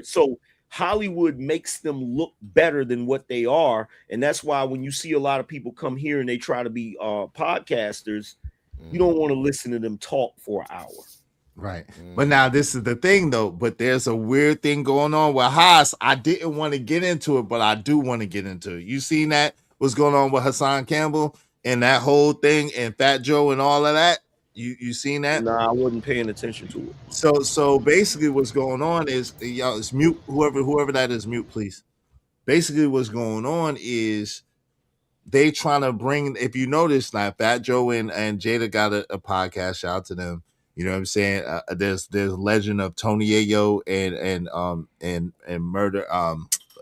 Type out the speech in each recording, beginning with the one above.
So Hollywood makes them look better than what they are, and that's why when you see a lot of people come here and they try to be podcasters, you don't want to listen to them talk for an hour. Right. But now this is the thing though, but there's a weird thing going on with Haas. I didn't want to get into it, but I do want to get into it. You seen that? What's going on with Hassan Campbell and that whole thing and Fat Joe and all of that? You seen that? Nah, I wasn't paying attention to it. So basically what's going on is y'all is mute, whoever that is, mute, please. Basically what's going on is they trying to bring, if you notice, like Fat Joe and Jada got a podcast. Shout out to them. You know what I'm saying? There's legend of Tony Yayo and Murder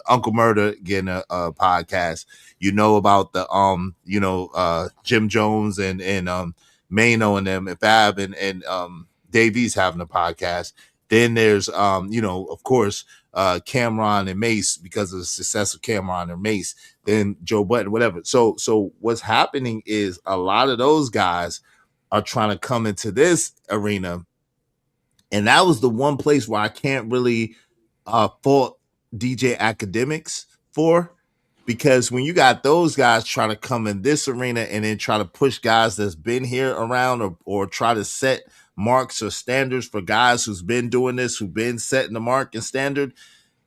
Uncle Murder getting a podcast. You know about the Jim Jones and Mano and them and Fab and Davies having a podcast. Then there's of course Cameron and Mace because of the success of Cameron and Mace. Then Joe Budden, whatever. So what's happening is a lot of those guys are trying to come into this arena. And that was the one place where I can't really fault DJ Academics for, because when you got those guys trying to come in this arena and then try to push guys that's been here around or try to set marks or standards for guys who's been doing this, who've been setting the mark and standard,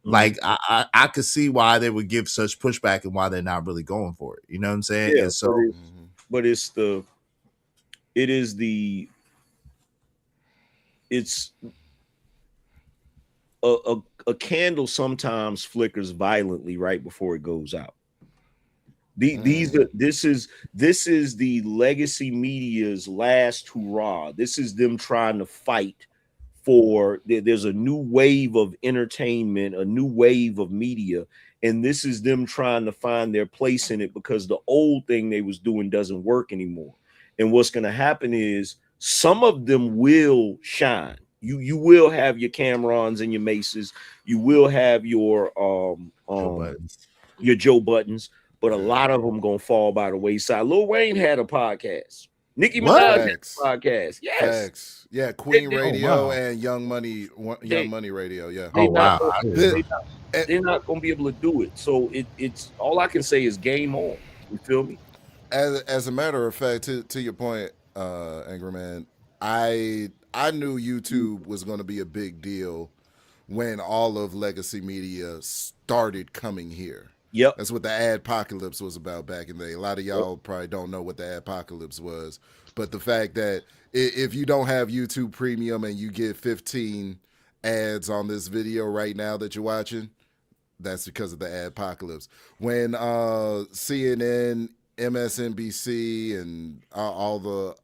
like I could see why they would give such pushback and why they're not really going for it. You know what I'm saying? Yeah, and so but it's a candle sometimes flickers violently right before it goes out. This is the legacy media's last hurrah. This is them trying to fight for there's a new wave of entertainment, a new wave of media, and this is them trying to find their place in it because the old thing they was doing doesn't work anymore. And what's going to happen is some of them will shine. You will have your Camerons and your Maces. You will have your Joe Buttons, but a lot of them gonna fall by the wayside. Lil Wayne had a podcast. Nicki Minaj had a podcast. Yes. Facts. Yeah, Queen Radio and Young Money Radio. Yeah. They're not gonna be able to do it. So it's all I can say is game on. You feel me? As a matter of fact, to your point, Angry Man, I knew YouTube was going to be a big deal when all of legacy media started coming here. Yep. That's what the adpocalypse was about back in the day. A lot of y'all probably don't know what the adpocalypse was, but the fact that if you don't have YouTube Premium and you get 15 ads on this video right now that you're watching, that's because of the adpocalypse. When CNN, MSNBC, and all the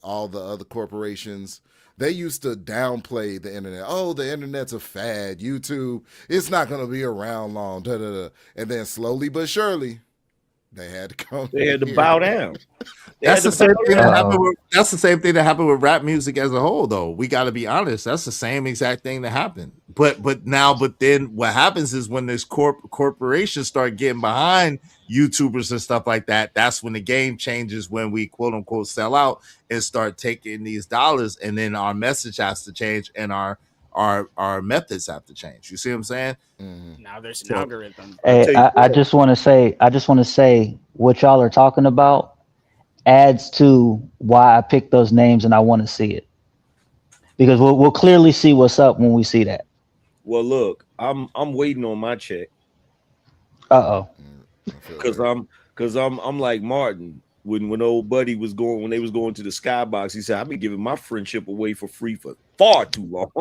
other corporations, they used to downplay the internet. Oh, the internet's a fad. YouTube, it's not going to be around long. Da, da, da. And then slowly but surely, they had to come. They had to bow down. That's the same thing that happened with, that's the same thing that happened with rap music as a whole, though. We got to be honest. That's the same exact thing that happened. But then what happens is when this corporations start getting behind YouTubers and stuff like that, that's when the game changes, when we quote unquote sell out and start taking these dollars, and then our message has to change and our methods have to change. You see what I'm saying? Mm-hmm. Now there's an algorithm. Hey, I just want to say what y'all are talking about adds to why I picked those names and I want to see it, because we'll clearly see what's up when we see that. Well, look, I'm waiting on my check. Because I'm like Martin when old buddy was going, when they was going to the skybox. He said, I've been giving my friendship away for free for far too long.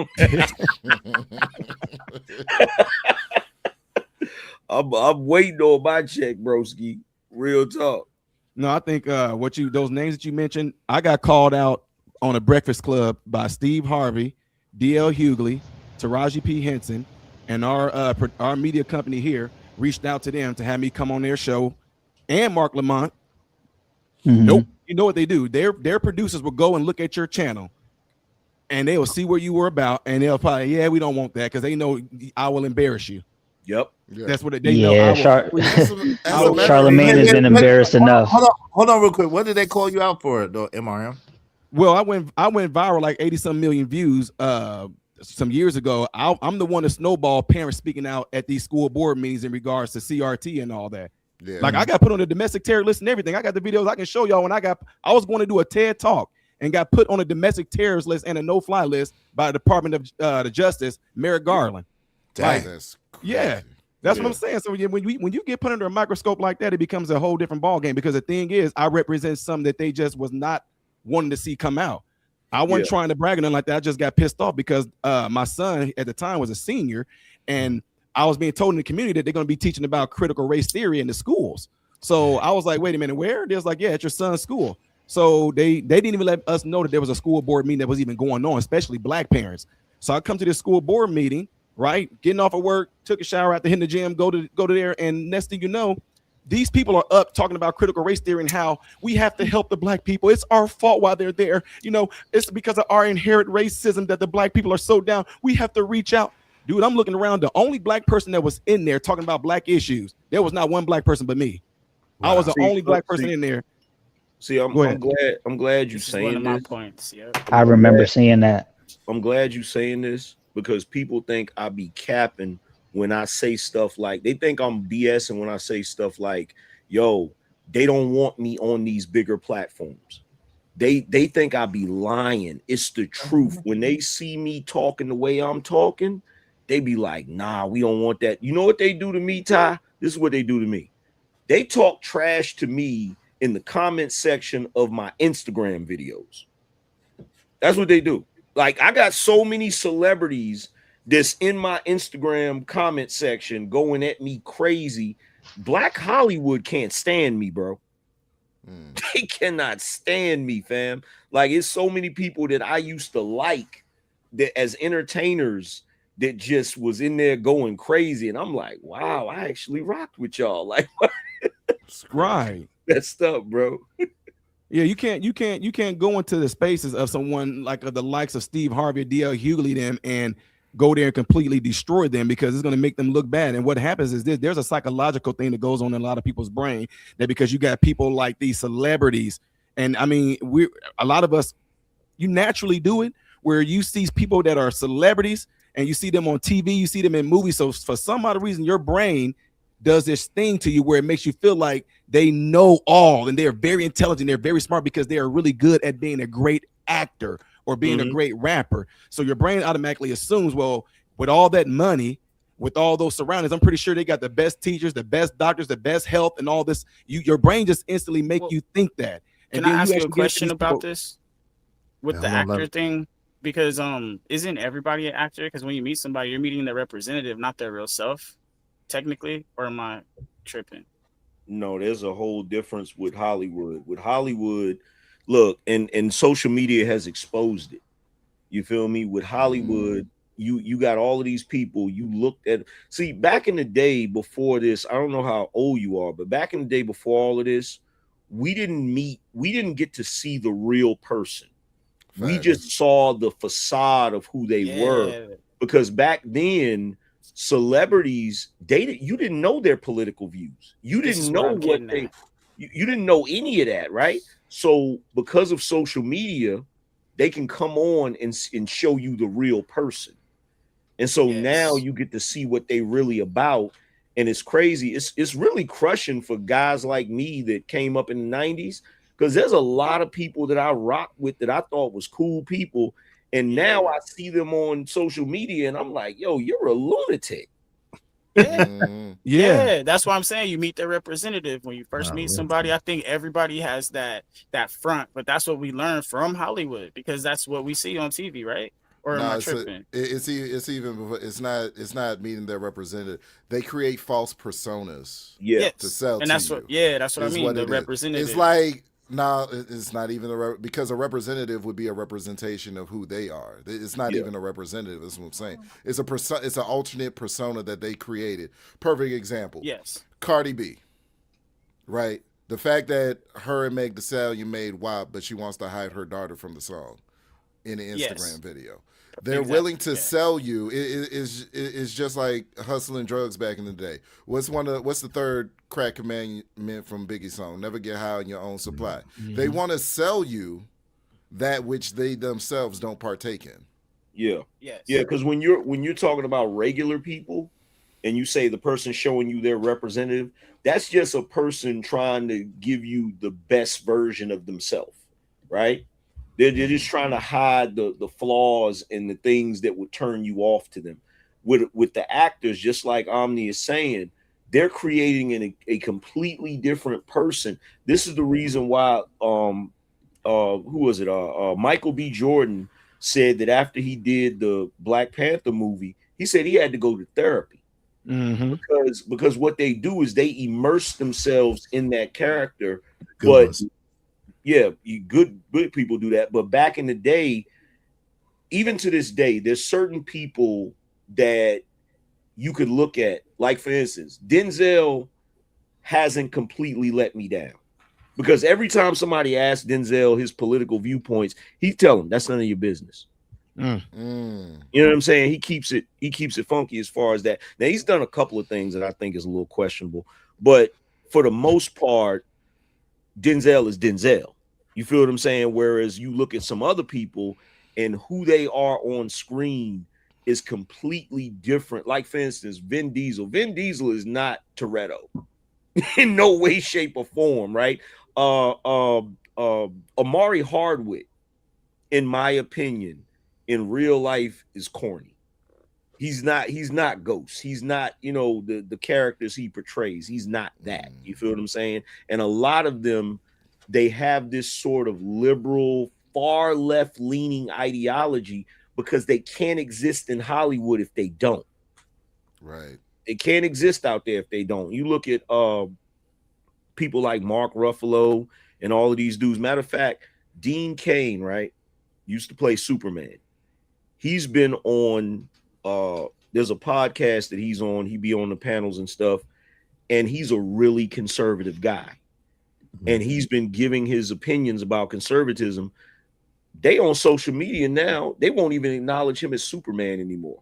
I'm waiting on my check, broski. Real talk. No, I think those names that you mentioned, I got called out on a Breakfast Club by Steve Harvey, DL Hughley, Taraji P. Henson, and our media company here reached out to them to have me come on their show, and Mark Lamont. Mm-hmm. Nope. You know what they do? Their producers will go and look at your channel, and they will see where you were about, and they'll probably, we don't want that because they know I will embarrass you. Yep. Yeah. That's what they know. Charlemagne has been embarrassed enough. Hold on real quick. What did they call you out for, though, MRM? Well, I went viral, like 80-some million views. some years ago, I'm the one to snowball parents speaking out at these school board meetings in regards to CRT and all that. Yeah. Like I got put on the domestic terror list and everything. I got the videos I can show y'all when I was going to do a TED talk and got put on a domestic terrorist list and a no-fly list by the Department of the Justice, Merrick Garland. Dang. That's crazy. Yeah. That's what I'm saying. So when you get put under a microscope like that, it becomes a whole different ballgame, because the thing is, I represent something that they just was not wanting to see come out. I wasn't trying to brag or nothing like that. I just got pissed off because my son at the time was a senior, and I was being told in the community that they're going to be teaching about critical race theory in the schools. So I was like, wait a minute, where? They was like, yeah, at your son's school. So they didn't even let us know that there was a school board meeting that was even going on, especially black parents. So I come to this school board meeting, right? Getting off of work, took a shower after hitting the gym, go to there, and next thing you know, these people are up talking about critical race theory and how we have to help the black people. It's our fault while they're there. You know, it's because of our inherent racism that the black people are so down. We have to reach out. Dude, I'm looking around. The only black person that was in there talking about black issues, there was not one black person but me. Wow. I was the only black person in there. See, I'm glad you're saying one of my this. points. Yeah. I remember seeing that. I'm glad you saying this, because people think I be capping when I say stuff like, they think I'm BSing when I say stuff like, yo, they don't want me on these bigger platforms. They think I be lying. It's the truth. When they see me talking the way I'm talking, they be like, nah, we don't want that. You know what they do to me, Ty? This is what they do to me. They talk trash to me in the comment section of my Instagram videos. That's what they do. Like, I got so many celebrities that's in my Instagram comment section going at me crazy. Black Hollywood can't stand me, bro. They cannot stand me, fam. Like, it's so many people that I used to like that as entertainers that just was in there going crazy. And I'm like, wow, I actually rocked with y'all. Like, right. That's up, bro. Yeah, you can't go into the spaces of someone like the likes of Steve Harvey or DL Hughley them and go there and completely destroy them, because it's going to make them look bad. And what happens is there's a psychological thing that goes on in a lot of people's brain, that because you got people like these celebrities, and I mean, a lot of us, you naturally do it, where you see people that are celebrities and you see them on TV, you see them in movies. So for some odd reason, your brain does this thing to you where it makes you feel like they know all, and they're very intelligent, they're very smart, because they are really good at being a great actor or being a great rapper. So your brain automatically assumes, well, with all that money, with all those surroundings, I'm pretty sure they got the best teachers, the best doctors, the best health, and all this. Your brain just instantly make you think that. And can then I ask you a get question about this with the actor it. thing? Because isn't everybody an actor? Because when you meet somebody, you're meeting their representative, not their real self, technically. Or am I tripping? No, there's a whole difference with Hollywood. With Hollywood, look, and social media has exposed it. You feel me? With Hollywood, you got all of these people. You looked at, see, back in the day before this, I don't know how old you are, but back in the day before all of this, we didn't get to see the real person. We just saw the facade of who they were, because back then celebrities you didn't know their political views. You didn't know what you didn't know any of that, right? So because of social media, they can come on and show you the real person. And so now you get to see what they really about. And it's crazy. It's really crushing for guys like me that came up in the 90s, because there's a lot of people that I rocked with that I thought was cool people. And now I see them on social media and I'm like, yo, you're a lunatic. Yeah, that's why I'm saying you meet their representative when you first meet somebody. I think everybody has that front, but that's what we learn from Hollywood, because that's what we see on TV, right? Or am I tripping? It's not meeting their representative. They create false personas to sell and to that's you. what that's what I mean. The representative. It's like, no, it's not even because a representative would be a representation of who they are. It's not even a representative. That's what I'm saying. It's an alternate persona that they created. Perfect example. Yes. Cardi B, right? The fact that her and Meg Thee Stallion made WAP, but she wants to hide her daughter from the song in an Instagram video. They're willing to sell you. It's just like hustling drugs back in the day. What's the third crack commandment from Biggie's song? Never get high on your own supply. They want to sell you that which they themselves don't partake in. Yeah. Yes. Yeah, because when you're talking about regular people and you say the person showing you their representative, that's just a person trying to give you the best version of themselves, right? They're just trying to hide the flaws and the things that would turn you off to them. With the actors, just like Omni is saying, they're creating a completely different person. This is the reason why who was it? Michael B. Jordan said that after he did the Black Panther movie, he said he had to go to therapy because what they do is they immerse themselves in that character. Good But ones. yeah, good people do that. But back in the day, even to this day, there's certain people that you could look at, like for instance, Denzel hasn't completely let me down. Because every time somebody asks Denzel his political viewpoints, he tell them that's none of your business. You know what I'm saying? He keeps it funky as far as that. Now he's done a couple of things that I think is a little questionable, but for the most part, Denzel is Denzel. You feel what I'm saying? Whereas you look at some other people and who they are on screen is completely different. Like for instance, Vin Diesel. Vin Diesel is not Toretto in no way, shape, or form, right? Uh, uh, Amari Hardwick, in my opinion, in real life is corny. He's not Ghost. He's not, the characters he portrays. He's not that. You feel what I'm saying? And a lot of them, they have this sort of liberal, far left leaning ideology because they can't exist in Hollywood if they don't. Right. They can't exist out there if they don't. You look at people like Mark Ruffalo and all of these dudes. Matter of fact, Dean Cain, right, used to play Superman. He's been on there's a podcast that he's on. He be on the panels and stuff, and he's a really conservative guy. And he's been giving his opinions about conservatism. They on social media now, they won't even acknowledge him as Superman anymore.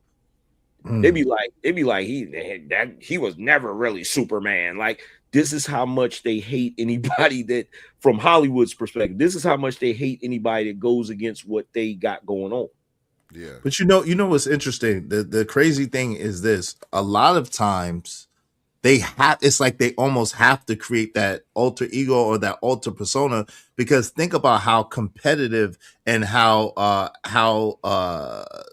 They be like he was never really Superman. Like this is how much they hate anybody that, from Hollywood's perspective, this is how much they hate anybody that goes against what they got going on. Yeah. But you know what's interesting? The crazy thing is this: a lot of times it's like they almost have to create that alter ego or that alter persona, because think about how competitive and how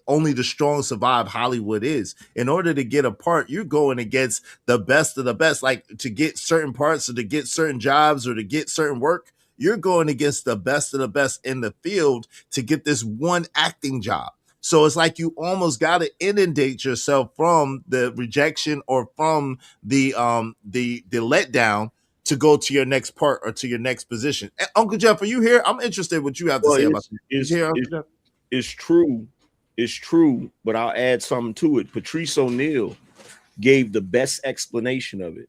only the strong survive Hollywood is. In order to get a part, you're going against the best of the best. Like to get certain parts or to get certain jobs or to get certain work, you're going against the best of the best in the field to get this one acting job. So it's like you almost got to inundate yourself from the rejection or from the letdown to go to your next part or to your next position. Uncle Jeff, are you here? I'm interested in what you have to say about this. It's true. It's true, but I'll add something to it. Patrice O'Neal gave the best explanation of it.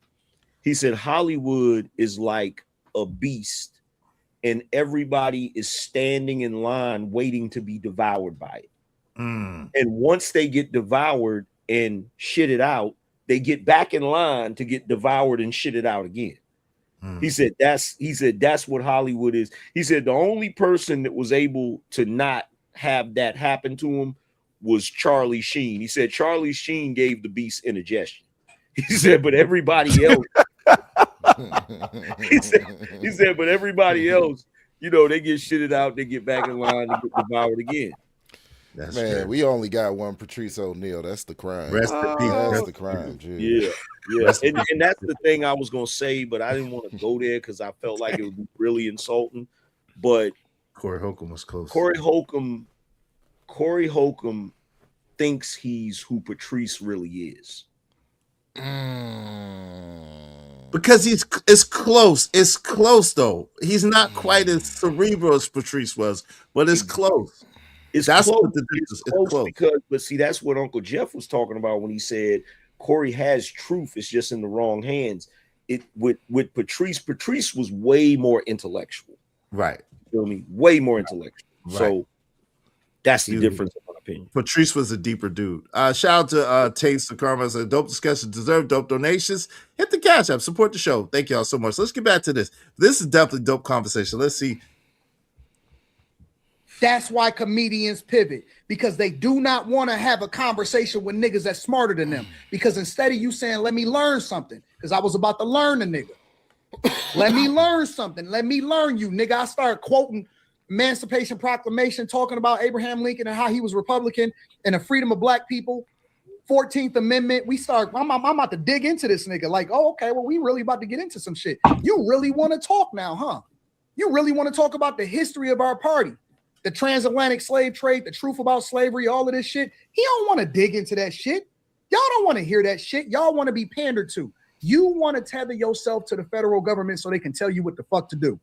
He said Hollywood is like a beast, and everybody is standing in line waiting to be devoured by it. And once they get devoured and shit it out, they get back in line to get devoured and shit it out again. He said that's what Hollywood is. He said the only person that was able to not have that happen to him was Charlie Sheen. He said Charlie Sheen gave the beast indigestion. He said, but everybody else, he said, but everybody else, they get shitted out, they get back in line to get devoured again. That's man, true. We only got one Patrice O'Neal. That's the crime. Rest in peace. That's the crime, dude. Yeah. And that's the thing I was gonna say, but I didn't want to go there because I felt like it would be really insulting. But Corey Holcomb was close. Corey Holcomb thinks he's who Patrice really is. Because it's close. It's close though. He's not quite as cerebral as Patrice was, but it's close. That's close. It's close because, but see, that's what Uncle Jeff was talking about when he said Corey has truth. It's just in the wrong hands. It with Patrice. Patrice was way more intellectual. Right. You feel me? Way more intellectual. Right. So that's the difference in my opinion. Patrice was a deeper dude. Shout out to Taste the Karma. A dope discussion, deserve dope donations. Hit the cash app, support the show. Thank y'all so much. Let's get back to this. This is definitely dope conversation. Let's see. That's why comedians pivot, because they do not want to have a conversation with niggas that's smarter than them. Because instead of you saying, let me learn something, because I was about to learn a nigga. Let me learn something. Let me learn you, nigga. I started quoting Emancipation Proclamation, talking about Abraham Lincoln and how he was Republican and the freedom of black people. 14th Amendment. I'm about to dig into this nigga. Like, oh, okay, well, we really about to get into some shit. You really want to talk now, huh? You really want to talk about the history of our party, the transatlantic slave trade, the truth about slavery, all of this shit. He don't want to dig into that shit. Y'all don't want to hear that shit. Y'all want to be pandered to. You want to tether yourself to the federal government so they can tell you what the fuck to do.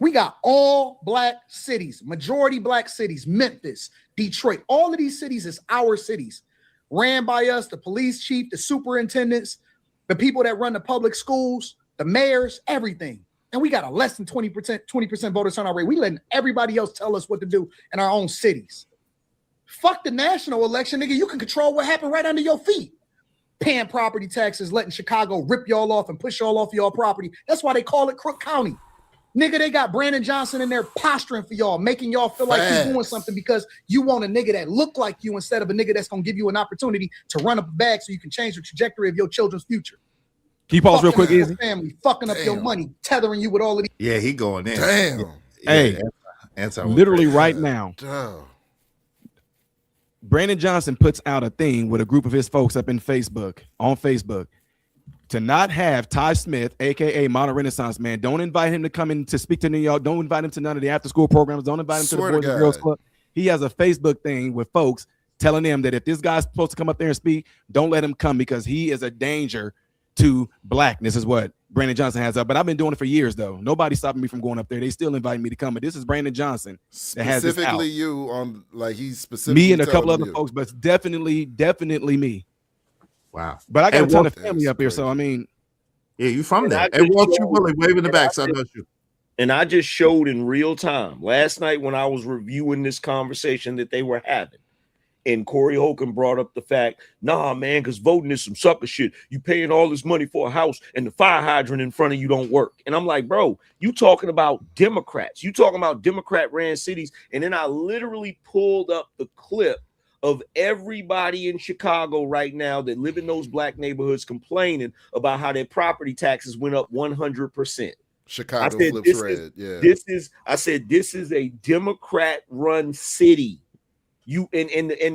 We got all black cities, majority black cities, Memphis, Detroit. All of these cities is our cities, ran by us, the police chief, the superintendents, the people that run the public schools, the mayors, everything. And we got a less than 20% voter turnout rate. We letting everybody else tell us what to do in our own cities. Fuck the national election, nigga. You can control what happened right under your feet. Paying property taxes, letting Chicago rip y'all off and push y'all off y'all property. That's why they call it Crook County. Nigga, they got Brandon Johnson in there posturing for y'all, making y'all feel like you're doing something because you want a nigga that look like you instead of a nigga that's going to give you an opportunity to run up a bag so you can change the trajectory of your children's future. Can you pause real quick, Izzy? Family, fucking up your money, tethering you with all of these. Yeah, he going in. Damn. Yeah, hey, literally right now, Brandon Johnson puts out a thing with a group of his folks up in on Facebook, to not have Ty Smith, aka Modern Renaissance Man. Don't invite him to come in to speak to New York. Don't invite him to none of the after school programs. Don't invite him to the Boys and Girls Club. He has a Facebook thing with folks telling them that if this guy's supposed to come up there and speak, don't let him come because he is a danger to blackness, is what Brandon Johnson has up. But I've been doing it for years, though. Nobody's stopping me from going up there. They still invite me to come. But this is Brandon Johnson that has this out. Specifically you on, like, he's specifically me and a couple other folks, but it's definitely me. Wow. But I got a ton of family up here, so I mean, yeah, you from there. And Walt, you Willie waving the back, so I know you. And I just showed in real time last night when I was reviewing this conversation that they were having. And Corey Holcomb brought up the fact, nah, man, because voting is some sucker shit. You paying all this money for a house and the fire hydrant in front of you don't work. And I'm like, bro, you talking about Democrats. You talking about Democrat-ran cities. And then I literally pulled up the clip of everybody in Chicago right now that live in those black neighborhoods complaining about how their property taxes went up 100%. Chicago flips red. Yeah. I said, this is a Democrat-run city. You and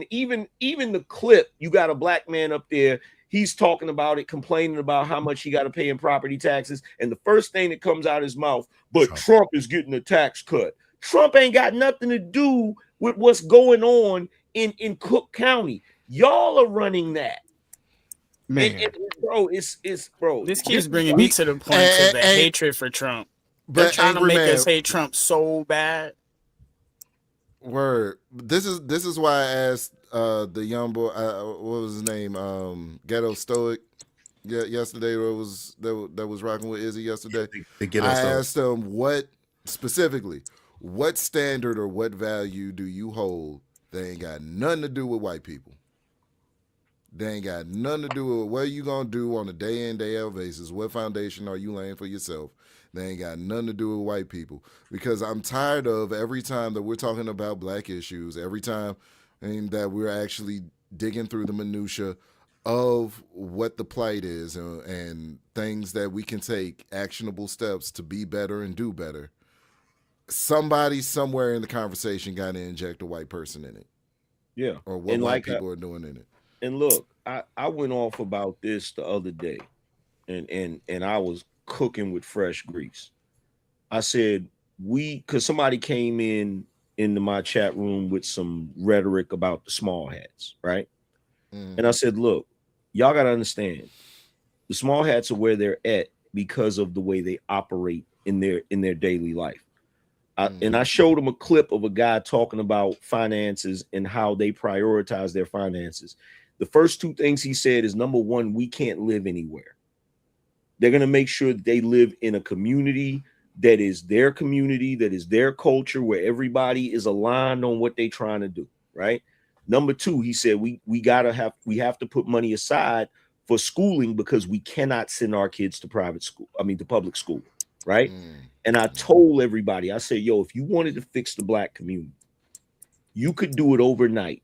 even the clip, you got a black man up there. He's talking about it, complaining about how much he got to pay in property taxes. And the first thing that comes out of his mouth, but Trump is getting a tax cut. Trump ain't got nothing to do with what's going on in Cook County. Y'all are running that. Man. Bro, it's bro. This keeps bringing me to the point of the hatred for Trump. They're trying to make us hate Trump so bad. Word. This is why I asked the young boy, what was his name? Ghetto Stoic. Yeah, yesterday that was rocking with Izzy yesterday. I asked him what standard or what value do you hold that ain't got nothing to do with white people? They ain't got nothing to do with what you gonna do on a day in, day out basis. What foundation are you laying for yourself? They ain't got nothing to do with white people. Because I'm tired of every time that we're talking about black issues, every time that we're actually digging through the minutia of what the plight is and things that we can take actionable steps to be better and do better. Somebody somewhere in the conversation got to inject a white person in it. Yeah. Or what white people are doing in it. And look, I went off about this the other day and I was cooking with fresh grease. I said, because somebody came into my chat room with some rhetoric about the small hats, right? And I said, look, y'all got to understand, the small hats are where they're at because of the way they operate in their daily life. And I showed them a clip of a guy talking about finances and how they prioritize their finances. The first two things he said is, number one, we can't live anywhere. They're going to make sure that they live in a community that is their community, that is their culture, where everybody is aligned on what they're trying to do, right? Number two, he said, we have to put money aside for schooling because we cannot send our kids to to public school. right? And I told everybody, I said, yo, if you wanted to fix the black community, you could do it overnight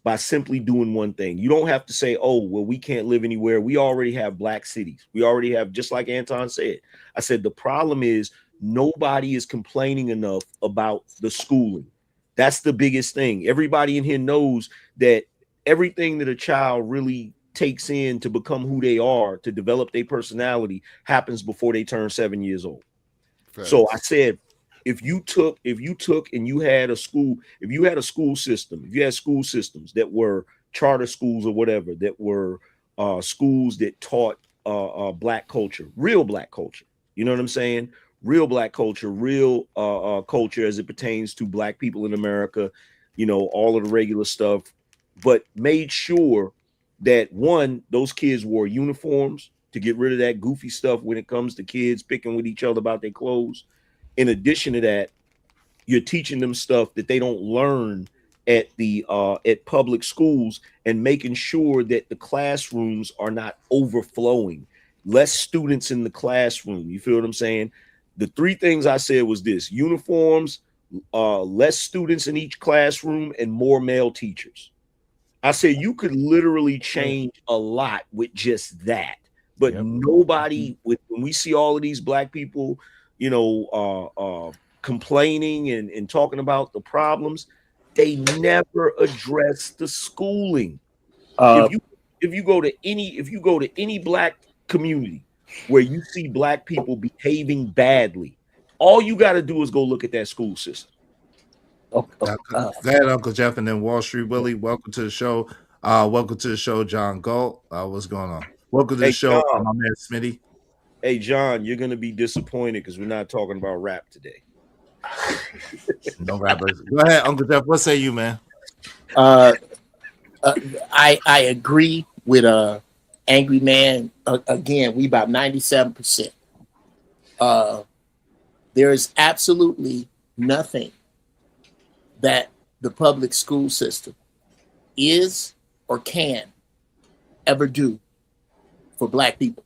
by simply doing one thing. You don't have to say, oh, well, we can't live anywhere. We already have black cities. We already have, just like Anton said. I said, the problem is nobody is complaining enough about the schooling. That's the biggest thing. Everybody in here knows that everything that a child really takes in to become who they are, to develop their personality, happens before they turn 7 years old. Facts. So I said, if you took and you had a school, if you had a school system, if you had school systems that were charter schools or whatever, that were schools that taught black culture, real black culture, you know what I'm saying? Real black culture, real culture as it pertains to black people in America, you know, all of the regular stuff, but made sure that one, those kids wore uniforms to get rid of that goofy stuff when it comes to kids picking with each other about their clothes. In addition to that, you're teaching them stuff that they don't learn at the at public schools, and making sure that the classrooms are not overflowing. Less students in the classroom. You feel what I'm saying? The three things I said was this: uniforms, less students in each classroom, and more male teachers. I said you could literally change a lot with just that. But nobody, when we see all of these black people, you know, complaining and talking about the problems, they never address the schooling. If you go to any black community where you see black people behaving badly, all you got to do is go look at that school system. Go ahead, Uncle Jeff, and then Wall Street Willie. Welcome to the show. Welcome to the show, John Galt. What's going on? Welcome to the show, John. my man Smitty. Hey, John, you're gonna be disappointed because we're not talking about rap today. No rappers. Go ahead, Uncle Jeff. What say you, man? I agree with Angry Man. Again, we about 97%. There is absolutely nothing that the public school system is or can ever do for black people.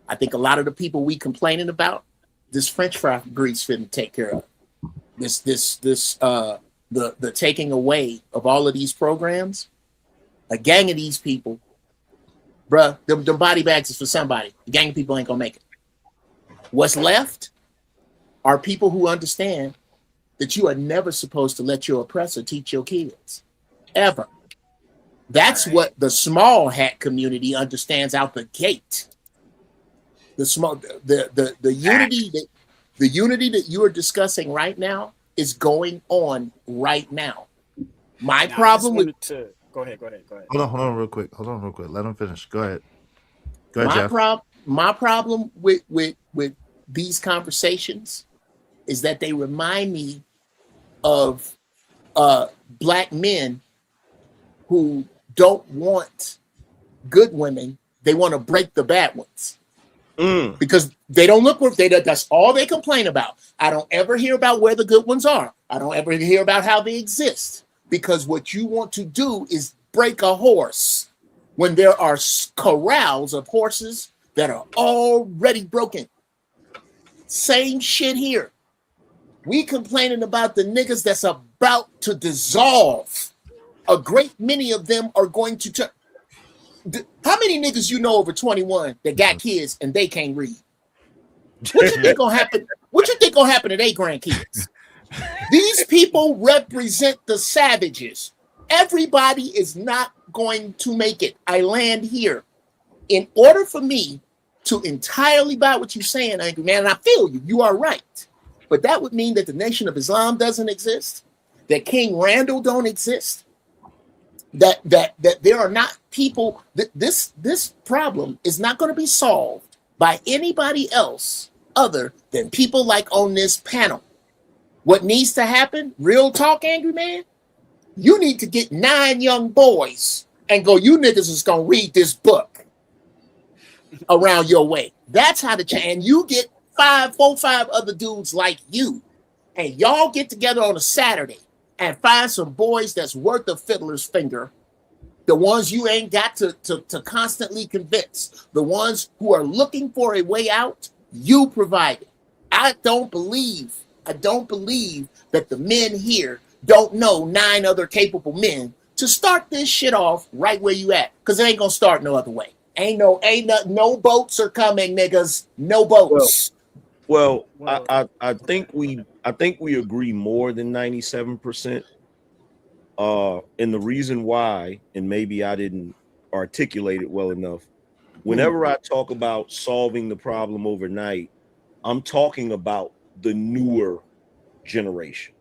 I think a lot of the people we complaining about, this French fry grease finna take care of. The taking away of all of these programs, a gang of these people, bruh, the body bags is for somebody. The gang of people ain't gonna make it. What's left are people who understand that you are never supposed to let your oppressor teach your kids, ever. That's what the small hat community understands out the gate. The unity that you are discussing right now is going on right now. My problem with go ahead. Hold on real quick. Let him finish. Go ahead, Jeff. My problem with these conversations is that they remind me of black men who don't want good women; they want to break the bad ones. Because they don't look worth it. That's all they complain about. I don't ever hear about where the good ones are. I don't ever hear about how they exist. Because what you want to do is break a horse when there are corrals of horses that are already broken. Same shit here. We complaining about the niggas that's about to dissolve. A great many of them are going to turn. How many niggas you know over 21 that got kids and they can't read? What you think gonna happen? What you think gonna happen to their grandkids? These people represent the savages. Everybody is not going to make it. I land here. In order for me to entirely buy what you're saying, Angry Man, and I feel you, you are right. But that would mean that the Nation of Islam doesn't exist, that King Randall don't exist, that there are not people, that this problem is not going to be solved by anybody else other than people like on this panel. What needs to happen, real talk, Angry Man, you need to get 9 young boys and go, you niggas is going to read this book around your way. That's how to change. And you get 5 other dudes like you, and y'all get together on a Saturday and find some boys that's worth a fiddler's finger, the ones you ain't got to constantly convince, the ones who are looking for a way out, you provide it. I don't believe that the men here don't know 9 other capable men to start this shit off right where you at, because it ain't gonna start no other way. No boats are coming, niggas. No Well, boats. I think we agree more than 97%. And the reason why, and maybe I didn't articulate it well enough. Whenever I talk about solving the problem overnight, I'm talking about the newer generation.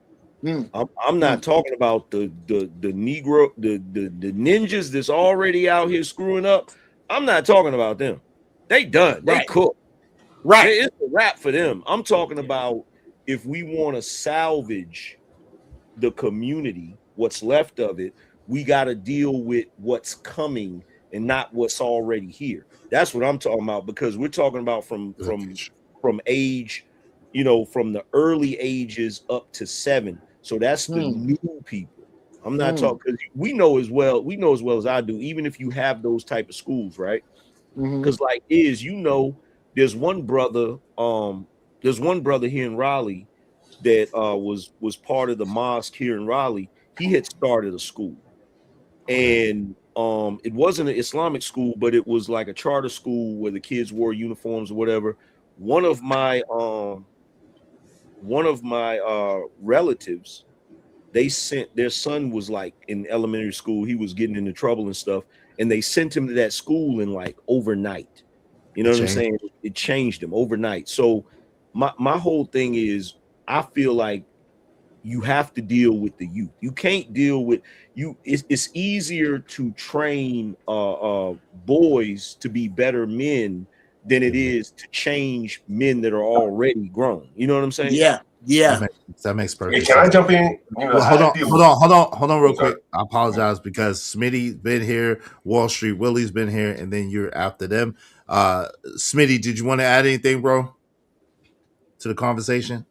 I'm not talking about the Negro, the ninjas that's already out here screwing up. I'm not talking about them. They done. They Right. cooked. Right. It's a wrap for them. I'm talking about if we want to salvage the community, what's left of it, we got to deal with what's coming and not what's already here. That's what I'm talking about, because we're talking about from age, from the early ages up to 7. So that's the new people. I'm not talking, because we know as well as I do, even if you have those type of schools, right? Because like there's one brother, here in Raleigh that was part of the mosque here in Raleigh. He had started a school, and it wasn't an Islamic school, but it was like a charter school where the kids wore uniforms or whatever. One of my relatives, they sent their son was like in elementary school. He was getting into trouble and stuff, and they sent him to that school in like overnight. You know what I'm saying? It changed him overnight. So my whole thing is, I feel like you have to deal with the youth. You can't deal with you. It's easier to train boys to be better men than it is to change men that are already grown. You know what I'm saying? Yeah. That makes Hey, perfect can I sense. jump in? Well, hold on, real Oh, sorry. quick. I apologize because Smitty's been here, Wall Street Willie's been here, and then you're after them. Smitty, did you want to add anything, bro, to the conversation?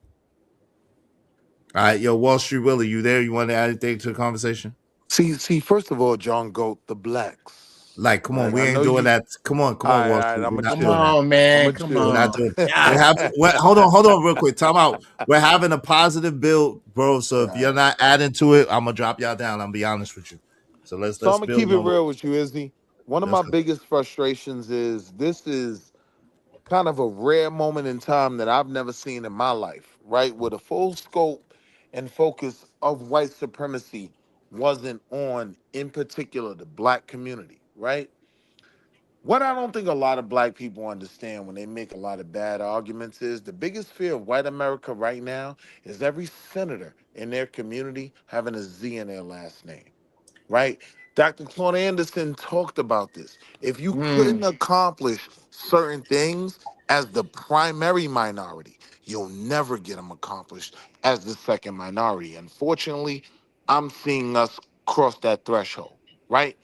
All right, yo, Wall Street Willie, you there? You want to add anything to the conversation? See. First of all, John Goat, the blacks. Like, come on, Right? we I ain't know doing you. that. Come on, All right, Wall all right. Street. I'm We're gonna not Come doing chill. that. on, I'm man. gonna Come We're chill. not on. doing. God. Hold on, real quick. Time out. We're having a positive build, bro. So if you're Right. not adding to it, I'm gonna drop y'all down. I'm gonna be honest with you. So let's So I'm gonna keep build it on. real with you, Izzy. One of Let's my go. biggest frustrations is this is kind of a rare moment in time that I've never seen in my life, right? Where the full scope and focus of white supremacy wasn't on, in particular, the black community, right? What I don't think a lot of black people understand when they make a lot of bad arguments is the biggest fear of white America right now is every senator in their community having a Z in their last name, right? Dr. Claude Anderson talked about this. If you couldn't accomplish certain things as the primary minority, you'll never get them accomplished as the second minority. Unfortunately, I'm seeing us cross that threshold, right?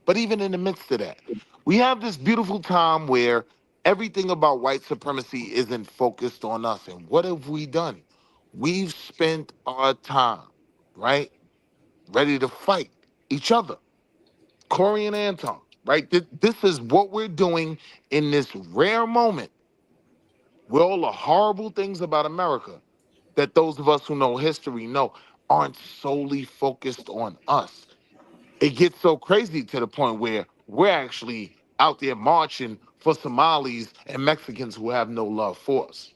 But even in the midst of that, we have this beautiful time where everything about white supremacy isn't focused on us. And what have we done? We've spent our time, right, ready to fight each other. Corey and Anton, right? This is what we're doing in this rare moment where all the horrible things about America that those of us who know history know aren't solely focused on us. It gets so crazy to the point where we're actually out there marching for Somalis and Mexicans who have no love for us,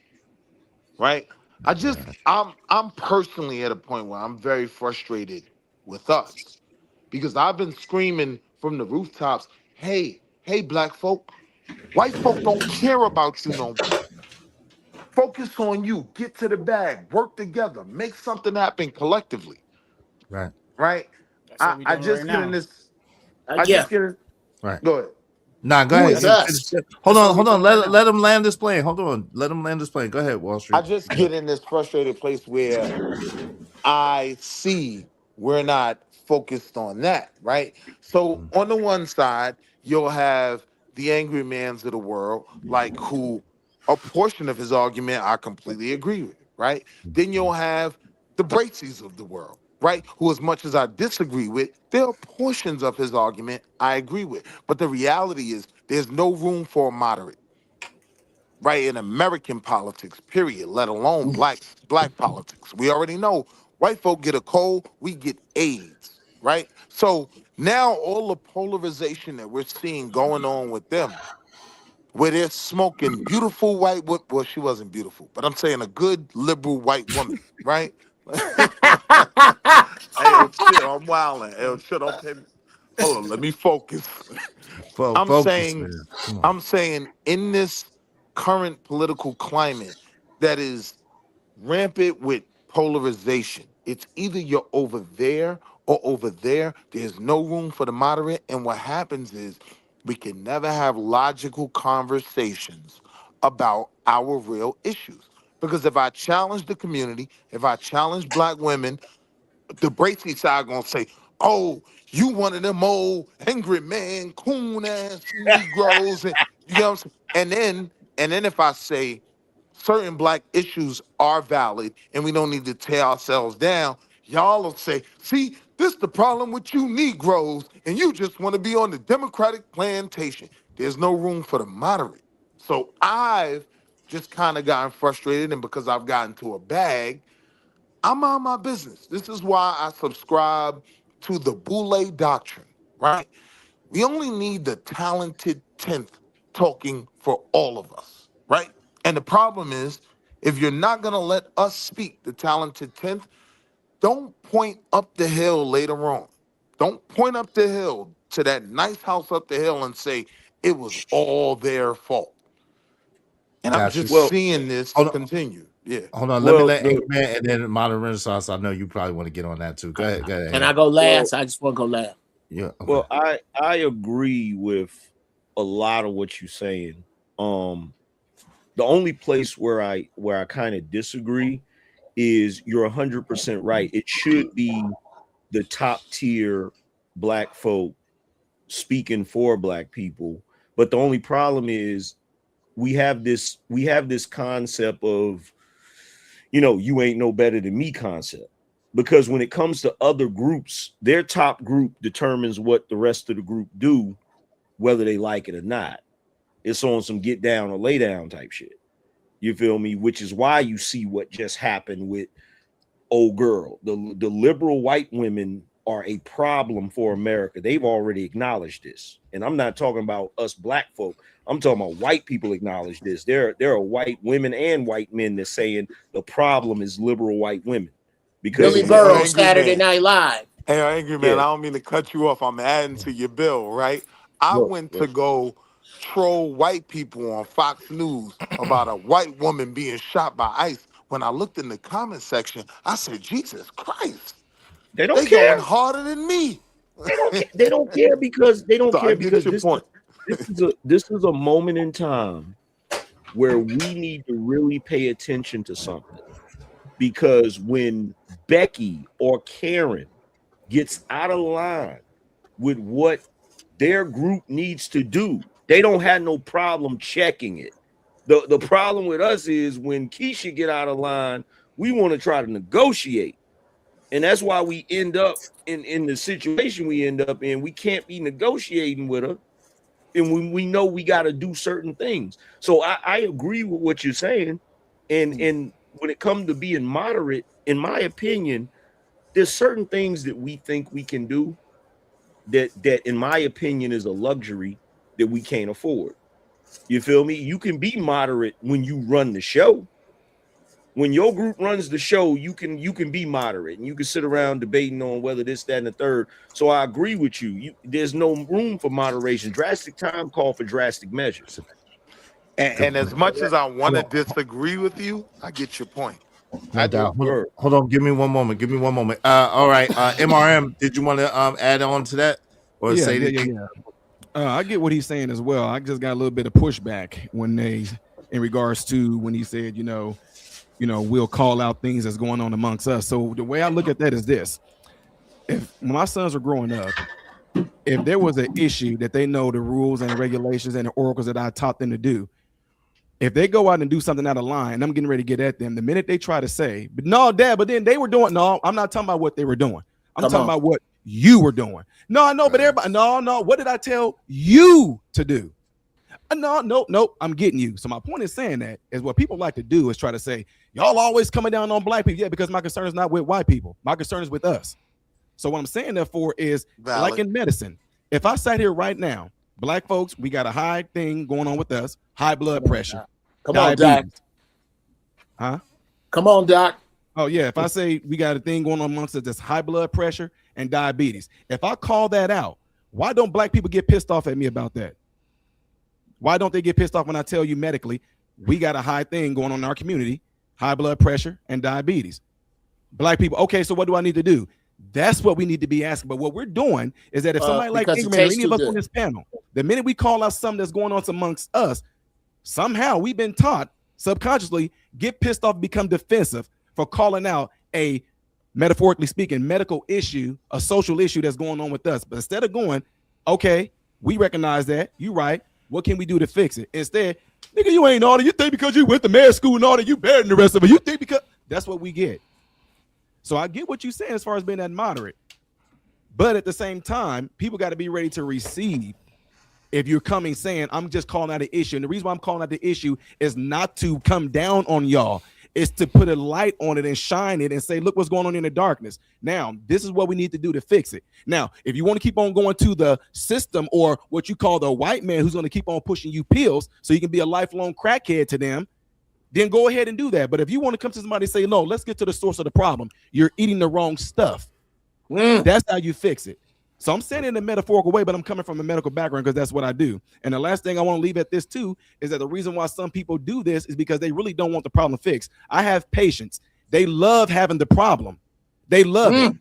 right? I'm personally at a point where I'm very frustrated with us because I've been screaming from the rooftops, hey, black folk, white folk don't care about you no more. Focus on you, get to the bag, work together, make something happen collectively, Right. right? That's I, what we I doing right just get in now. this, I Yeah. just get in, Right. go ahead. Nah, go Who ahead. is That's us? Hold that's what on, we hold on. doing right Let now. let him land this plane. Hold on. Let him land this plane. Go ahead, Wall I Street. just get in this frustrated place where I see we're not focused on that, right? So on the one side, you'll have the angry mans of the world, like who a portion of his argument I completely agree with, right? Then you'll have the Bracy's of the world, right? Who, as much as I disagree with, there are portions of his argument I agree with. But the reality is there's no room for a moderate. right, in American politics, period, let alone black politics. We already know white folk get a cold, we get AIDS, right? So now all the polarization that we're seeing going on with them, where they're smoking beautiful white women. Well, she wasn't beautiful, but I'm saying a good liberal white woman, right? Hey, yo, chill, I'm wilding. Hey, yo, chill, don't pay me. Hold on, let me focus. I'm Focus, saying, man. Come on. I'm saying in this current political climate that is rampant with polarization, it's either you're over there or over there. There's no room for the moderate. And what happens is we can never have logical conversations about our real issues. Because if I challenge the community, if I challenge black women, the Bracy side gonna say, "Oh, you one of them old angry man, coon ass Negroes," and you know what I'm saying. And then if I say certain black issues are valid and we don't need to tear ourselves down, y'all will say, "See, this the problem with you Negroes, and you just want to be on the Democratic plantation." There's no room for the moderate. So I've just kind of gotten frustrated, and because I've gotten to a bag, I'm on my business. This is why I subscribe to the Boule Doctrine, right? We only need the talented 10th talking for all of us, right? And the problem is, if you're not going to let us speak, the talented 10th, don't point up the hill later on. Don't point up the hill to that nice house up the hill and say it was all their fault. And I'm Got you. just Well, seeing this Hold on. continue. Yeah. Hold on. Let me well, let Angry Man and then Modern Renaissance. I know you probably want to get on that too. Go ahead. Go ahead. Can I go well, last? I just want to go last. Yeah. Okay. well, I agree with a lot of what you're saying. The only place where I kind of disagree is you're 100% right. It should be the top tier black folk speaking for black people, but the only problem is we have this concept of, you ain't no better than me concept, because when it comes to other groups, their top group determines what the rest of the group do, whether they like it or not. It's on some get down or lay down type shit. You feel me? Which is why you see what just happened with old girl. The liberal white women are a problem for America. They've already acknowledged this. And I'm not talking about us black folk. I'm talking about white people acknowledge this. There are white women and white men that saying the problem is liberal white women. Because Billy Hey, when it Burrow, comes, Angry Saturday Man. Night Live. Hey, Angry Man, yeah, I don't mean to cut you off. I'm adding to your bill, right? I look, went to go troll white people on Fox News about a white woman being shot by ICE. When I looked in the comment section, I said, Jesus Christ, they don't they going care. harder than me. They don't care. They don't care because they don't So I care get because your point. this is a moment in time where we need to really pay attention to something. Because when Becky or Karen gets out of line with what their group needs to do, they don't have no problem checking it. The problem with us is when Keisha get out of line, we want to try to negotiate. And that's why we end up in the situation we end up in. We can't be negotiating with her. And when we know we got to do certain things. So I agree with what you're saying. And when it comes to being moderate, in my opinion, there's certain things that we think we can do that in my opinion is a luxury that we can't afford. You feel me? You can be moderate when you run the show. When your group runs the show, you can be moderate and you can sit around debating on whether this, that, and the third. So I agree with you. There's no room for moderation. Drastic time call for drastic measures. And as much as I want to Hold on. disagree with you, I get your point. I No do. doubt. Hold on. Give me one moment. Give me one moment. All right. MRM, did you want to add on to that or Yeah, say yeah, yeah, anything? yeah. I get what he's saying as well. I just got a little bit of pushback in regards to when he said, we'll call out things that's going on amongst us. So the way I look at that is this: if my sons are growing up, if there was an issue that they know the rules and the regulations and the oracles that I taught them to do, if they go out and do something out of line, I'm getting ready to get at them. The minute they try to say, "But no, Dad," but then they were doing. No, I'm not talking about what they were doing. I'm Come talking on. about what you were doing. No, I know, but everybody, no. What did I tell you to do? No, I'm getting you. So my point is saying that is what people like to do is try to say, y'all always coming down on black people. Yeah, because my concern is not with white people. My concern is with us. So what I'm saying therefore is like in medicine, if I sat here right now, black folks, we got a high thing going on with us, high blood pressure, diabetes. Huh? Come on, Doc. Oh, yeah. If I say we got a thing going on amongst us that's high blood pressure and diabetes, if I call that out, why don't black people get pissed off at me about that? Why don't they get pissed off when I tell you medically we got a high thing going on in our community, high blood pressure and diabetes? Black people, okay, so what do I need to do? That's what we need to be asking. But what we're doing is that if somebody like Ingerman or any of us on this panel, the minute we call out something that's going on amongst us, somehow we've been taught subconsciously get pissed off, become defensive for calling out a, metaphorically speaking, medical issue, a social issue that's going on with us. But instead of going, okay, we recognize that, you right, what can we do to fix it? Instead, nigga, you ain't all that. You think because you went to med school and all that, you better than the rest of it. You think because that's what we get. So I get what you're saying as far as being that moderate. But at the same time, people got to be ready to receive if you're coming saying, I'm just calling out an issue. And the reason why I'm calling out the issue is not to come down on y'all. It's to put a light on it and shine it and say, look what's going on in the darkness. Now, this is what we need to do to fix it. Now, if you want to keep on going to the system or what you call the white man who's going to keep on pushing you pills so you can be a lifelong crackhead to them, then go ahead and do that. But if you want to come to somebody and say, no, let's get to the source of the problem. You're eating the wrong stuff. That's how you fix it. So I'm saying it in a metaphorical way, but I'm coming from a medical background because that's what I do. And the last thing I want to leave at this too is that the reason why some people do this is because they really don't want the problem fixed. I have patients. They love having the problem. They love it.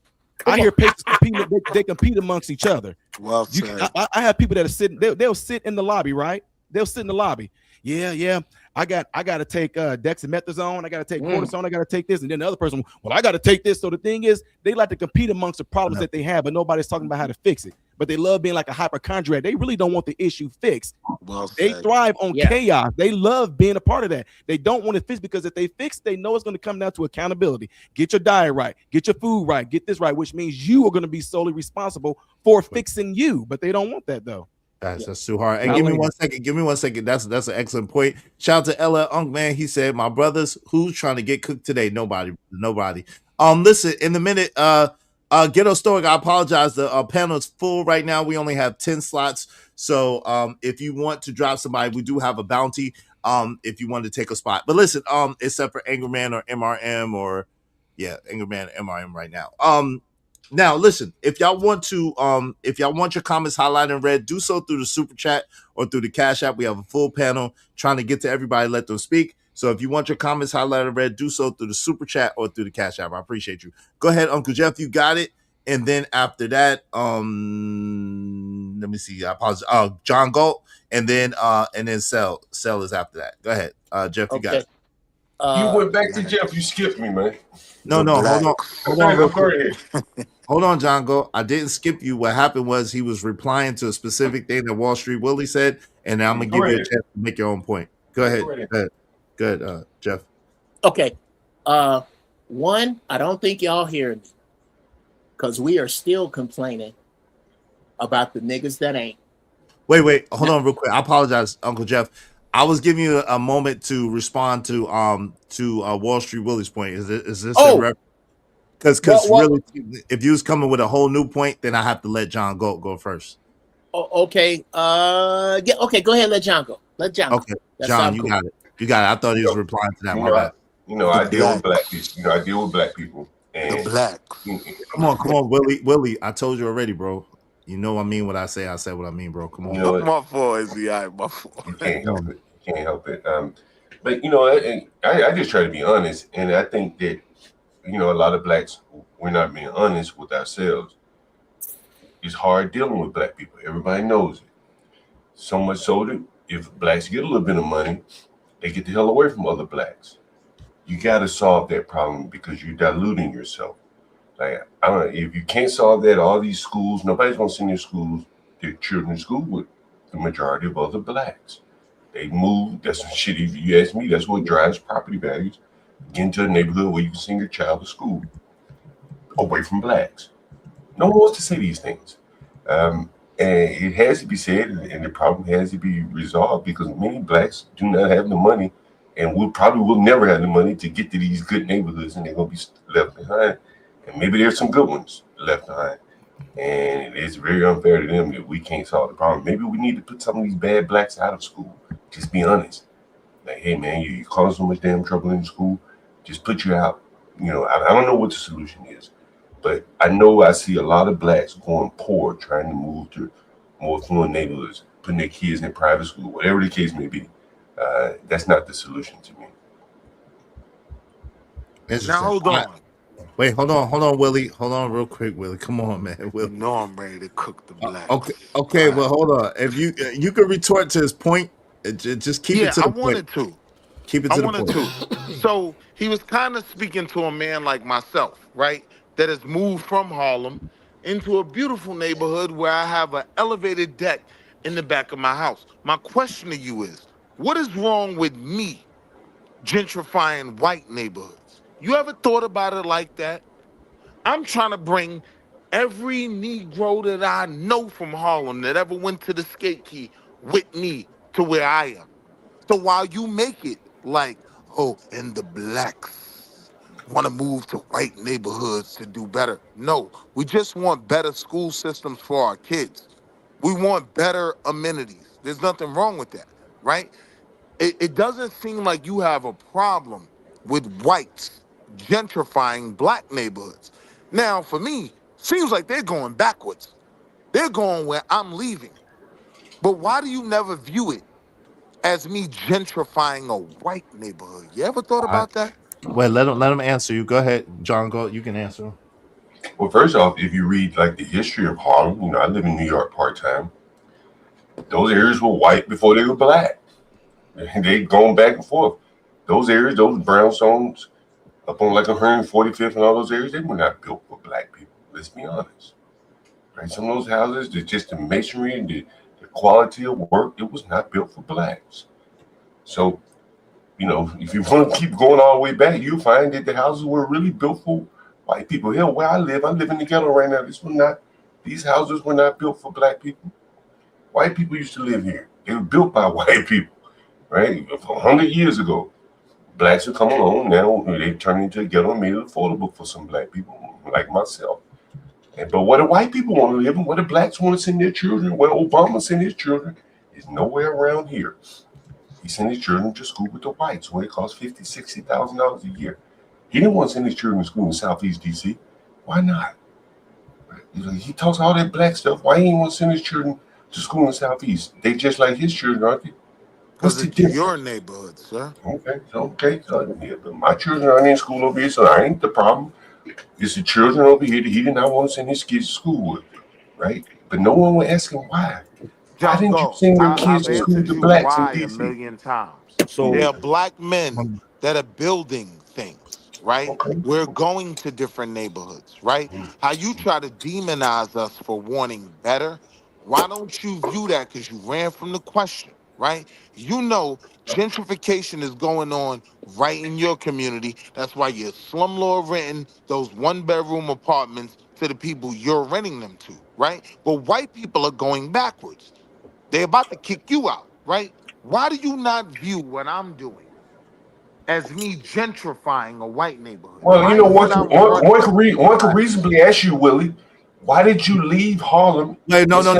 I hear patients compete, they compete amongst each other. Well, I have people that are sitting, they'll sit in the lobby, right? They'll sit in the lobby. Yeah. I got to take dexamethasone. I got to take cortisone. I got to take this. And then the other person, well, I got to take this. So the thing is, they like to compete amongst the problems that they have, but nobody's talking about how to fix it. But they love being like a hypochondriac. They really don't want the issue fixed. Well they thrive on chaos. They love being a part of that. They don't want it fixed because if they fix, they know it's going to come down to accountability. Get your diet right. Get your food right. Get this right, which means you are going to be solely responsible for fixing you. But they don't want that, though. That's too hard. And give me 1 second. Give me 1 second. That's an excellent point. Shout out to Ella Unk, man. He said, "My brothers, who's trying to get cooked today? Nobody. Listen. In the minute, Ghetto Stoic. I apologize. The panel is full right now. We only have 10 slots. So, if you want to drop somebody, we do have a bounty. If you want to take a spot, but listen, except for Angerman or MRM or Angerman and MRM right now. Now, listen, if y'all want your comments highlighted in red, do so through the super chat or through the Cash App. We have a full panel trying to get to everybody, let them speak. So if you want your comments highlighted in red, do so through the super chat or through the Cash App. I appreciate you. Go ahead, Uncle Jeff, you got it. And then after that, let me see. I apologize. John Galt, and then Cell is after that. Go ahead, Jeff, you got it. You went back to Jeff. You skipped me, man. No, hold on. Hold on, John Go. I didn't skip you. What happened was he was replying to a specific thing that Wall Street Willie said, and I'm gonna give you a chance to make your own point. Go ahead. Good, Jeff. Okay. One, I don't think y'all hear me because we are still complaining about the niggas that ain't. Wait. Hold on, real quick. I apologize, Uncle Jeff. I was giving you a moment to respond to Wall Street Willie's point. Is this a reference? Because really, if you was coming with a whole new point, then I have to let John go first. Okay. Okay. Go ahead. Let John go. Okay, John, you got it. You got it. I thought he was replying to that. My bad. I deal with black people. I deal with black people. And the black. Come on, Willie. I told you already, bro. You know I mean what I say. I say what I mean, bro. Come on. My fault, Izzy. My fault. You can't help it. But I just try to be honest, and I think that a lot of blacks, we're not being honest with ourselves. It's hard dealing with black people. Everybody knows it. So much so that if blacks get a little bit of money, they get the hell away from other blacks. You got to solve that problem because you're diluting yourself. Like, I don't know, if you can't solve that, all these schools, nobody's going to send their children to school with the majority of other blacks. They move. That's what shit. If you ask me, that's what drives property values. Get into a neighborhood where you can send your child to school away from blacks. No one wants to say these things. And it has to be said, and the problem has to be resolved because many blacks do not have the money, and will never have the money to get to these good neighborhoods, and they're gonna be left behind. And maybe there's some good ones left behind, and it's very unfair to them that we can't solve the problem. Maybe we need to put some of these bad blacks out of school. Just be honest. Like, hey man, you causing so much damn trouble in school. Just put you out. I don't know what the solution is. But I know I see a lot of blacks going poor, trying to move to more affluent neighborhoods, putting their kids in private school, whatever the case may be. That's not the solution to me. Interesting. Now hold on. Wait, hold on, Willie. Hold on, real quick, Willie. Come on, man. Willie. You know I'm ready to cook the blacks. Okay. Well, hold on. If you could retort to his point, just keep it to the point. Wanted to. Keep it to the point. So he was kind of speaking to a man like myself, right? That has moved from Harlem into a beautiful neighborhood where I have an elevated deck in the back of my house. My question to you is, what is wrong with me gentrifying white neighborhoods? You ever thought about it like that? I'm trying to bring every Negro that I know from Harlem that ever went to the skate key with me to where I am. So while you make it like, oh, and the blacks want to move to white neighborhoods to do better. No, we just want better school systems for our kids. We want better amenities. There's nothing wrong with that, right? It doesn't seem like you have a problem with whites gentrifying black neighborhoods. Now, for me, seems like they're going backwards. They're going where I'm leaving. But why do you never view it as me gentrifying a white neighborhood? You ever thought about that? Wait, let him answer you. Go ahead, John. Go. You can answer. Well, first off, if you read like the history of Harlem, I live in New York part time. Those areas were white before they were black. They going back and forth. Those areas, those brownstones up on like 145th and all those areas, they were not built for black people. Let's be honest. Right? Some of those houses, just the masonry and the quality of work, it was not built for blacks. So, if you want to keep going all the way back, you'll find that the houses were really built for white people. Hell, where I live in the ghetto right now. These houses were not built for black people. White people used to live here. They were built by white people, right? 100 years ago. Blacks would come along. Now they turn into a ghetto and made it affordable for some black people like myself. But where the white people want to live and where the blacks want to send their children, where Obama sent his children, is nowhere around here. He sent his children to school with the whites, where it costs $50,000, $60,000 a year. He didn't want to send his children to school in Southeast DC. Why not? He talks all that black stuff. Why he didn't want to send his children to school in Southeast? They just like his children, aren't they? What's the difference? Your neighborhood, sir. Okay. So, my children aren't in school over here, so I ain't the problem. It's the children over here that he did not want to send his kids to school with, right? But no one would ask him why. Why didn't you send your kids to school with the blacks in DC? A million times. So there are black men that are building things, right? Okay. We're going to different neighborhoods, right? How you try to demonize us for wanting better. Why don't you view that? Because you ran from the question, right? Gentrification is going on right in your community. That's why you're slumlord renting those one-bedroom apartments to the people you're renting them to, right? But white people are going backwards. They're about to kick you out, right? Why do you not view what I'm doing as me gentrifying a white neighborhood? Well, one could reasonably ask you, Willie, why did you leave Harlem? Wait, no. Hold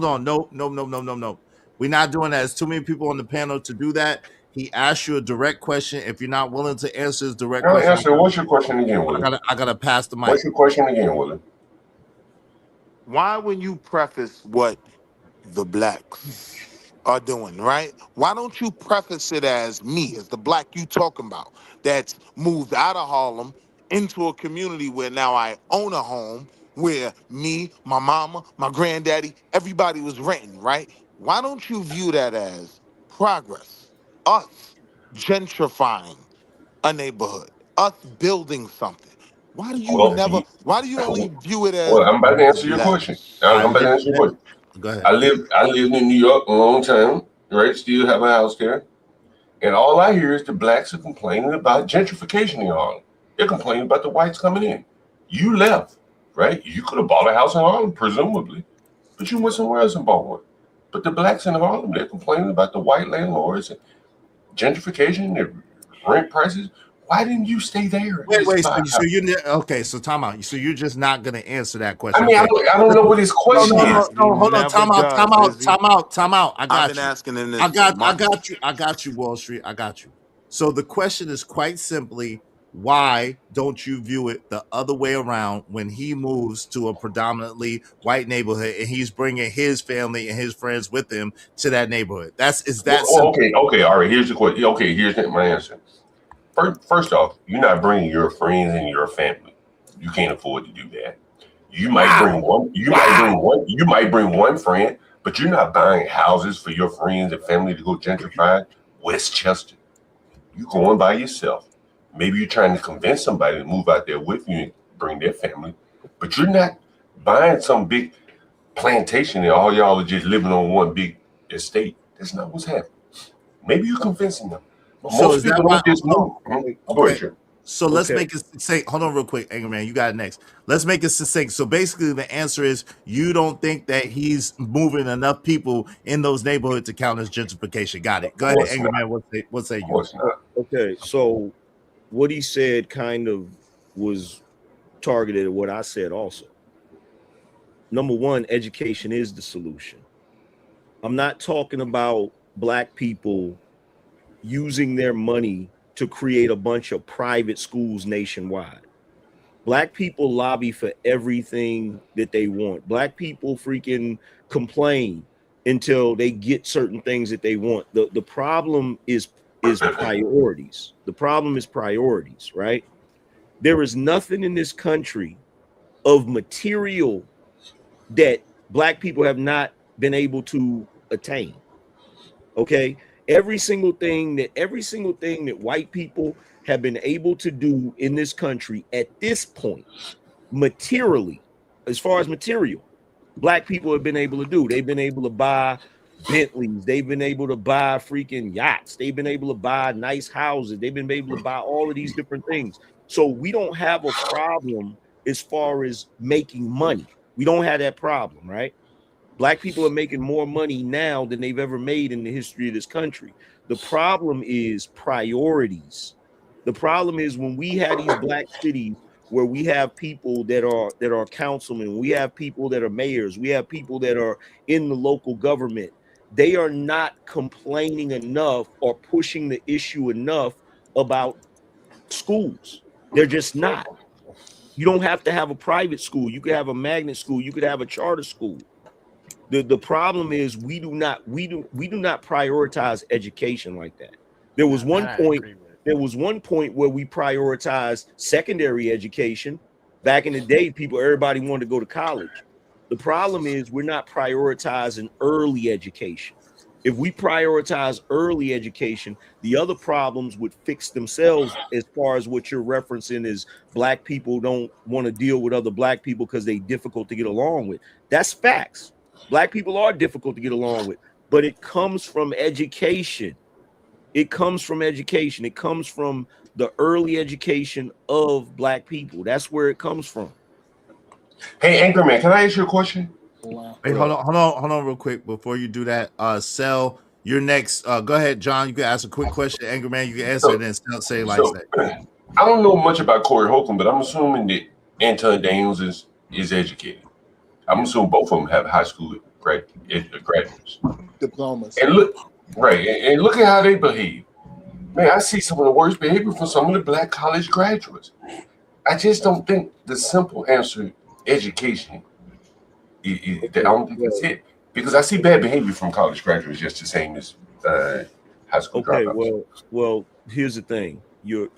on. No. We're not doing that. There's too many people on the panel to do that. He asked you a direct question. If you're not willing to answer his direct question, answer. What's your question again, Willie? I gotta pass the mic. What's your question again, Willie? Why, when you preface what the blacks are doing, right? Why don't you preface it as me, as the black you talking about, that's moved out of Harlem into a community where now I own a home, where me, my mama, my granddaddy, everybody was renting, right? Why don't you view that as progress? Us gentrifying a neighborhood, us building something. Why do you only view it as... Well, I'm about to answer your question. Go ahead. I lived in New York a long time, right? Still have a house there. And all I hear is the blacks are complaining about gentrification in Harlem. They're complaining about the whites coming in. You left, right? You could have bought a house in Harlem, presumably, but you went somewhere else and bought one. But the blacks in Harlem, they're complaining about the white landlords and gentrification and rent prices. Why didn't you stay there and just Wait. buy a So house? you okay? So time out. So you're just not gonna answer that question? I mean, Okay. I don't know what his question is. No. Hold on. Never does, Izzy. Time out. I I've got been you. asking him I this for got months. you. I got you, Wall Street. I got you. So the question is quite simply, why don't you view it the other way around when he moves to a predominantly white neighborhood and he's bringing his family and his friends with him to that neighborhood? Is that simple? Okay, all right. Here's the question. Okay, here's my answer. First off, you're not bringing your friends and your family. You can't afford to do that. You might bring one. You might bring one. You might bring one friend, but you're not buying houses for your friends and family to go gentrify Westchester. You going by yourself. Maybe you're trying to convince somebody to move out there with you and bring their family, but you're not buying some big plantation and all y'all are just living on one big estate. That's not what's happening. Maybe you're convincing them. But So most is that people why? don't just move. Go ahead, Jim. So let's Okay. make it succinct. Hold on real quick, Anger Man. You got it next. Let's make it succinct. So basically the answer is you don't think that he's moving enough people in those neighborhoods to count as gentrification. Got it. Go ahead, Anger Man. What say Of you? course not. Okay, so what he said kind of was targeted at what I said also. Number one, education is the solution. I'm not talking about black people using their money to create a bunch of private schools nationwide. Black people lobby for everything that they want. Black people freaking complain until they get certain things that they want. The problem is priorities. The problem is priorities, right? There is nothing in this country of material that black people have not been able to attain. Okay? Every single thing that white people have been able to do in this country at this point, materially, as far as material, black people have been able to do. They've been able to buy Bentleys, they've been able to buy freaking yachts, they've been able to buy nice houses, they've been able to buy all of these different things. So we don't have a problem as far as making money. We don't have that problem, right? Black people are making more money now than they've ever made in the history of this country. The problem is priorities. The problem is when we have these black cities where we have people that are councilmen, we have people that are mayors, we have people that are in the local government. They are not complaining enough or pushing the issue enough about schools. They're just not. You don't have to have a private school. You could have a magnet school. You could have a charter school. The problem is we do not prioritize education like that. There was one point where we prioritized secondary education. Back in the day, everybody wanted to go to college. The problem is we're not prioritizing early education. If we prioritize early education, the other problems would fix themselves. As far as what you're referencing is black people don't want to deal with other black people because they're difficult to get along with. That's facts. Black people are difficult to get along with, but it comes from education. It comes from education. It comes from the early education of black people. That's where it comes from. Hey, Anchorman, can I ask you a question? Hey, hold on real quick before you do that. Cell, you're next. Go ahead, John. You can ask a quick question. Anger Man, you can answer it and then say like that. I don't know much about Corey Holcomb, but I'm assuming that Anton Daniels is educated. I'm assuming both of them have high school graduates, diplomas, and look at how they behave. Man, I see some of the worst behavior from some of the black college graduates. I just don't think the simple answer, education, I don't think it's it, because I see bad behavior from college graduates just the same as high school dropouts. Well, here's the thing: you're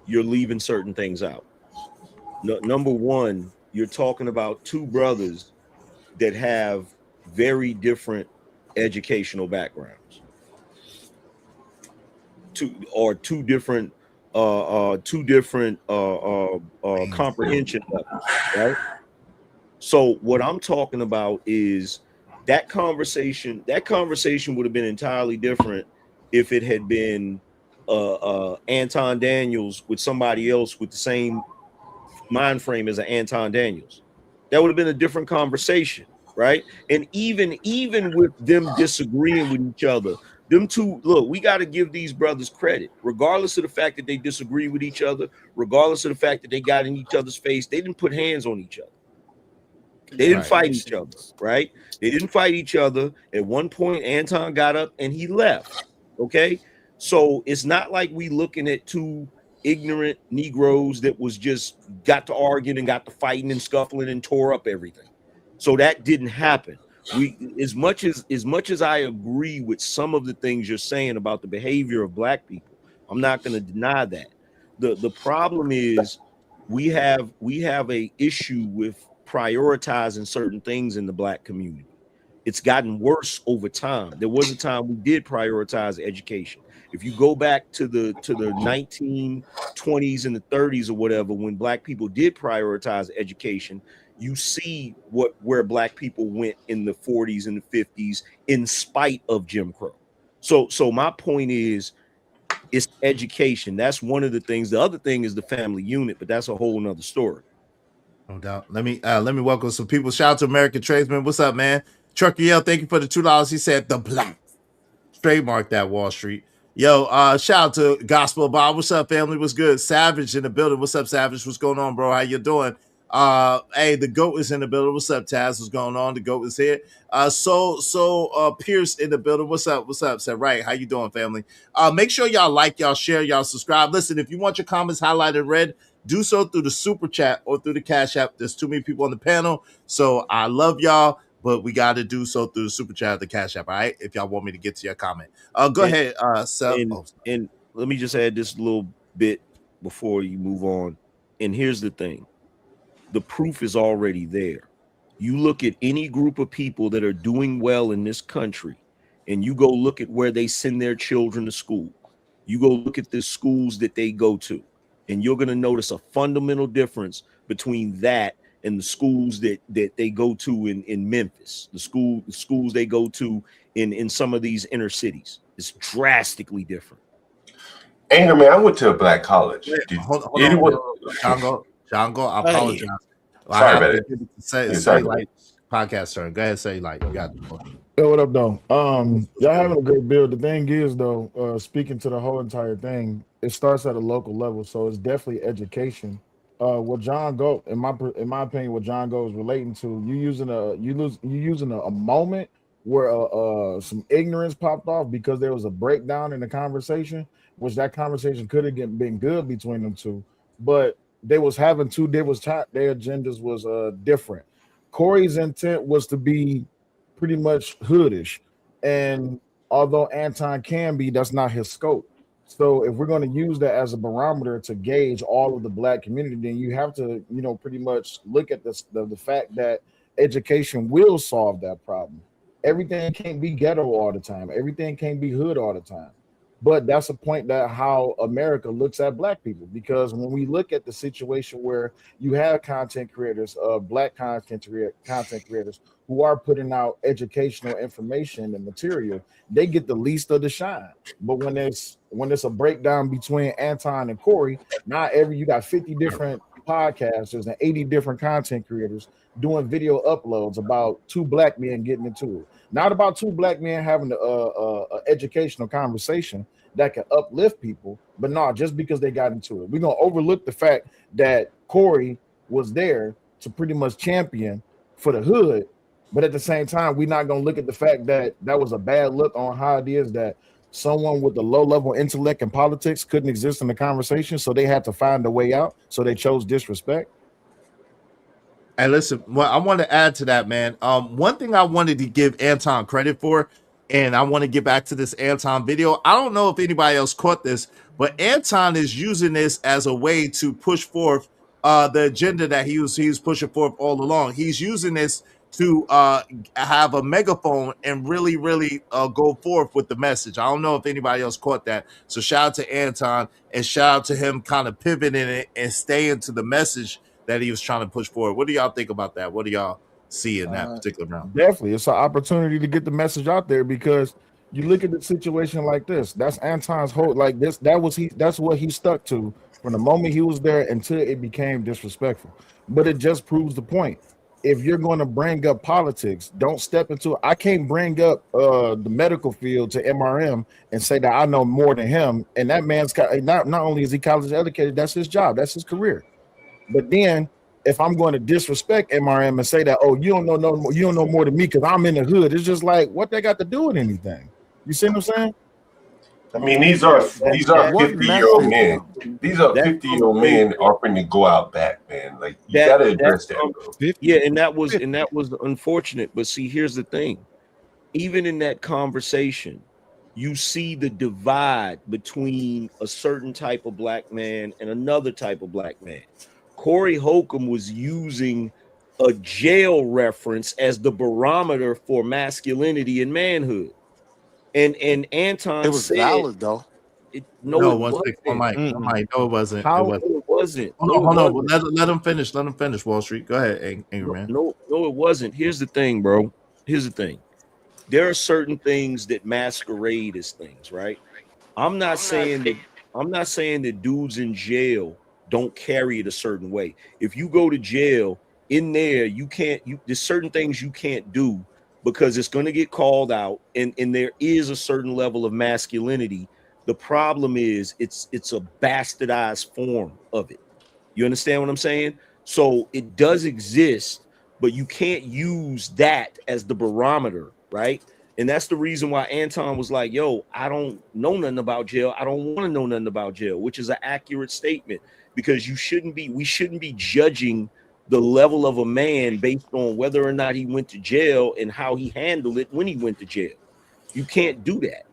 leaving certain things out. Number one, you're talking about two brothers that have very different educational backgrounds, two different comprehension levels, right? So what I'm talking about is that conversation would have been entirely different if it had been Anton Daniels with somebody else with the same mind frame as an Anton Daniels. That would have been a different conversation, right? And even with them disagreeing with each other, them two, look, we got to give these brothers credit, regardless of the fact that they disagree with each other, regardless of the fact that they got in each other's face. They didn't put hands on each other. They didn't fight each other, right? They didn't fight each other. At one point, Anton got up and he left. Okay. So it's not like we looking at two ignorant Negroes that was just got to arguing and got to fighting and scuffling and tore up everything. So that didn't happen. We as much as I agree with some of the things you're saying about the behavior of black people, I'm not going to deny that. The problem is we have a issue with prioritizing certain things in the black community. It's gotten worse over time. There was a time we did prioritize education. If you go back to the 1920s and the 30s or whatever, when black people did prioritize education, you see where black people went in the 40s and the 50s in spite of Jim Crow. So my point is, it's education. That's one of the things. The other thing is the family unit, but that's a whole nother story. No doubt. Let me welcome some people. Shout out to American Tradesman. What's up, man? Trucker Yell, thank you for the $2. He said the black. Trademark that, Wall Street. Yo, shout out to Gospel Bob. What's up, family? What's good? Savage in the building. What's up, Savage? What's going on, bro? How you doing? Hey, the GOAT is in the building. What's up, Taz? What's going on? The GOAT is here. So Pierce in the building. What's up? What's up? Said right. How you doing, family? Make sure y'all like, y'all share, y'all subscribe. Listen, if you want your comments highlighted red, do so through the super chat or through the Cash App. There's too many people on the panel, so I love y'all, but we got to do so through the super chat or the Cash App. All right, if y'all want me to get to your comment, go ahead. Seth. And let me just add this little bit before you move on. And here's the thing: the proof is already there. You look at any group of people that are doing well in this country, and you go look at where they send their children to school. You go look at the schools that they go to, and you're going to notice a fundamental difference between that and the schools that they go to in Memphis, the schools they go to in some of these inner cities. It's drastically different. Anger, man, I went to a black college. Hold on. Django, I apologize. Sorry about it. Say like podcast turn. Go ahead, say like you got the book. Yo, what up, though? Y'all having a great build. The thing is, though, speaking to the whole entire thing, it starts at a local level, so it's definitely education. What John Go, in my opinion, what John Go is relating to, you using a moment where some ignorance popped off because there was a breakdown in the conversation, which that conversation could have been good between them two, but they was having their agendas was different. Corey's intent was to be pretty much hoodish, and although Anton can be, that's not his scope. So if we're going to use that as a barometer to gauge all of the black community, then you have to, pretty much look at the fact that education will solve that problem. Everything can't be ghetto all the time. Everything can't be hood all the time. But that's a point that how America looks at black people, because when we look at the situation where you have content creators, black content creators who are putting out educational information and material, they get the least of the shine. But when it's a breakdown between Anton and Corey, you got 50 different podcasters and 80 different content creators doing video uploads about two black men getting into it. Not about two black men having a educational conversation that can uplift people, but not just because they got into it. We're gonna overlook the fact that Corey was there to pretty much champion for the hood, but at the same time, we're not gonna look at the fact that that was a bad look on how it is that someone with a low level intellect and politics couldn't exist in the conversation, so they had to find a way out. So they chose disrespect. Hey, listen, well, I want to add to that, man. One thing I wanted to give Anton credit for, and I want to get back to this Anton video. I don't know if anybody else caught this, but Anton is using this as a way to push forth the agenda that he was pushing forth all along. He's using this to have a megaphone and really go forth with the message. I don't know if anybody else caught that. So shout out to Anton and shout out to him kind of pivoting it and staying to the message that he was trying to push forward. What do y'all think about that? What do y'all see in that particular round? Definitely, it's an opportunity to get the message out there, because you look at the situation like this. That's Anton's whole, like this. That's what he stuck to from the moment he was there until it became disrespectful. But it just proves the point. If you're going to bring up politics, don't step into it. I can't bring up the medical field to MRM and say that I know more than him. And that man's not only is he college educated, that's his job, that's his career. But then if I'm going to disrespect MRM and say that, oh, you don't know more than me because I'm in the hood, it's just like what they got to do with anything. You see what I'm saying? I mean, these are What 50-year-old message men. though? These are That 50-year-old men offering to go out back, man. Like you got to address that, bro. 50, yeah, and that 50. was unfortunate. But see, here's the thing: even in that conversation, you see the divide between a certain type of black man and another type of black man. Corey Holcomb was using a jail reference as the barometer for masculinity and manhood. And It Anton was said valid though. no, No, it one sec, one wasn't. mic, one mic. No, it wasn't. It How wasn't. No, it wasn't. Hold on, No, it hold on. wasn't. Let him finish. Let him finish. Wall Street. Go ahead, angry No, man. no, it wasn't. Here's the thing, bro. Here's the thing. There are certain things that masquerade as things, right? I'm not saying that I'm not saying that dudes in jail don't carry it a certain way. If you go to jail in there, you can't there's certain things you can't do because it's going to get called out and there is a certain level of masculinity. The problem is it's a bastardized form of it. You understand what I'm saying? So it does exist, but you can't use that as the barometer, right? And that's the reason why Anton was like, yo, I don't know nothing about jail. I don't want to know nothing about jail, which is an accurate statement because we shouldn't be judging the level of a man based on whether or not he went to jail and how he handled it when he went to jail. You can't do that.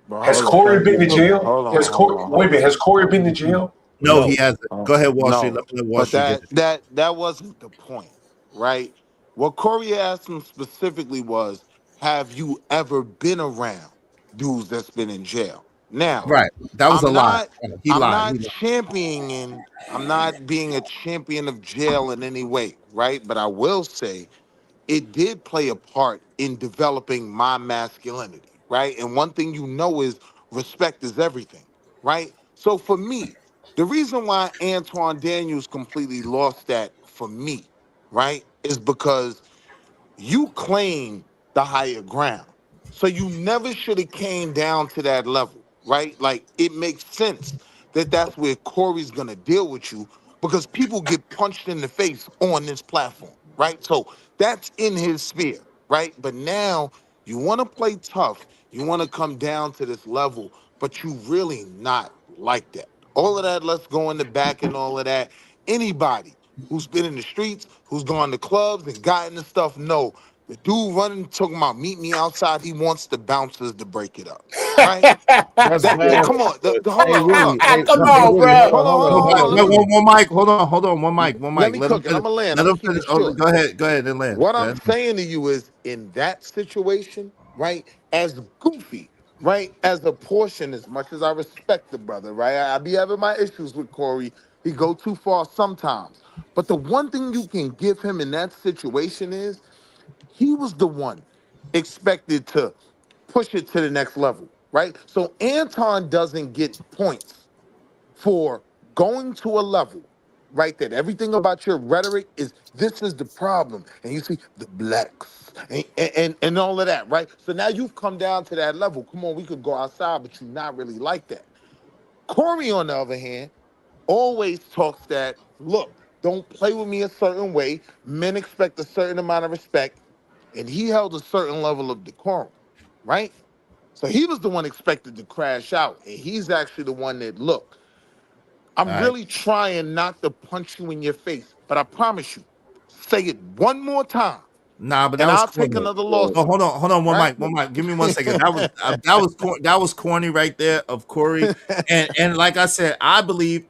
Bro, Has hold on. Corey been to jail? Hold on, hold on, Wait a hold minute. on. Has Corey been to jail? No, he No. hasn't. Go ahead, Wall Street. No, Let Wall but Street get it. that wasn't the point, right? What Corey asked him specifically was, "Have you ever been around dudes that's been in jail?" Now, Right. That was a I'm lie. not, He I'm lied. not championing, I'm not being a champion of jail in any way, right? But I will say it did play a part in developing my masculinity, right? And one thing you know is respect is everything, right? So for me, the reason why Antoine Daniels completely lost that for me, right, is because you claim the higher ground. So you never should have came down to that level, right? Like it makes sense that that's where Corey's gonna deal with you because people get punched in the face on this platform, right? So that's in his sphere, right? But now you want to play tough, you want to come down to this level, but you really not like that. All of that, let's go in the back and all of that. Anybody who's been in the streets, who's gone to clubs and gotten the stuff, no. The dude running talking about meet me outside, he wants the bouncers to break it up. Right? that's bad. Come on. Hold Hey on, hold on. Willie, hey, Come hey on, Willie, bro. Wait, Hold on. one mic. Hold on. One Let mic. me Let him cook it. I'm finish. gonna land. Let I'm him gonna keep finish. it Oh, short. go ahead. Go ahead and land. What Go I'm ahead. saying to you is in that situation, right, as goofy, right, as a portion, as much as I respect the brother, right? I be having my issues with Corey. He go too far sometimes. But the one thing you can give him in that situation is he was the one expected to push it to the next level, right? So Anton doesn't get points for going to a level, right? That everything about your rhetoric is this is the problem. And you see the blacks and all of that, right? So now you've come down to that level. Come on, we could go outside, but you're not really like that. Corey, on the other hand, always talks that, look, don't play with me a certain way. Men expect a certain amount of respect. And he held a certain level of decorum, right? So he was the one expected to crash out. And he's actually the one that, look, All I'm right. really trying not to punch you in your face, but I promise you, say it one more time, Nah, but that and was I'll take corny. another Yo, Oh, lawsuit, hold on, right? one mic. Give me 1 second. That was corny right there of Corey. And like I said, I believe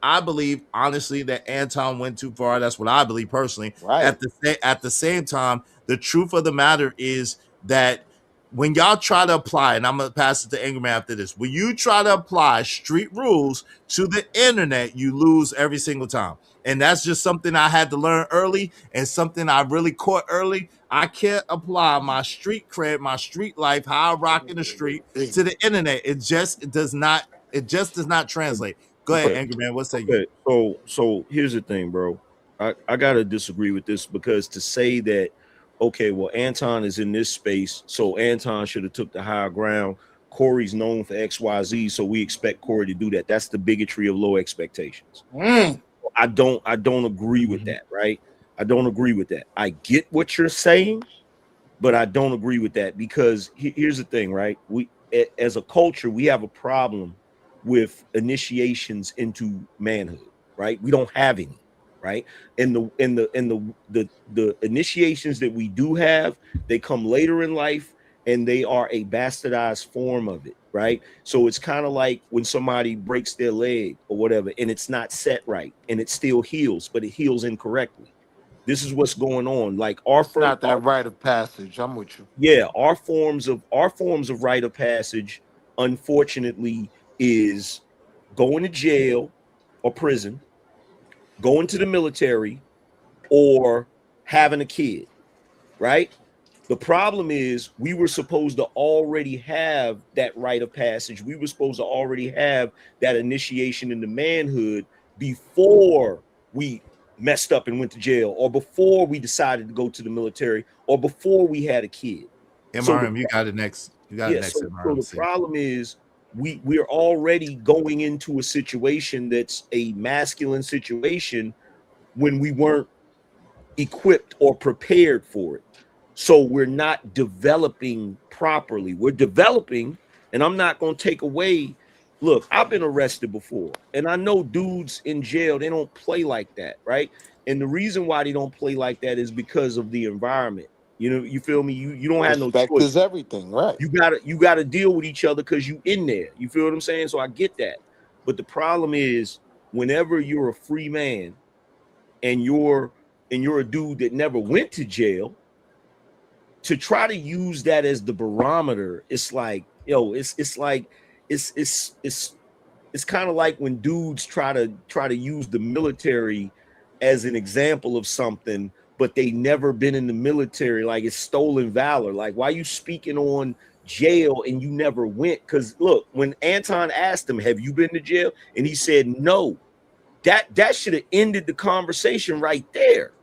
honestly that Anton went too far. That's what I believe personally. Right. At the same time, the truth of the matter is that when y'all try to apply, and I'm gonna pass it to Ingram after this, when you try to apply street rules to the internet, you lose every single time. And that's just something I had to learn early and something I really caught early. I can't apply my street cred, my street life, how I rock in the street to the internet. It just does not translate. Go ahead, Okay. Angry Man. What say you? Okay. So here's the thing, bro. I gotta disagree with this because to say that, okay, well, Anton is in this space, so Anton should have took the higher ground. Corey's known for XYZ, so we expect Corey to do that. That's the bigotry of low expectations. I don't agree with that, right? I don't agree with that. I get what you're saying, but I don't agree with that because here's the thing, right? As a culture, we have a problem with initiations into manhood, right? We don't have any, right? And the initiations that we do have, they come later in life and they are a bastardized form of it, right? So it's kind of like when somebody breaks their leg or whatever and it's not set right and it still heals, but it heals incorrectly. This is what's going on. Like It's not that rite of passage. I'm with you. yeah, our forms of rite of passage, unfortunately, is going to jail or prison, going to the military, or having a kid, right? The problem is we were supposed to already have that rite of passage. We were supposed to already have that initiation into manhood before we messed up and went to jail, or before we decided to go to the military, or before we had a kid. So MRM, you got it next. You got it yeah, next, so the MRM. problem is we're already going into a situation that's a masculine situation when we weren't equipped or prepared for it. So we're not developing properly. We're developing, and I'm not going to take away. Look, I've been arrested before, and I know dudes in jail, they don't play like that, right? And the reason why they don't play like that is because of the environment. You know, you feel me? You don't have no Respect choice. is everything, right? You gotta deal with each other because you in there. You feel what I'm saying? So I get that. But the problem is whenever you're a free man and you're a dude that never went to jail, to try to use that as the barometer, it's like, yo, it's like it's kind of like when dudes try to use the military as an example of something, but they never been in the military. Like it's stolen valor. Like why you speaking on jail and you never went? Because look, when Anton asked him, "Have you been to jail?" and he said no, that should have ended the conversation right there.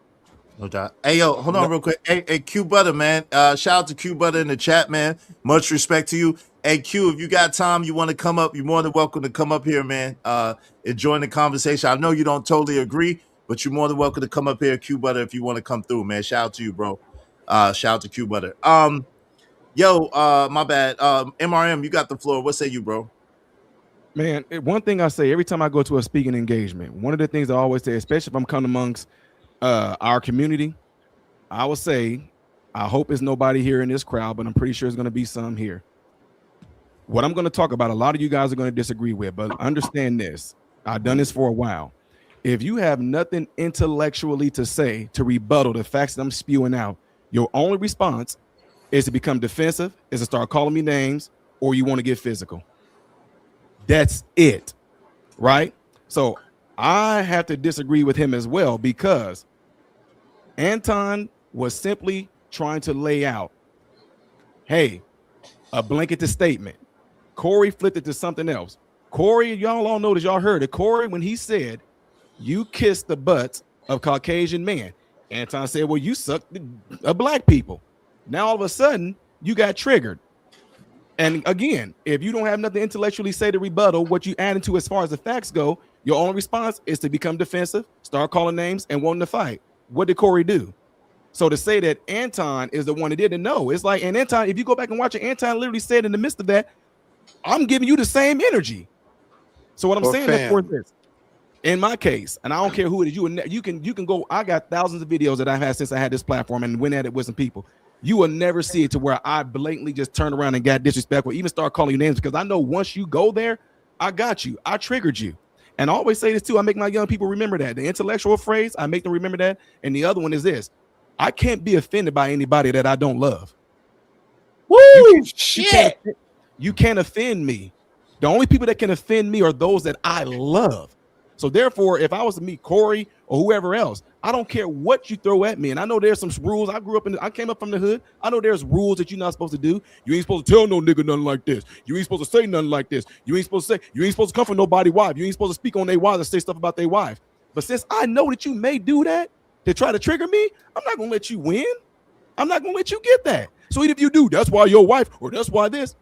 No doubt. Hey, yo, hold on real quick. Hey, Q Butter, man. Shout out to Q Butter in the chat, man. Much respect to you. Hey, Q, if you got time, you want to come up, you're more than welcome to come up here, man. And join the conversation. I know you don't totally agree, but you're more than welcome to come up here, Q Butter, if you want to come through, man. Shout out to you, bro. Shout out to Q Butter. My bad. MRM, you got the floor. What say you, bro? Man, one thing I say every time I go to a speaking engagement, one of the things I always say, especially if I'm coming amongst our community, I will say, I hope it's nobody here in this crowd, but I'm pretty sure it's going to be some here. What I'm going to talk about, a lot of you guys are going to disagree with, but understand this. I've done this for a while. If you have nothing intellectually to say to rebuttal the facts that I'm spewing out, your only response is to become defensive, is to start calling me names, or you want to get physical. That's it, right? So I have to disagree with him as well because Anton was simply trying to lay out, hey, a blanketed statement. Corey flipped it to something else. Corey, y'all all know that y'all heard it. Corey, when he said, you kissed the butts of Caucasian men, Anton said, well, you sucked black people. Now all of a sudden, you got triggered. And again, if you don't have nothing intellectually say to rebuttal, what you add into as far as the facts go, your only response is to become defensive, start calling names, and wanting to fight. What did Corey do? So to say that Anton is the one that didn't know, it's like, and Anton, if you go back and watch it, Anton literally said in the midst of that, I'm giving you the same energy. So what I'm saying that for this, in my case, and I don't care who it is, you can go. I got thousands of videos that I've had since I had this platform and went at it with some people. You will never see it to where I blatantly just turned around and got disrespectful, even start calling you names, because I know once you go there, I got you. I triggered you. And I always say this too. I make my young people remember that. The intellectual phrase, I make them remember that. And the other one is this: I can't be offended by anybody that I don't love. Woo! You can't offend me. The only people that can offend me are those that I love. So therefore, if I was to meet Corey or whoever else, I don't care what you throw at me. And I know there's some rules. I came up from the hood. I know there's rules that you're not supposed to do. You ain't supposed to tell no nigga nothing like this. You ain't supposed to say nothing like this. You ain't supposed to come for nobody's wife. You ain't supposed to speak on their wives and say stuff about their wife. But since I know that you may do that to try to trigger me, I'm not gonna let you win. I'm not gonna let you get that. So even if you do, that's why your wife or that's why this.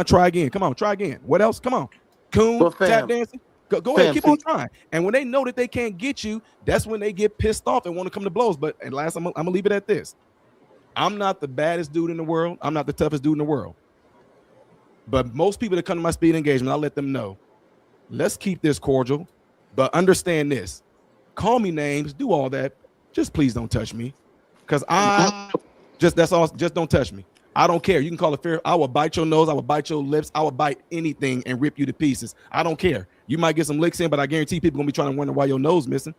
Try again. Come on, try again. What else? Come on. Coon, tap dancing. Go ahead, keep on trying. And when they know that they can't get you, that's when they get pissed off and want to come to blows. But at last, I'm gonna leave it at this. I'm not the baddest dude in the world. I'm not the toughest dude in the world. But most people that come to my speed engagement, I'll let them know. Let's keep this cordial, but understand this. Call me names, do all that. Just please don't touch me. Because that's all. Just don't touch me. I don't care. You can call it fear. I will bite your nose. I will bite your lips. I will bite anything and rip you to pieces. I don't care. You might get some licks in, but I guarantee people gonna be trying to wonder why your nose missing.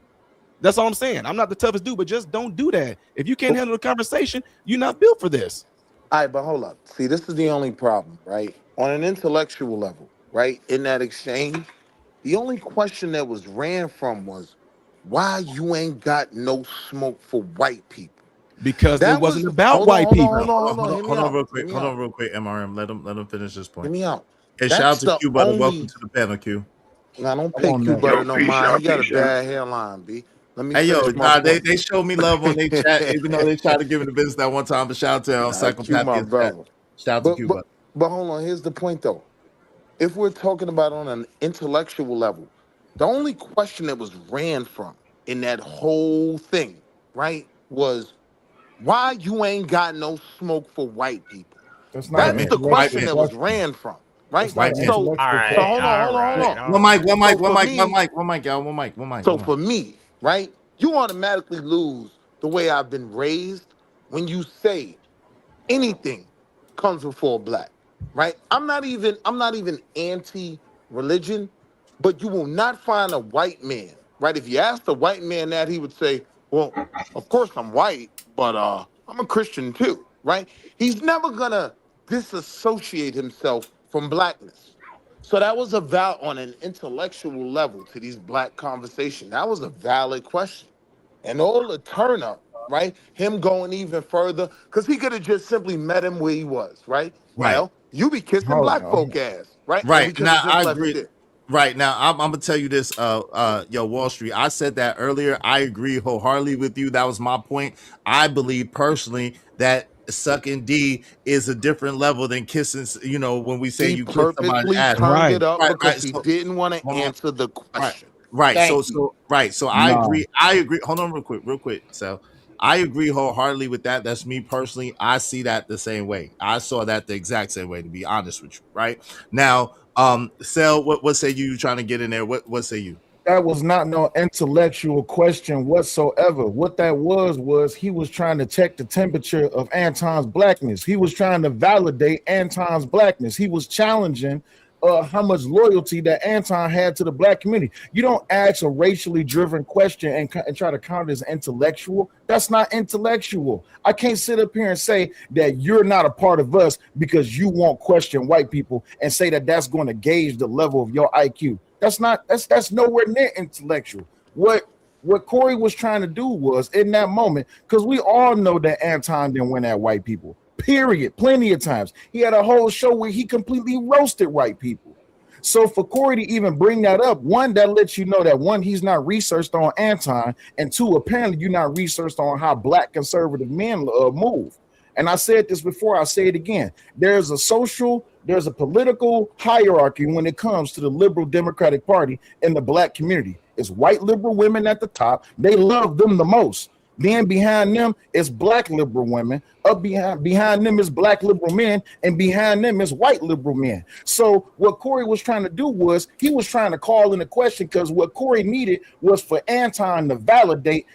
That's all I'm saying. I'm not the toughest dude, but just don't do that. If you can't handle the conversation, you're not built for this. All right, but hold up. See, this is the only problem, right? On an intellectual level, right? In that exchange, the only question that was ran from was, why you ain't got no smoke for white people? Because it wasn't about white people. Hold on real quick. MRM. Let him finish this point. Hear me out. Hey, shout out to Q Butter. Welcome to the panel, Q. I don't pay Q Butter no mind. He got a bad hairline, B. Let me they showed me love on their chat, even though they tried to give it the business that one time. But shout out to El Psychopath. Shout out to Q Butter. But hold on, here's the point though. If we're talking about on an intellectual level, the only question that was ran from in that whole thing, right, was why you ain't got no smoke for white people. That's the question that was ran from, right? So, hold on. One mic. So for me, right, you automatically lose the way I've been raised when you say anything comes before black, right? I'm not even anti-religion, but you will not find a white man, right? If you ask a white man that, he would say, well, of course I'm white, but I'm a Christian too, right? He's never gonna disassociate himself from blackness. So that was on an intellectual level to these black conversations. That was a valid question. And all the turn up, right? Him going even further, because he could have just simply met him where he was, right? Well, you be kissing black folk ass, right? Right. Now I agree. Right now, I'm gonna tell you this, Wall Street. I said that earlier. I agree wholeheartedly with you. That was my point. I believe personally that sucking D is a different level than kissing. You know, when we say he you kiss somebody's ass, turned it up because he didn't want to answer the question. Right. So I agree. Hold on, real quick. So I agree wholeheartedly with that. That's me personally. I see that the same way. I saw that the exact same way, to be honest with you. Right now. Sel, what say you trying to get in there? What say you? That was not no intellectual question whatsoever. What that was he was trying to check the temperature of Anton's blackness. He was trying to validate Anton's blackness. He was challenging how much loyalty that Anton had to the black community. You don't ask a racially driven question and try to count it as intellectual. That's not intellectual. I can't sit up here and say that you're not a part of us because you won't question white people and say that that's going to gauge the level of your IQ. That's nowhere near intellectual. What Corey was trying to do was in that moment, because we all know that Anton didn't win at white people. Period. Plenty of times. He had a whole show where he completely roasted white people. So for Corey to even bring that up, one, that lets you know that one, he's not researched on Anton, and two, apparently you're not researched on how black conservative men move. And I said this before, I'll say it again. There's a political hierarchy when it comes to the liberal Democratic Party in the black community. It's white liberal women at the top. They love them the most. Then behind them is black liberal women. Up behind them is black liberal men, and behind them is white liberal men. So what Corey was trying to do was he was trying to call in a question, because what Corey needed was for Anton to validate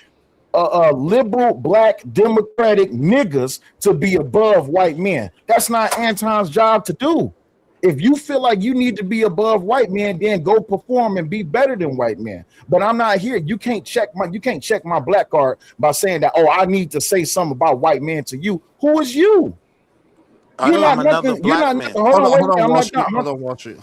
liberal black democratic niggas to be above white men. That's not Anton's job to do. If you feel like you need to be above white men, then go perform and be better than white men. But I'm not here. You can't check my black card by saying that, oh, I need to say something about white men to you. Who is you? You're not nothing. You're not nothing. Hold on, Wall Street.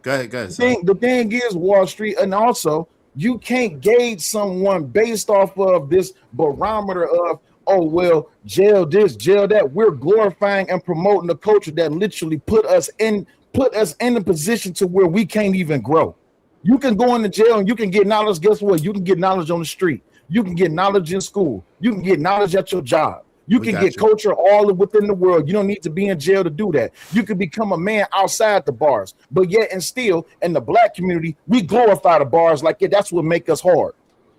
Go ahead. The thing is, Wall Street, and also You can't gauge someone based off of this barometer of, oh, well, jail this, jail that. We're glorifying and promoting a culture that literally put us in the position to where we can't even grow. You can go into jail and you can get knowledge. Guess what? You can get knowledge on the street. You can get knowledge in school. You can get knowledge at your job. You can get culture all within the world. You don't need to be in jail to do that. You can become a man outside the bars. But yet and still, in the black community, we glorify the bars like it. That's what make us hard.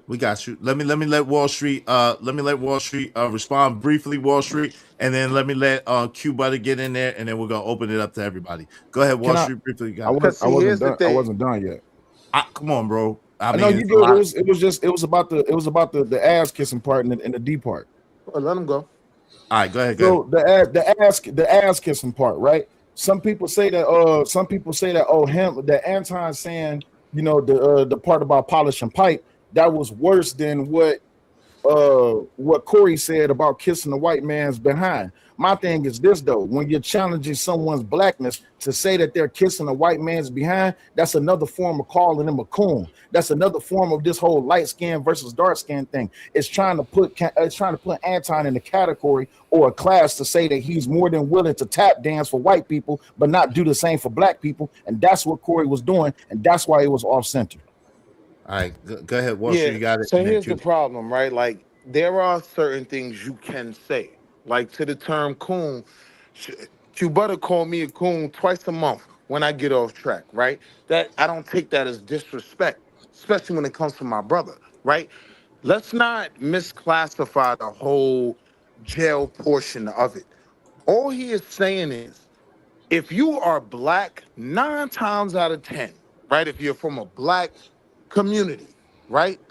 We got you. Let me let Wall Street respond briefly, Wall Street, and then let me let Q Butter get in there, and then we're gonna open it up to everybody. Go ahead, Wall Street, briefly. I wasn't done. I wasn't done yet. Come on, bro. I know you good. It was about the ass kissing part and the D part. Well, let him go. All right, go ahead. So the ass kissing part, right? Some people say that that Anton saying, the part about polishing pipe, that was worse than what Corey said about kissing the white man's behind. My thing is this though: when you're challenging someone's blackness to say that they're kissing a white man's behind, that's another form of calling him a coon. That's another form of this whole light skin versus dark skin thing. It's trying to put Anton in a category or a class to say that he's more than willing to tap dance for white people, but not do the same for black people. And that's what Corey was doing, and that's why it was off center. All right, go ahead, Wall Street. You got it. So here's the problem, right? Like there are certain things you can say. Like to the term coon, Q Butter called me a coon twice a month when I get off track, right? That I don't take that as disrespect, especially when it comes from my brother, right? Let's not misclassify the whole jail portion of it. All he is saying is, if you are black, 9 times out of 10, right? If you're from a black community, right?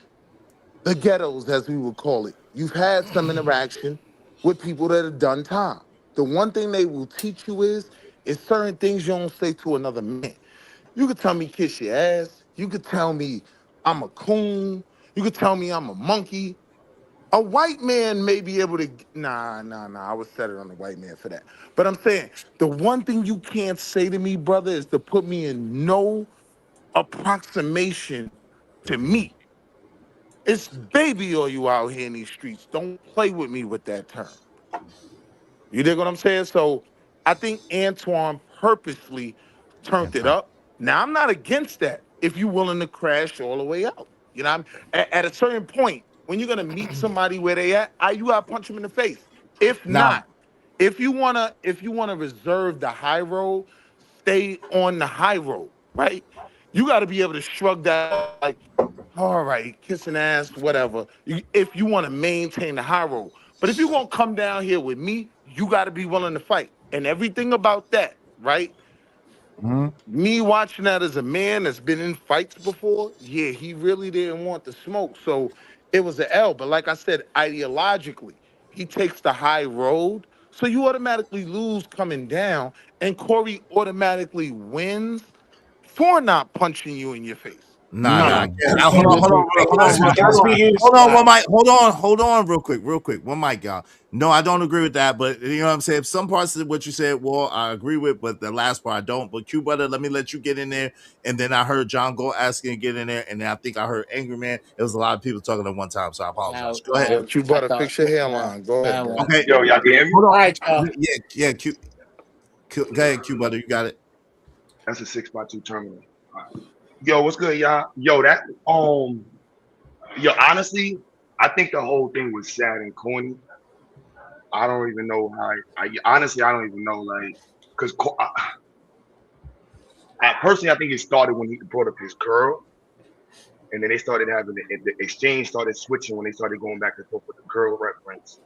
The ghettos, as we would call it, you've had some interaction with people that have done time. The one thing they will teach you is certain things you don't say to another man. You could tell me kiss your ass. You could tell me I'm a coon. You could tell me I'm a monkey. A white man may be able to, nah. I would set it on the white man for that. But I'm saying the one thing you can't say to me, brother, is to put me in no approximation to me. It's baby oil you out here in these streets. Don't play with me with that term. You dig what I'm saying? So I think Antoine purposely turned it up. Now, I'm not against that if you're willing to crash all the way out. You know, at a certain point, when you're going to meet somebody where they at, you got to punch them in the face. If not, if you wanna reserve the high road, stay on the high road, right? You got to be able to shrug that like, all right, kissing ass, whatever. If you want to maintain the high road, but if you're gonna come down here with me, you got to be willing to fight. And everything about that, right? Mm-hmm. Me watching that as a man that's been in fights before, yeah, he really didn't want the smoke, so it was an L. But like I said, ideologically, he takes the high road, so you automatically lose coming down, and Corey automatically wins for not punching you in your face. Nah. Hold on, real quick. One mic, y'all. No, I don't agree with that, but you know what I'm saying? Some parts of what you said, well, I agree with, but the last part I don't. But Q Butter, let me let you get in there. And then I heard John Go asking to get in there, and then I think I heard Angry Man. It was a lot of people talking at one time, so I apologize. Go ahead. Q Butter, fix your hairline. Go ahead, bro. Okay. Yo, y'all can hear me? Hold on. Yeah, Q. Go ahead, Q Butter, you got it. That's a 6x2 terminal. Yo, what's good, y'all? Yo, honestly, I think the whole thing was sad and corny. I don't even know how. I don't even know, like, because personally, I think it started when he brought up his girl, and then they started having the exchange started switching when they started going back and forth with the girl reference.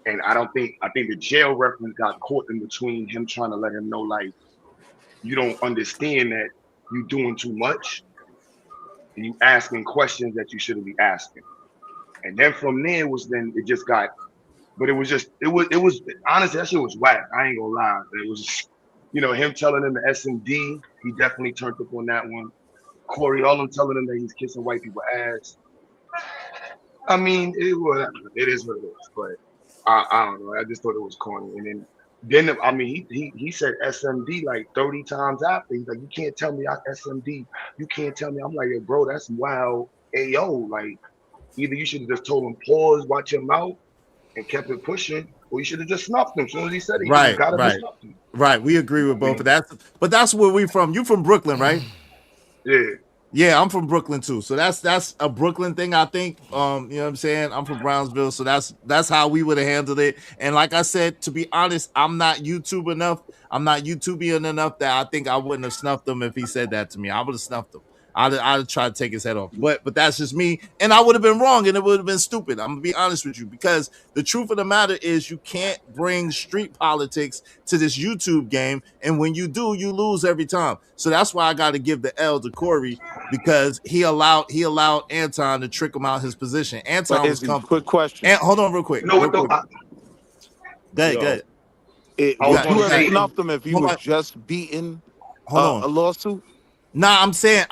And I think the jail reference got caught in between him trying to let him know, like, you don't understand that you doing too much and you asking questions that you shouldn't be asking. And then from there it just got, but it was honestly, that shit was whack. I ain't gonna lie. It was just, him telling him the SMD, he definitely turned up on that one. Corey, all them telling him that he's kissing white people ass. I mean, it is what it is, but I don't know. I just thought it was corny. And then I mean, he said SMD like 30 times after. He's like, you can't tell me I SMD. You can't tell me. I'm like, yo, bro, that's wild. hey yo, like either you should have just told him pause, watch your mouth, and kept it pushing, or you should have just snuffed him. As soon as he said it, you just Right, got up and right, snuffed him. right. We agree with I both of mean, that. But that's where we from. You from Brooklyn, right? yeah. Yeah, I'm from Brooklyn too. So that's a Brooklyn thing, I think. You know what I'm saying? I'm from Brownsville, so that's how we would have handled it. And like I said, to be honest, I'm not YouTube enough. I'm not YouTubian enough that I think I wouldn't have snuffed him if he said that to me. I would have snuffed him. I'd have tried to take his head off. But that's just me. And I would have been wrong and it would have been stupid. I'm gonna be honest with you, because the truth of the matter is you can't bring street politics to this YouTube game. And when you do, you lose every time. So that's why I gotta give the L to Corey, because he allowed Anton to trick him out his position. But Anton was Izzy, comfortable. quick question. And hold on real quick. You know what though? Go ahead, go Yo, ahead. It, I was would Got, you gonna have got, say, snuffed him if you hold was on, just beating hold on. a lawsuit? Nah, I'm saying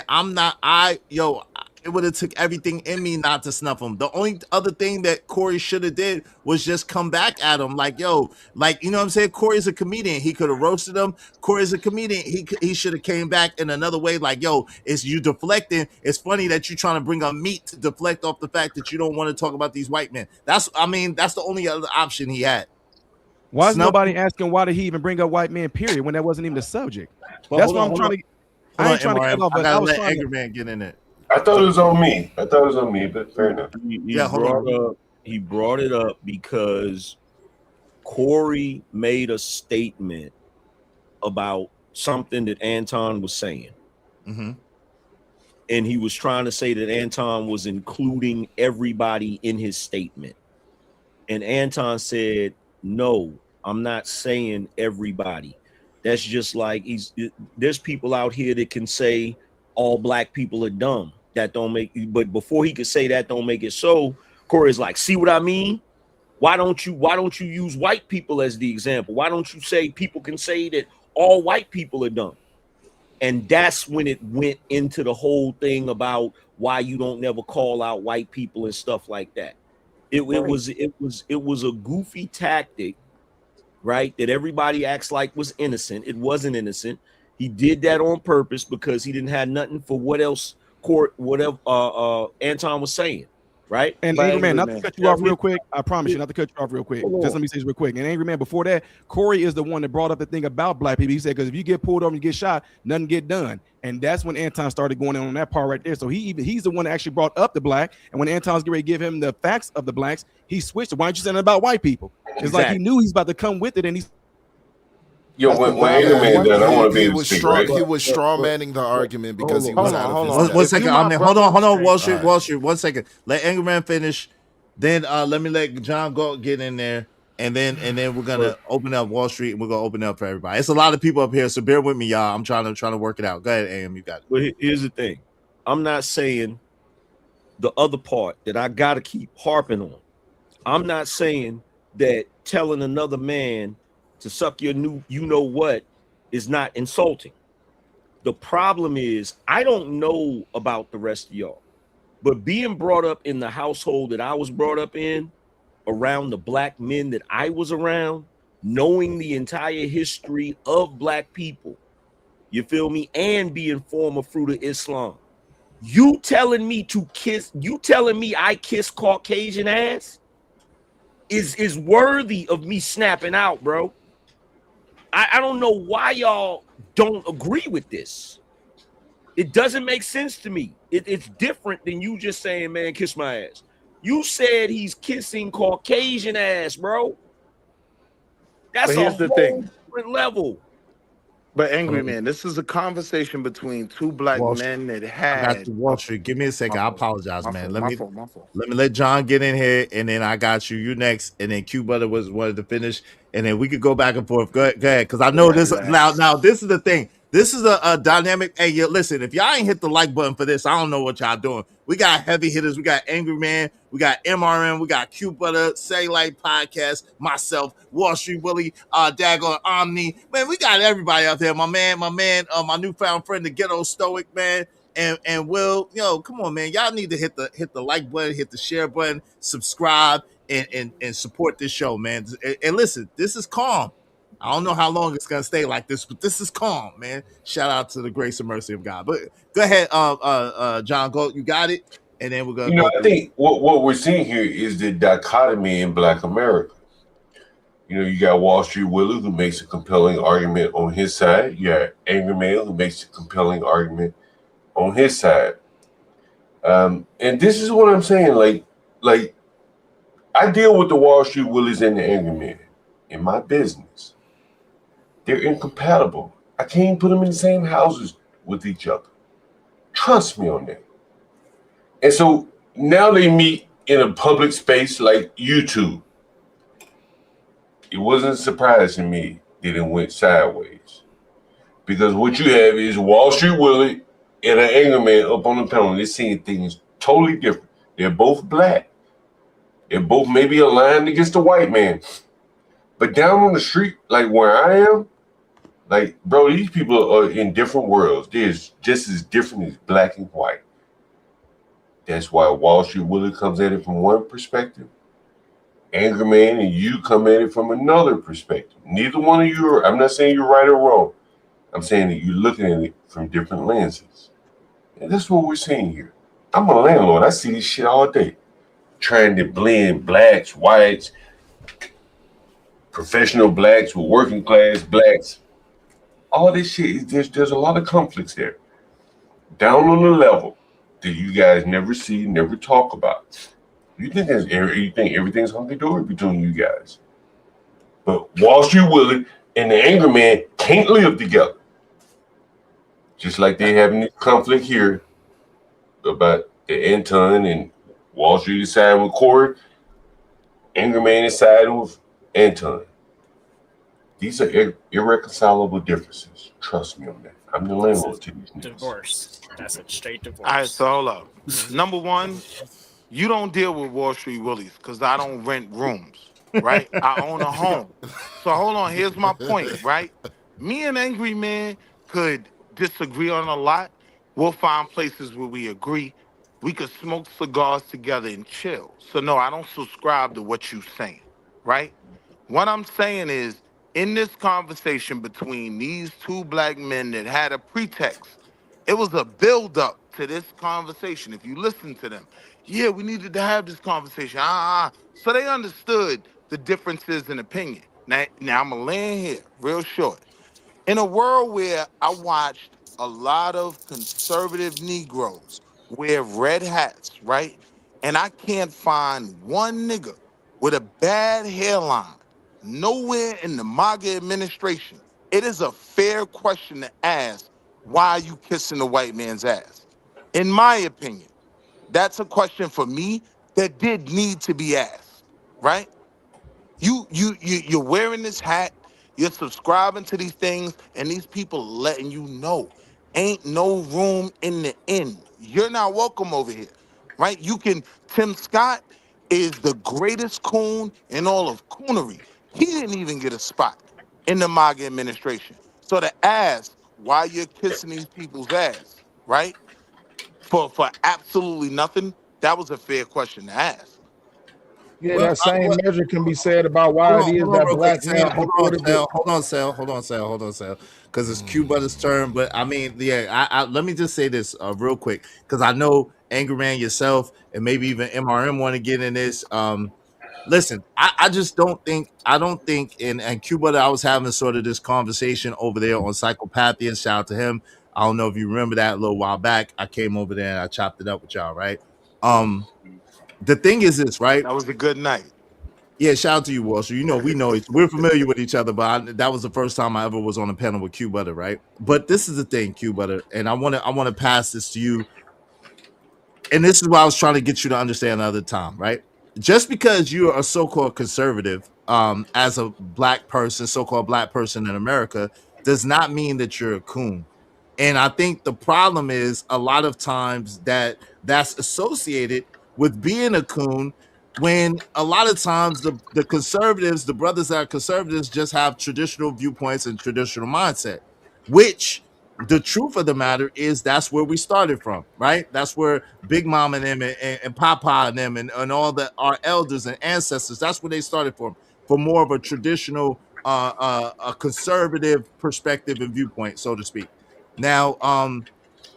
I'm not. It would have took everything in me not to snuff him. The only other thing that Corey should have did was just come back at him, like, yo, like, you know what I'm saying? Corey's a comedian. He could have roasted him. Corey's a comedian. He should have came back in another way, like, yo, it's you deflecting. It's funny that you're trying to bring up meat to deflect off the fact that you don't want to talk about these white men. That's the only other option he had. Why is Snuff. nobody asking why did he even bring up white men? Period. When that wasn't even the subject. But That's hold why on, I'm hold trying on. to. I ain't trying to cut MRM. off, I but I gotta was let trying to. Angry Man get in it. I thought it was on me. I thought it was on me, but fair enough. Yeah, hold on. He brought it up because Corey made a statement about something that Anton was saying. Mm-hmm. And he was trying to say that Anton was including everybody in his statement. And Anton said, no, I'm not saying everybody. That's just like there's people out here that can say all black people are dumb. That don't make, but before he could say that don't make it so, Corey's like, see what I mean? Why don't you use white people as the example? Why don't you say people can say that all white people are dumb? And that's when it went into the whole thing about why you don't never call out white people and stuff like that. It was a goofy tactic, right? That everybody acts like was innocent. It wasn't innocent. He did that on purpose because he didn't have nothing for whatever Anton was saying, right? And But Angry Man, Angry not to Man. cut you off real quick. I promise you not to cut you off real quick. Just let me say this real quick. And Angry Man, before that, Corey is the one that brought up the thing about black people. He said, because if you get pulled over and you get shot, nothing get done. And that's when Anton started going on that part right there. So he's the one that actually brought up the black. And when Anton's getting ready to give him the facts of the blacks, he switched it. Why aren't you saying about white people? It's like he knew he's about to come with it, and he's Yo, when Angry Man done, I want to be able to speak, right? He was straw manning the argument because he was out of his Hold on. One depth. second. Hold on. Wall Street. 1 second. Let Angry Man finish. Then let me let John go get in there, and then we're gonna open up Wall Street, and we're gonna open up for everybody. It's a lot of people up here, so bear with me, y'all. I'm trying to work it out. Go ahead, AM. You got it. But here's the thing. I'm not saying the other part that I gotta keep harping on. I'm not saying that telling another man to suck your new you know what is not insulting. The problem is I don't know about the rest of y'all, but being brought up in the household that I was brought up in, around the black men that I was around, knowing the entire history of black people, you feel me, and being former fruit of Islam, you telling me I kiss Caucasian ass is worthy of me snapping out, bro. I don't know why y'all don't agree with this. It doesn't make sense to me. It's different than you just saying, man, kiss my ass. You said he's kissing Caucasian ass, bro. That's But a here's the whole thing. different level. But Angry Man, this is a conversation between two black Wall men that I got had you, Wall Street. Give me a second. I apologize, man. Let me fault. let me let John get in here, and then I got you. You next, and then Q Butter wanted to finish, and then we could go back and forth. Go ahead, because I know this Relax. now. This is the thing. This is a dynamic. Hey, listen, if y'all ain't hit the like button for this, I don't know what y'all doing. We got heavy hitters. We got Angry Man. We got MRM. We got Q Butter, Say Light Podcast, myself, Wall Street Willie, Dagon Omni. Man, we got everybody out there. My man, my newfound friend, the Ghetto Stoic, man. And Will, come on, man. Y'all need to hit the like button, hit the share button, subscribe, and support this show, man. And listen, this is calm. I don't know how long it's gonna stay like this, but this is calm, man. Shout out to the grace and mercy of God. But go ahead, John Gold, you got it, and then we're gonna go I through. think what we're seeing here is the dichotomy in Black America. You got Wall Street Willie who makes a compelling argument on his side. You got Angry Man who makes a compelling argument on his side. And this is what I'm saying. Like I deal with the Wall Street Willies and the Angry Men in my business. They're incompatible. I can't even put them in the same houses with each other. Trust me on that. And so now they meet in a public space like YouTube. It wasn't a surprise to me that it went sideways. Because what you have is Wall Street Willie and an Angry Man up on the panel. They're seeing things totally different. They're both black. They're both maybe aligned against the white man. But down on the street, like where I am, like, bro, these people are in different worlds. They're just as different as black and white. That's why Wall Street Willie comes at it from one perspective. Angry Man and you come at it from another perspective. Neither one of you I'm not saying you're right or wrong. I'm saying that you're looking at it from different lenses. And that's what we're seeing here. I'm a landlord. I see this shit all day. Trying to blend blacks, whites, professional blacks with working class blacks. All this shit, there's a lot of conflicts there. Down on the level that you guys never see, never talk about. You think everything's hunky-dory between you guys. But Wall Street Willie and the Angry Man can't live together. Just like they having this conflict here about the Anton and Wall Street is siding with Corey. Angry Man is siding with Anton. These are irreconcilable differences. Trust me on that. I'm the landlord to these niggas. Divorce. That's a straight divorce. All right, so hold up. Number one, you don't deal with Wall Street Willies because I don't rent rooms, right? I own a home. So hold on, here's my point, right? Me and Angry Man could disagree on a lot. We'll find places where we agree. We could smoke cigars together and chill. So no, I don't subscribe to what you're saying, right? What I'm saying is, in this conversation between these two black men that had a pretext, it was a build-up to this conversation. If you listen to them, yeah, we needed to have this conversation. So they understood the differences in opinion. Now I'm gonna land here real short. In a world where I watched a lot of conservative Negroes wear red hats, right? And I can't find one nigga with a bad hairline nowhere in the MAGA administration. It is a fair question to ask, why are you kissing the white man's ass? In my opinion, that's a question for me that did need to be asked, right? You're wearing this hat, you're subscribing to these things, and these people letting you know ain't no room in the inn. You're not welcome over here, right? Tim Scott is the greatest coon in all of coonery. He didn't even get a spot in the MAGA administration. So to ask why you're kissing these people's ass, right? For absolutely nothing, that was a fair question to ask. Yeah, Well, that same measure can be said about hold why it on, is hold on, that real quick, black men Sal. supported the. Hold on, Sal. Because it's Q Butter's turn. But I mean, yeah, I let me just say this real quick, because I know Angry Man yourself and maybe even MRM want to get in this. Listen, I just don't think and Q Butter, I was having sort of this conversation over there on Psychopathia. Shout out to him. I don't know if you remember that a little while back. I came over there and I chopped it up with y'all, right? The thing is this, right? That was a good night. Yeah, shout out to you, Walsh. You know, we're familiar with each other, but that was the first time I ever was on a panel with Q Butter, right? But this is the thing, Q Butter, and I want to pass this to you. And this is why I was trying to get you to understand the other time, right? Just because you are a so-called conservative, as a black person, so-called black person in America, does not mean that you're a coon. And I think the problem is a lot of times that's associated with being a coon, when a lot of times the conservatives, the brothers that are conservatives, just have traditional viewpoints and traditional mindset, which the truth of the matter is that's where we started from, right? That's where Big Mom and them and Papa and them and all our elders and ancestors, that's where they started from more of a traditional a conservative perspective and viewpoint, so to speak. Now,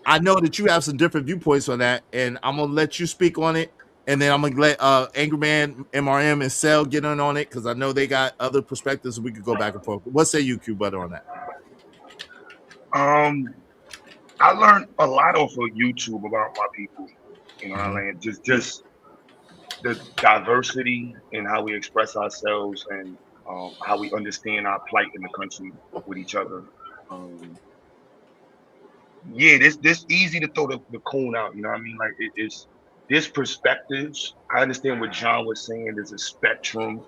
I know that you have some different viewpoints on that, and I'm gonna let you speak on it, and then I'm gonna let Angry Man, MRM, and Cell get in on it because I know they got other perspectives, and we could go back and forth. What say you, Q Butter, on that? I learned a lot off of YouTube about my people. You know what I mean? Just the diversity in how we express ourselves and how we understand our plight in the country with each other. Yeah, this easy to throw the coon out. You know what I mean? Like it's this perspectives. I understand what John was saying. There's a spectrum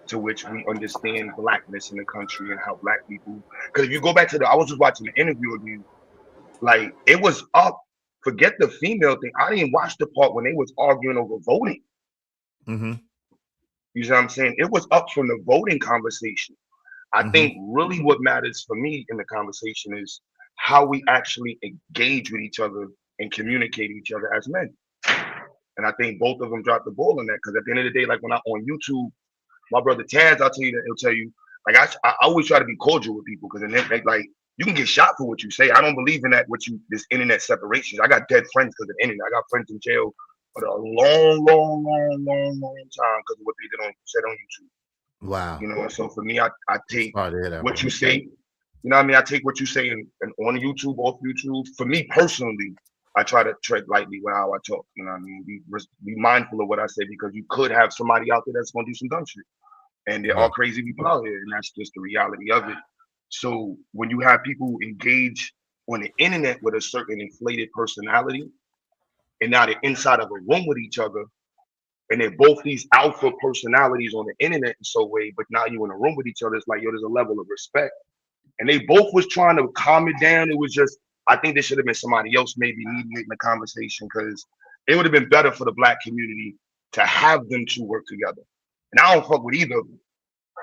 to which we understand blackness in the country and how black people. Because if you go back to I was just watching the interview again. Like it was up. Forget the female thing. I didn't watch the part when they was arguing over voting. Mm-hmm. You know what I'm saying? It was up from the voting conversation. I think really what matters for me in the conversation is how we actually engage with each other and communicate with each other as men. And I think both of them dropped the ball on that because at the end of the day, like when I on YouTube, my brother Taz, I'll tell you that he'll tell you, like I always try to be cordial with people because then like you can get shot for what you say. I don't believe in that this internet separation. I got dead friends because of the internet. I got friends in jail for a long time because of what they said on YouTube. Wow. You know, so for me, I take what you say. You know what I mean? I take what you say and on YouTube, off YouTube. For me personally, I try to tread lightly with how I talk. You know what I mean? Be mindful of what I say because you could have somebody out there that's going to do some dumb shit. And there are crazy people out here, and that's just the reality of it. So when you have people engage on the internet with a certain inflated personality, and now they're inside of a room with each other, and they're both these alpha personalities on the internet in some way, but now you're in a room with each other, it's like, yo, there's a level of respect. And they both was trying to calm it down. It was just, I think there should have been somebody else maybe mediating the conversation because it would have been better for the black community to have them two work together. And I don't fuck with either of them.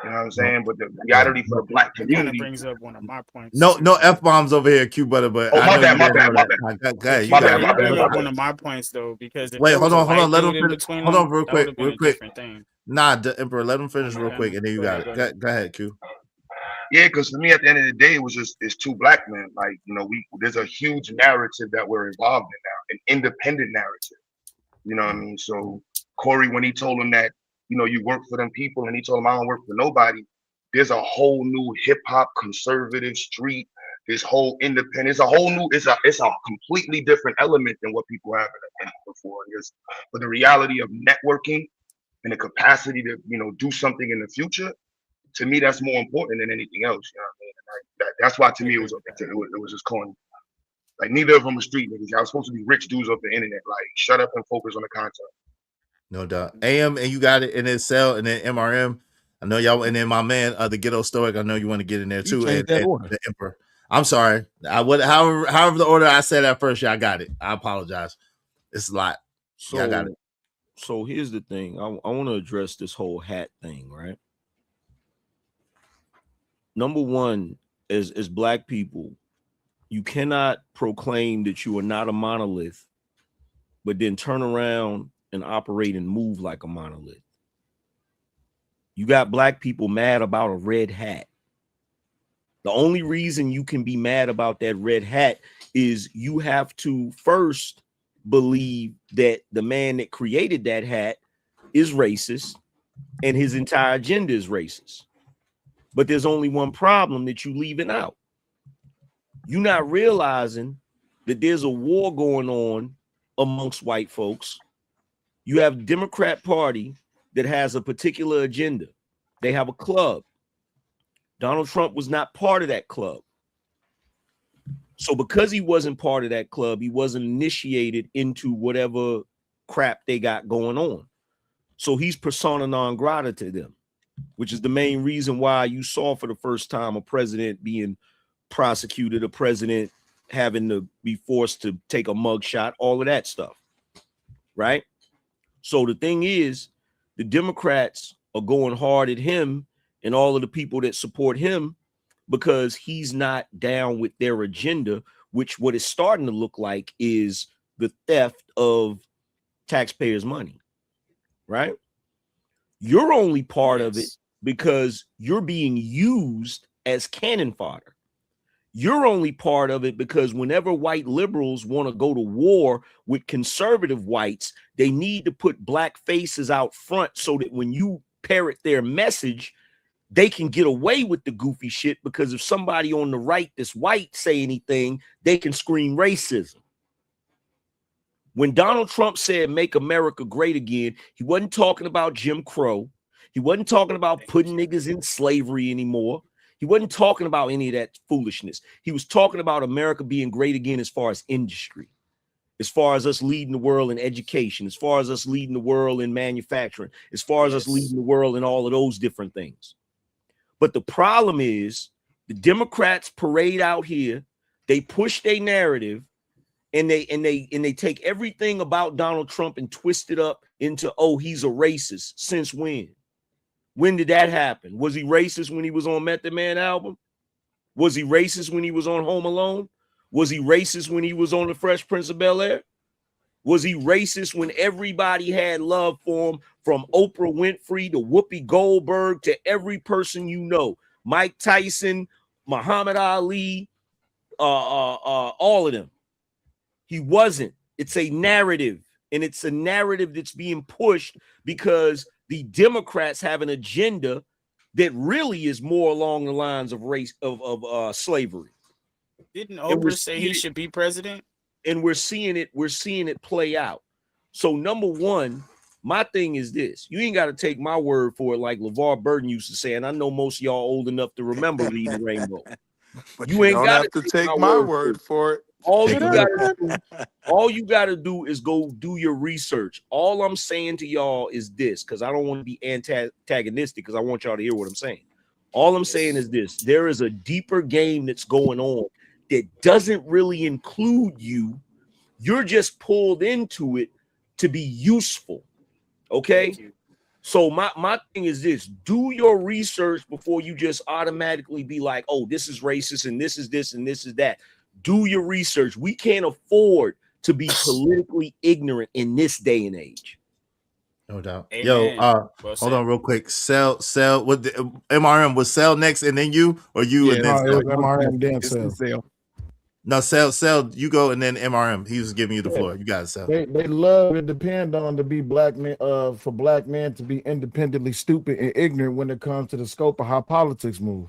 You know what I'm saying? But the reality for the black community. Kind of brings up one of my points. No F-bombs over here, Q Butter, but oh, my bad. You bring up one of my points though, because wait, hold on, let him finish. Hold on, real quick. Nah, the Emperor, let him finish real quick, and then you got it. Go ahead, Q. Yeah, because for me, at the end of the day, it's two black men. Like, you know, there's a huge narrative that we're involved in now, an independent narrative. You know what I mean? So Corey, when he told him that, you know, you work for them people, and he told him I don't work for nobody. There's a whole new hip hop conservative street. This whole independent, it's a completely different element than what people have in before. But the reality of networking and the capacity to, you know, do something in the future, to me, that's more important than anything else. You know what I mean? That's why to me it was just corny. Like neither of them are street niggas. Y'all supposed to be rich dudes off the internet. Like shut up and focus on the content. No doubt. AM, and you got it in his cell, and then MRM. I know y'all, and then my man, the Ghetto Stoic. I know you want to get in there too. And the Emperor. I'm sorry. However the order I said at first, y'all got it. I apologize. It's a lot. So y'all got it. So here's the thing. I want to address this whole hat thing, right? Number one, as black people, you cannot proclaim that you are not a monolith, but then turn around and operate and move like a monolith. You got black people mad about a red hat. The only reason you can be mad about that red hat is you have to first believe that the man that created that hat is racist and his entire agenda is racist. But there's only one problem that you're leaving out. You're not realizing that there's a war going on amongst white folks. You have a Democrat Party that has a particular agenda. They have a club. Donald Trump was not part of that club. So because he wasn't part of that club, he wasn't initiated into whatever crap they got going on. So he's persona non grata to them, which is the main reason why you saw for the first time a president being prosecuted, a president having to be forced to take a mugshot, all of that stuff, right? So the thing is, the Democrats are going hard at him and all of the people that support him because he's not down with their agenda, which what it's starting to look like is the theft of taxpayers' money, right? You're only part of it because you're being used as cannon fodder. You're only part of it because whenever white liberals want to go to war with conservative whites, they need to put black faces out front so that when you parrot their message, they can get away with the goofy shit, because if somebody on the right that's white say anything, they can scream racism. When Donald Trump said make America great again, he wasn't talking about Jim Crow. He wasn't talking about putting niggas in slavery anymore. He wasn't talking about any of that foolishness. He was talking about America being great again as far as industry, as far as us leading the world in education, as far as us leading the world in manufacturing, as far as us leading the world in all of those different things. But the problem is the Democrats parade out here, they push their narrative, and they take everything about Donald Trump and twist it up into, oh, he's a racist. Since when? When did that happen? Was he racist when he was on Method Man album? Was he racist when he was on Home Alone? Was he racist when he was on The Fresh Prince of Bel-Air? Was he racist when everybody had love for him, from Oprah Winfrey to Whoopi Goldberg to every person you know, Mike Tyson, Muhammad Ali, all of them? He wasn't. It's a narrative, and it's a narrative that's being pushed because the Democrats have an agenda that really is more along the lines of race of slavery. Didn't Oprah say he should be president? And we're seeing it play out. So number one, my thing is this: you ain't got to take my word for it, like LeVar Burton used to say, and I know most of y'all old enough to remember reading Rainbow. But you ain't got to take my word for it. All you gotta do is go do your research. All I'm saying to y'all is this, because I don't want to be antagonistic, because I want y'all to hear what I'm saying. All I'm saying is this: there is a deeper game that's going on that doesn't really include you. You're just pulled into it to be useful. Okay. So my thing is this: do your research before you just automatically be like, oh, this is racist and this is this and this is that. Do your research. We can't afford to be politically ignorant in this day and age. No doubt. Amen. Yo, hold on real quick. Sell what the MRM was Sell next and then you, or you and then Sell? MRM then Sell. No, Sell, you go and then MRM. He was giving you the floor. You got Sell. They love and depend on to be black men for black men to be independently stupid and ignorant when it comes to the scope of how politics move.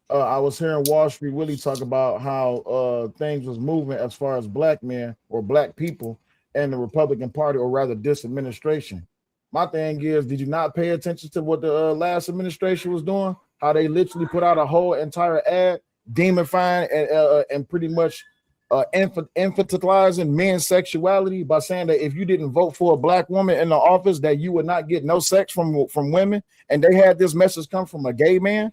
I was hearing Wall Street Willie talk about how things was moving as far as black men or black people and the Republican Party, or rather this administration. My thing is, did you not pay attention to what the last administration was doing? How they literally put out a whole entire ad demifying and pretty much infantilizing men's sexuality by saying that if you didn't vote for a black woman in the office, that you would not get no sex from women. And they had this message come from a gay man.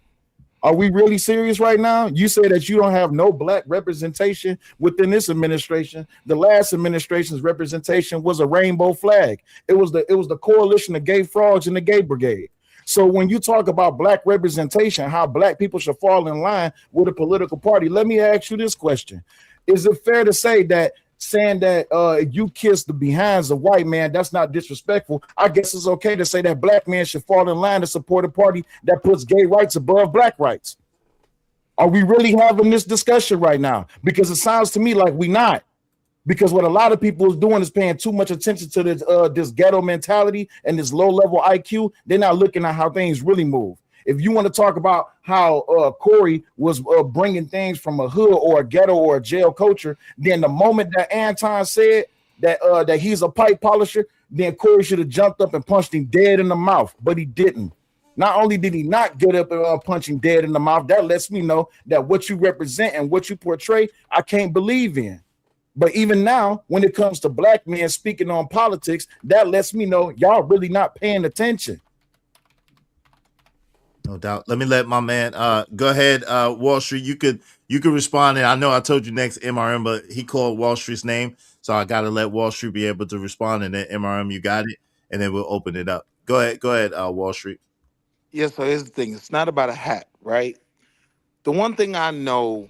Are we really serious right now? You say that you don't have no black representation within this administration. The last administration's representation was a rainbow flag. It was the coalition of gay frogs and the gay brigade. So when you talk about black representation, how black people should fall in line with a political party, let me ask you this question. Is it fair to say that saying that you kiss the behinds of white man, that's not disrespectful? I guess it's okay to say that black men should fall in line to support a party that puts gay rights above black rights. Are we really having this discussion right now? Because it sounds to me like we not. Because what a lot of people is doing is paying too much attention to this ghetto mentality and this low level IQ. They're not looking at how things really move. If you want to talk about how Corey was bringing things from a hood or a ghetto or a jail culture, then the moment that Anton said that he's a pipe polisher, then Corey should have jumped up and punched him dead in the mouth, but he didn't. Not only did he not get up and punch him dead in the mouth, that lets me know that what you represent and what you portray, I can't believe in. But even now, when it comes to black men speaking on politics, that lets me know y'all really not paying attention. No doubt. Let me let my man go ahead. Wall Street, you could respond. And I know I told you next MRM, but he called Wall Street's name, so I got to let Wall Street be able to respond. And then MRM, you got it, and then we'll open it up. Go ahead, Wall Street. Yeah. So here's the thing: it's not about a hat, right? The one thing I know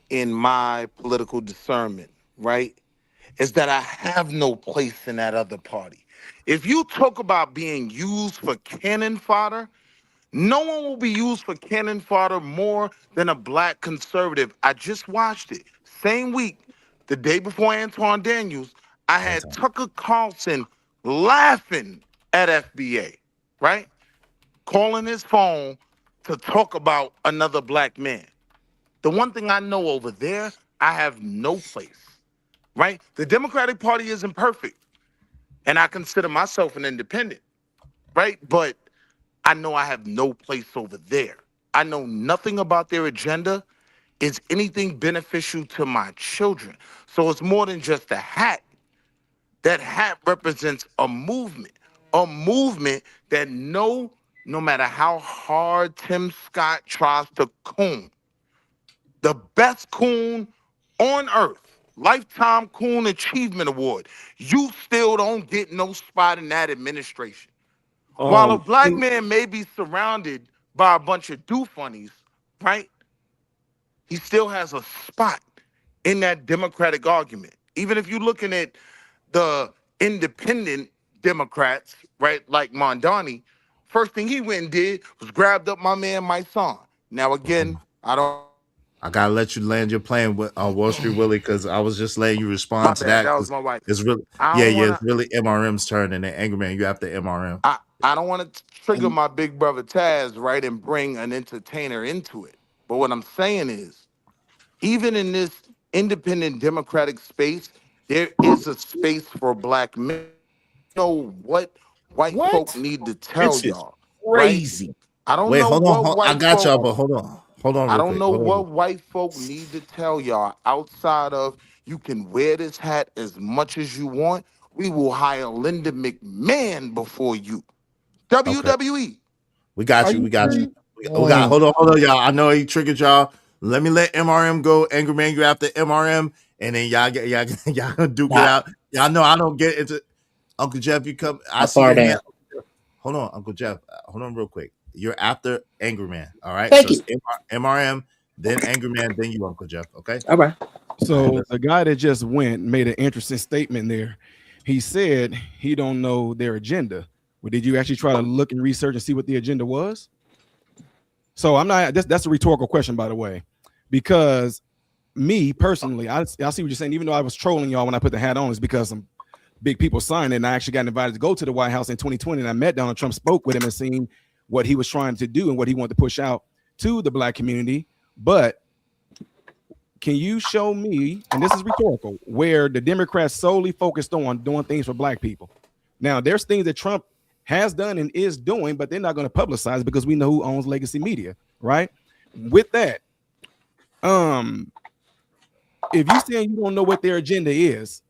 in my political discernment, right, is that I have no place in that other party. If you talk about being used for cannon fodder, No one will be used for cannon fodder more than a black conservative. I just watched it. Same week, the day before Antoine Daniels, I had Tucker Carlson laughing at FBA, right? Calling his phone to talk about another black man. The one thing I know over there, I have no place, right? The Democratic Party isn't perfect, and I consider myself an independent, right? But I know I have no place over there. I know nothing about their agenda is anything beneficial to my children. So it's more than just a hat. That hat represents a movement that no matter how hard Tim Scott tries to coon, the best coon on earth, Lifetime Coon Achievement Award, you still don't get no spot in that administration. While a black man may be surrounded by a bunch of do-funnies, right? He still has a spot in that Democratic argument. Even if you're looking at the independent Democrats, right, like Mondani, first thing he went and did was grabbed up my man, my son. Now, again, I gotta let you land your plane with on Wall Street Willie because I was just letting you respond to that. That was my wife. It's really, it's really MRM's turn, and then Angry Man, you have to MRM. I don't want to trigger my big brother Taz, right, and bring an entertainer into it. But what I'm saying is, even in this independent Democratic space, there is a space for black men. You know what white folk need to tell y'all, crazy. Right? I don't Wait, know hold on, what white I got folk, y'all, but hold on. I don't know what white folk need to tell y'all outside of you can wear this hat as much as you want. We will hire Linda McMahon before you. WWE. We got you. We got you. We got. Hold on, y'all. I know he triggered y'all. Let me let MRM go. Angry Man, you after MRM, and then y'all duke it out. Y'all know I don't get into. Uncle Jeff, you come. I see your hand. Hold on, Uncle Jeff. Hold on, real quick. You're after Angry Man. All right. Thank you. MRM, then Angry Man, then you, Uncle Jeff. Okay. All right. So the guy that just went made an interesting statement there. He said he don't know their agenda. Well, did you actually try to look and research and see what the agenda was? So I'm not. That's a rhetorical question, by the way, because me personally, I see what you're saying. Even though I was trolling y'all when I put the hat on, is because some big people signed it, and I actually got invited to go to the White House in 2020, and I met Donald Trump, spoke with him, and seen what he was trying to do and what he wanted to push out to the black community. But can you show me, and this is rhetorical, where the Democrats solely focused on doing things for black people? Now, there's things that Trump has done and is doing, but they're not going to publicize because we know who owns legacy media, right? With that, if you saying you don't know what their agenda is,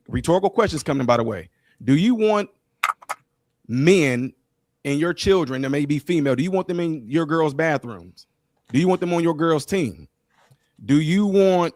rhetorical questions coming, by the way. Do you want men and your children that may be female? Do you want them in your girls' bathrooms? Do you want them on your girls' team? Do you want,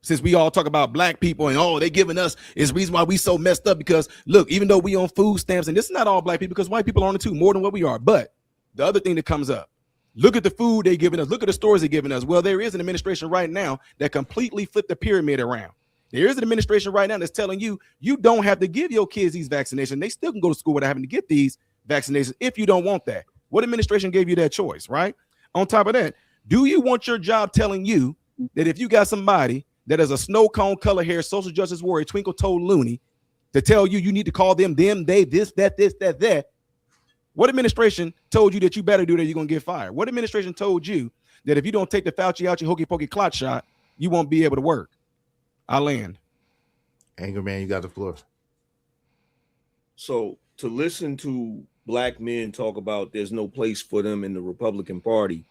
since we all talk about black people and they giving us is reason why we so messed up, because look, even though we on food stamps, and this is not all black people, because white people are on it too, more than what we are. But the other thing that comes up, look at the food they giving us, look at the stores they're giving us. Well, there is an administration right now that completely flipped the pyramid around. There is an administration right now that's telling you don't have to give your kids these vaccinations. They still can go to school without having to get these vaccinations if you don't want that. What administration gave you that choice, right? On top of that, do you want your job telling you that if you got somebody that is a snow cone color hair, social justice warrior, twinkle toed loony, to tell you need to call them, they, this, that? What administration told you that you better do that, you're going to get fired? What administration told you that if you don't take the Fauci out your hokey pokey clot shot, you won't be able to work? I land. Angry Man, you got the floor. So to listen to black men talk about there's no place for them in the Republican Party,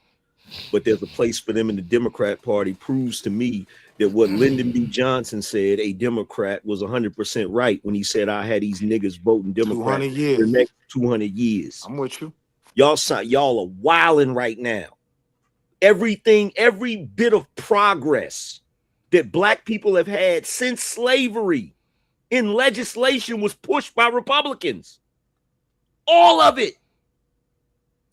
but there's a place for them in the Democrat Party, proves to me that what Lyndon B. Johnson said, a Democrat, was 100% right when he said, I had these niggas voting Democrat for the next 200 years. I'm with you. Y'all are wilding right now. Every bit of progress that black people have had since slavery in legislation was pushed by Republicans. All of it.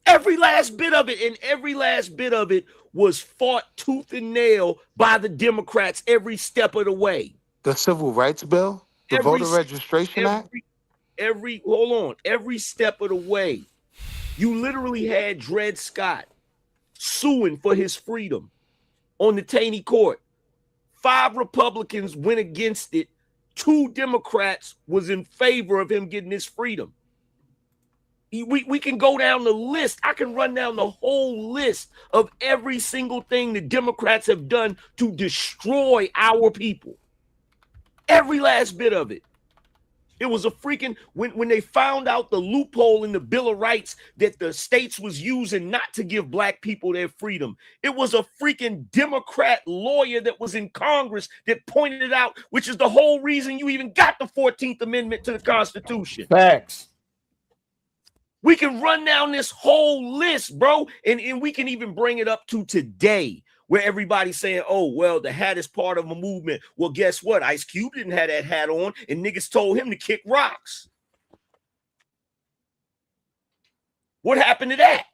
Every last bit of it, and every last bit of it was fought tooth and nail by the Democrats every step of the way. The Civil Rights Bill, the Voter Registration Act, every step of the way. You literally had Dred Scott suing for his freedom on the Taney court. 5 Republicans went against it. 2 Democrats was in favor of him getting his freedom. We can go down the list. I can run down the whole list of every single thing the Democrats have done to destroy our people. Every last bit of it. It was a freaking, when they found out the loophole in the Bill of Rights that the states was using not to give black people their freedom. It was a freaking Democrat lawyer that was in Congress that pointed it out, which is the whole reason you even got the 14th Amendment to the Constitution. Facts. We can run down this whole list, bro, and we can even bring it up to today, where everybody's saying, oh, well, the hat is part of a movement. Well, guess what? Ice Cube didn't have that hat on, and niggas told him to kick rocks. What happened to that?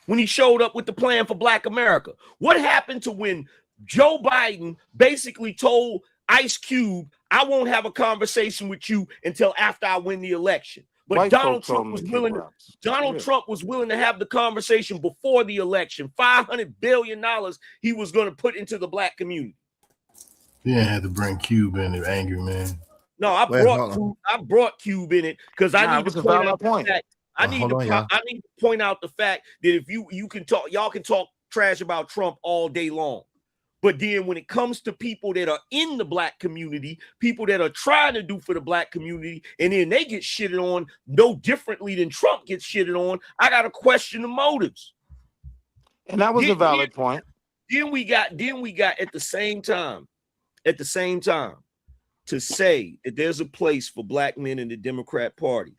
When he showed up with the plan for Black America? What happened to when Joe Biden basically told Ice Cube, I won't have a conversation with you until after I win the election? But White Donald folk told Trump him was to kick willing to, rocks. Donald Trump was willing to have the conversation before the election. $500 billion he was going to put into the black community. You didn't have to bring Cube in, the angry man. No, I brought Cube in it because I need to point out the fact. I need to point out the fact that if you can talk, y'all can talk trash about Trump all day long. But then when it comes to people that are in the black community, people that are trying to do for the black community, and then they get shitted on no differently than Trump gets shitted on, I got to question the motives. And that was a valid point. Then we got at the same time, to say that there's a place for black men in the Democrat Party.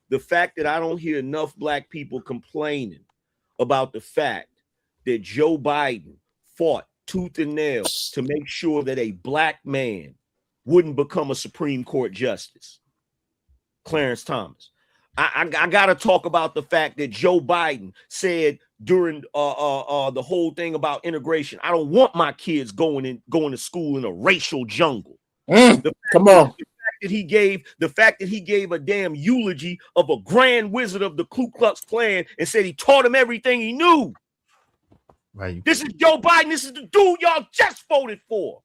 The fact that I don't hear enough black people complaining about the fact that Joe Biden fought tooth and nail to make sure that a black man wouldn't become a Supreme Court justice. Clarence Thomas. I got to talk about the fact that Joe Biden said during the whole thing about integration, I don't want my kids going to school in a racial jungle. Come on. The fact that he gave a damn eulogy of a grand wizard of the Ku Klux Klan and said he taught him everything he knew. Right. This is Joe Biden. This is the dude y'all just voted for.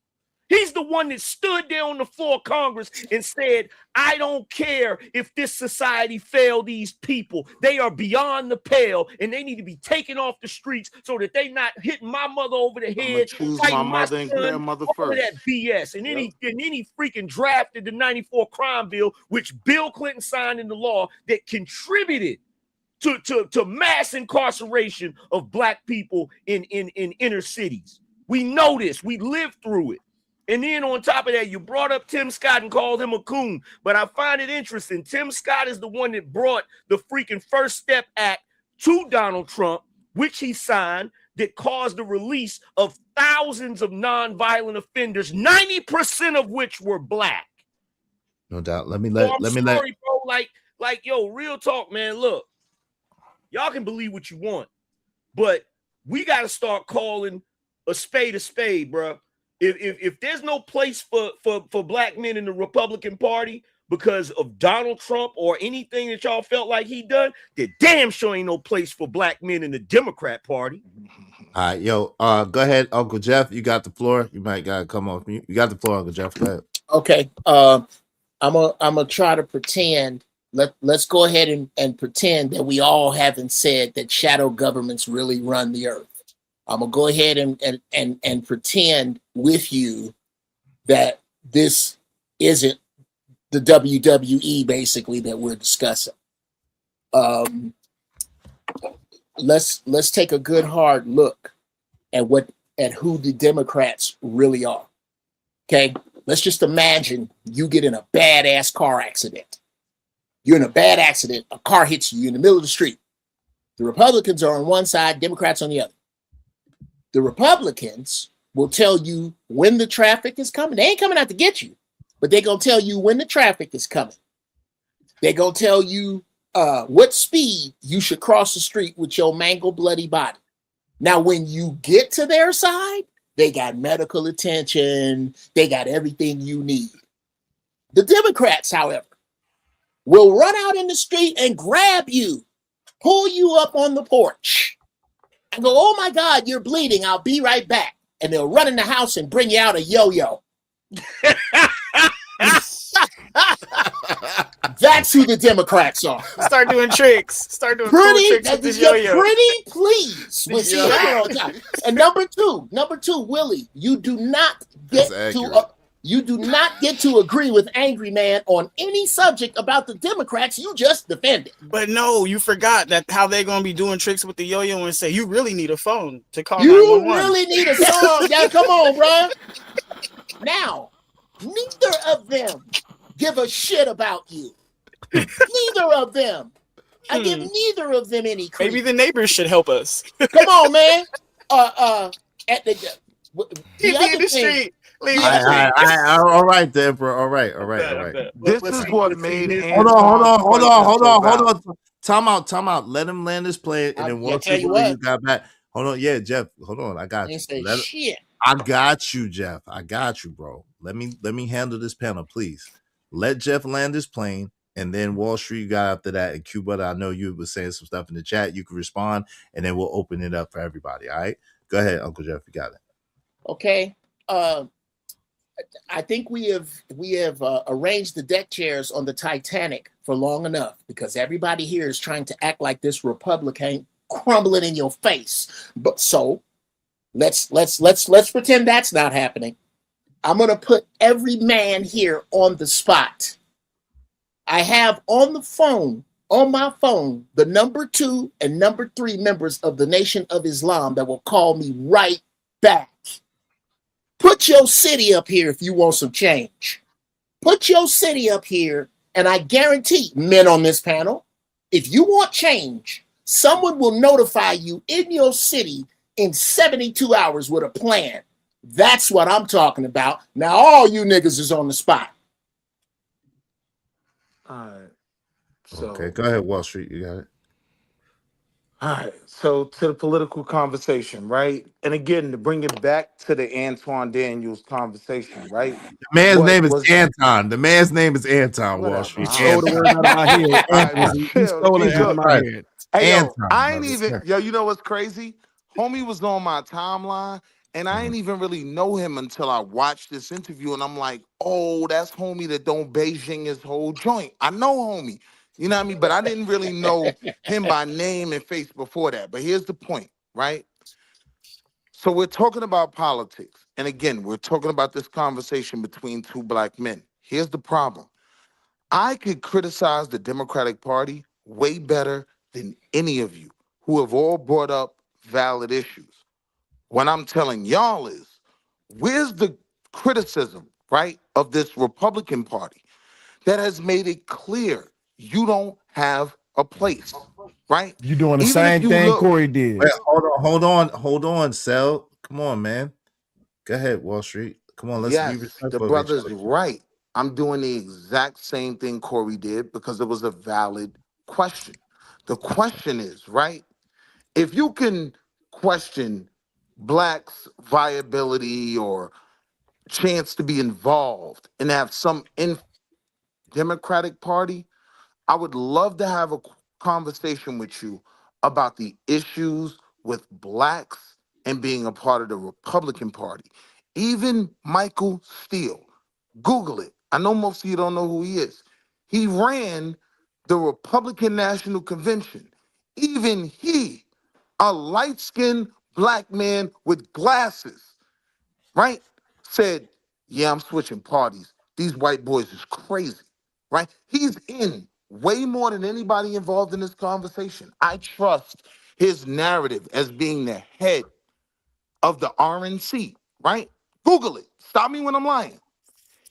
He's the one that stood there on the floor of Congress and said, I don't care if this society failed these people. They are beyond the pale and they need to be taken off the streets so that they not hitting my mother over the head. Choose my mother and grandmother first. That BS. And then he freaking drafted the 94 crime bill, which Bill Clinton signed into law that contributed to mass incarceration of black people in inner cities. We know this. We lived through it. And then on top of that, you brought up Tim Scott and called him a coon. But I find it interesting. Tim Scott is the one that brought the freaking First Step Act to Donald Trump, which he signed, that caused the release of thousands of nonviolent offenders, 90% of which were black. No doubt. Bro, like, yo, real talk, man. Look. Y'all can believe what you want, but we got to start calling a spade, bro. If there's no place for black men in the Republican Party because of Donald Trump or anything that y'all felt like he done, there damn sure ain't no place for black men in the Democrat Party. All right, yo, go ahead, Uncle Jeff. You got the floor. You might gotta come off mute. You got the floor, Uncle Jeff. Go ahead. Okay, I'm gonna try to pretend. Let's go ahead and pretend that we all haven't said that shadow governments really run the earth. I'm gonna go ahead and pretend with you that this isn't the WWE basically that we're discussing. Let's take a good hard look at who the Democrats really are. Okay, let's just imagine you get in a badass car accident. You're in a bad accident. A car hits you in the middle of the street. The Republicans are on one side, Democrats on the other. The Republicans will tell you when the traffic is coming. They ain't coming out to get you, but they're going to tell you when the traffic is coming. They're going to tell you what speed you should cross the street with your mangled, bloody body. Now, when you get to their side, they got medical attention. They got everything you need. The Democrats, however, will run out in the street and grab you pull you up on the porch and go, oh my God, you're bleeding. I'll be right back. And they'll run in the house and bring you out a yo-yo. That's who the Democrats are. Start doing tricks. Start doing cool tricks with this yo-yo. Pretty please with sugar on top. And number two, Willie, you do not get to agree with Angry Man on any subject about the Democrats. You just defend it. But no, you forgot that how they're gonna be doing tricks with the yo-yo and say you really need a phone to call 911. You really need a song. Yeah, come on, bro. Now, neither of them give a shit about you. Neither of them. I give neither of them any credit. Maybe the neighbors should help us. Come on, man. At the in the street. All right, then, bro. All right. This is what made. Hold on. Time out. Let him land his plane, and then once you got back. Hold on, yeah, Jeff. Hold on, I got you. Shit. I got you, Jeff. I got you, bro. Let me handle this panel, please. Let Jeff land his plane, and then Wall Street got after that. And Cuba, I know you were saying some stuff in the chat. You can respond, and then we'll open it up for everybody. All right, go ahead, Uncle Jeff. You got it. Okay. I think we have arranged the deck chairs on the Titanic for long enough because everybody here is trying to act like this republic ain't crumbling in your face. But so let's pretend that's not happening. I'm gonna put every man here on the spot. I have on my phone, the number 2 and number 3 members of the Nation of Islam that will call me right back. Put your city up here if you want some change. Put your city up here, and I guarantee, men on this panel, if you want change, someone will notify you in your city in 72 hours with a plan. That's what I'm talking about. Now, all you niggas is on the spot. All right. So, okay, go ahead, Wall Street. You got it. All right, so to the political conversation, right? And again, to bring it back to the Antoine Daniels conversation, right? The man's name is Anton. The man's name is Anton, Wall Street. He stole the word out of my head. He stole it out of my head. Hey, yo, I ain't even, you know what's crazy? Homie was on my timeline, and I ain't even really know him until I watched this interview, and I'm like, oh, that's homie that don't Beijing his whole joint. I know homie. You know what I mean? But I didn't really know him by name and face before that. But here's the point, right? So we're talking about politics. And again, we're talking about this conversation between two black men. Here's the problem. I could criticize the Democratic Party way better than any of you who have all brought up valid issues. What I'm telling y'all is, where's the criticism, right, of this Republican Party that has made it clear you don't have a place, right? You doing the same thing Corey did. Wait, hold on, Sel. Come on, man. Go ahead, Wall Street. Come on, let's be respectful. The brother's right. I'm doing the exact same thing Corey did because it was a valid question. The question is, right? If you can question blacks' viability or chance to be involved and have some Democratic Party, I would love to have a conversation with you about the issues with blacks and being a part of the Republican Party. Even Michael Steele, Google it. I know most of you don't know who he is. He ran the Republican National Convention. Even he, a light-skinned black man with glasses, right, said, yeah, I'm switching parties. These white boys is crazy, right? He's in way more than anybody involved in this conversation. I trust his narrative as being the head of the RNC, right? Google it. Stop me when I'm lying.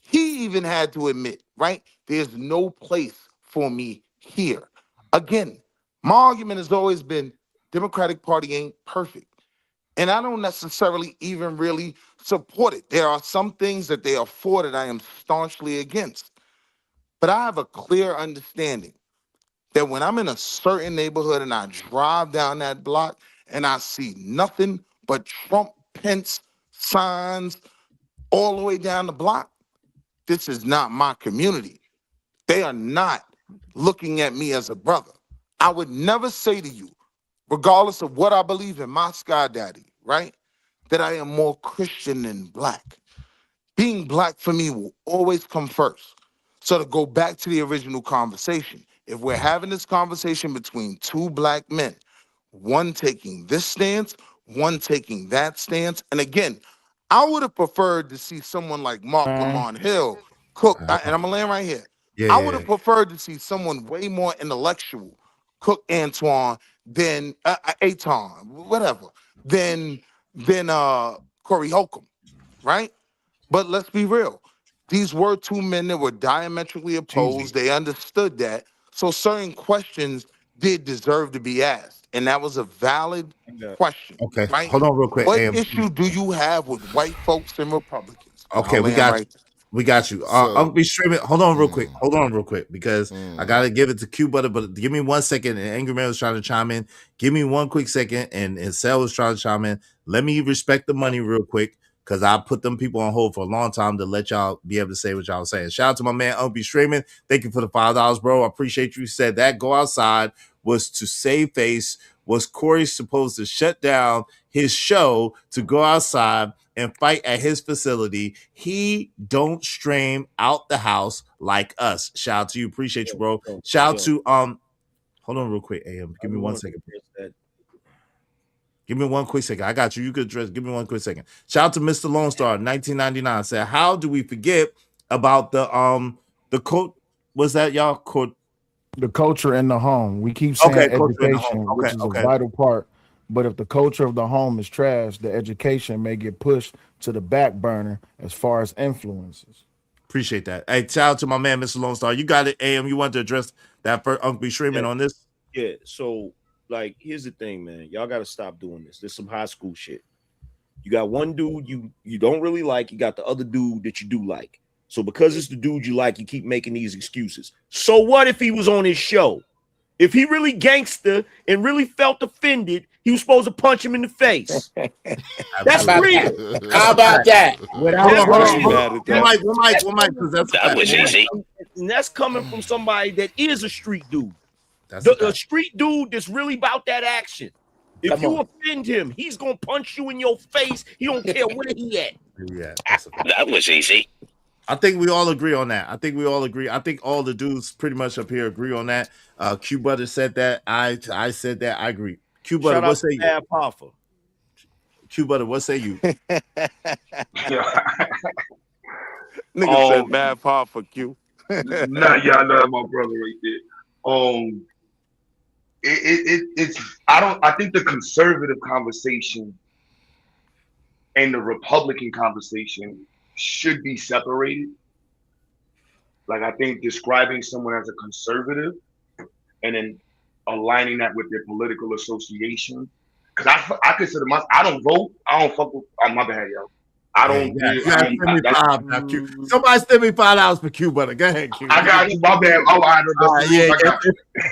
He even had to admit, right? There's no place for me here. Again, my argument has always been Democratic Party ain't perfect. And I don't necessarily even really support it. There are some things that they afford that I am staunchly against. But I have a clear understanding that when I'm in a certain neighborhood and I drive down that block and I see nothing but Trump Pence signs all the way down the block, this is not my community. They are not looking at me as a brother. I would never say to you, regardless of what I believe in, my sky daddy, right, that I am more Christian than black. Being black for me will always come first. So to go back to the original conversation, if we're having this conversation between two black men, one taking this stance, one taking that stance, and again, I would have preferred to see someone like Mark Lamont Hill cook, and I'm gonna land right here. I would have preferred to see someone way more intellectual cook Antoine than Aton, whatever, than Corey Holcomb, right? But let's be real. These were two men that were diametrically opposed. They understood that. So certain questions did deserve to be asked. And that was a valid question. Okay, Right? hold on real quick. What issue do you have with white folks and Republicans? Okay, we got you. We got you. I'll be streaming. Hold on real quick. Hold on real quick because I gotta give it to Q Butter. But give me 1 second. And Angry Man was trying to chime in. Give me 1 quick second. And Cell was trying to chime in. Let me respect the money real quick because I put them people on hold for a long time to let y'all be able to say what y'all was saying. Shout out to my man Uncle Streaming. Thank you for the $5, bro. I appreciate you. Said that go outside was to save face. Was Corey supposed to shut down his show to go outside and fight at his facility? He don't stream out the house like us. Shout out to you. Appreciate you, bro. Shout out to hold on real quick, AM. Give me 1 second. Give me 1 quick second. I got you. You could address. Give me 1 quick second. Shout out to Mr. Lone Star 1999 said, how do we forget about the code? Was that y'all code? The culture in the home. We keep saying education, which is a vital part. But if the culture of the home is trash, the education may get pushed to the back burner as far as influences. Appreciate that. Hey, shout out to my man, Mr. Lone Star. You got it, AM. You want to address that for Uncle Shreeman on this? Yeah. So, like, here's the thing, man. Y'all got to stop doing this. This is some high school shit. You got one dude you don't really like. You got the other dude that you do like. So because it's the dude you like, you keep making these excuses. So what if he was on his show? If he really gangster and really felt offended, he was supposed to punch him in the face. That's real. How about that? That was easy. And that's coming from somebody that is a street dude. A street dude that's really about that action. If you offend him, he's gonna punch you in your face. He don't care where he at. Yeah, that was easy. I think we all agree on that. I think all the dudes pretty much up here agree on that. Q Butter said that. I said that. I agree. Q Butter, what say you? Q Butter, what say you? Nigga said bad part for Q. Nah, y'all know my brother right there. I think the conservative conversation and the Republican conversation should be separated. Like, I think describing someone as a conservative and then aligning that with their political association, because I consider myself, I don't vote, I don't fuck with, my bad, yo. I don't. Somebody send me $5 for Q Butter. Go ahead, Q. I got you. My bad.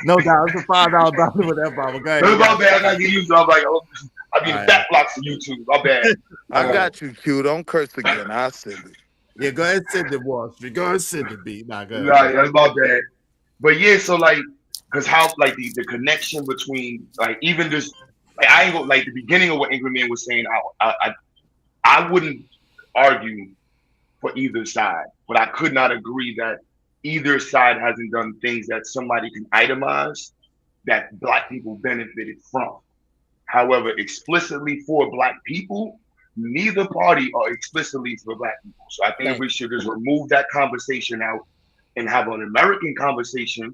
No doubt. It's a $5 dollar with that Bible. Go ahead. My bad. I got to get used to. I'm like, I be the fat blocks of YouTube. My bad. I got you, Q. Don't curse again. I send it. Yeah, go ahead, send it, Wall Street. Go ahead, send it, B. Nah, go ahead. Nah, that's my bad. But yeah, so like, because how like the connection between like even just like I ain't go like the beginning of what Angry Man was saying. I wouldn't argue for either side, but I could not agree that either side hasn't done things that somebody can itemize that Black people benefited from. However, explicitly for Black people, neither party are explicitly for Black people. So I think we should just remove that conversation out and have an American conversation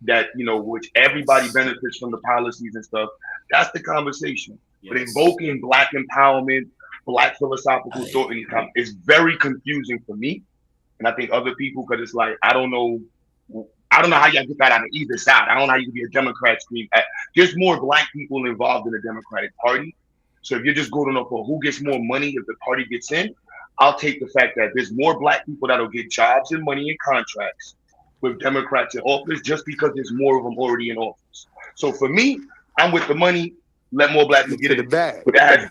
that, you know, which everybody benefits from the policies and stuff. That's the conversation. Yes. But invoking Black empowerment, Black philosophical thought is very confusing for me, and I think other people, because it's like I don't know how y'all get that out of either side. I don't know how you can be a Democrat scream at. There's more Black people involved in the Democratic Party, so if you're just going up for who gets more money if the party gets in, I'll take the fact that there's more Black people that'll get jobs and money and contracts with Democrats in office just because there's more of them already in office. So for me, I'm with the money. Let more Black people get in the bag. But that has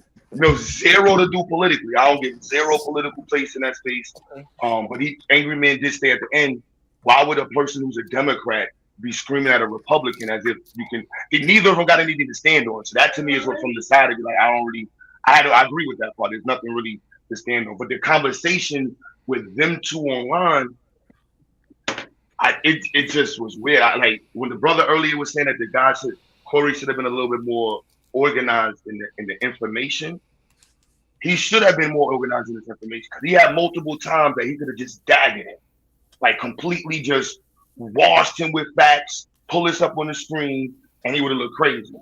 zero to do politically. I don't get zero political place in that space. But Angry Man did say at the end, why would a person who's a Democrat be screaming at a Republican as if you can. Neither of them got anything to stand on. So that to me is what from the side of like, I agree with that part. There's nothing really to stand on. But the conversation with them two online, it just was weird. Like when the brother earlier was saying that the guy Corey should have been a little bit more organized in the information. He should have been more organized in this information because he had multiple times that he could have just dagged him, like completely just washed him with facts, pull this up on the screen, and he would have looked crazy.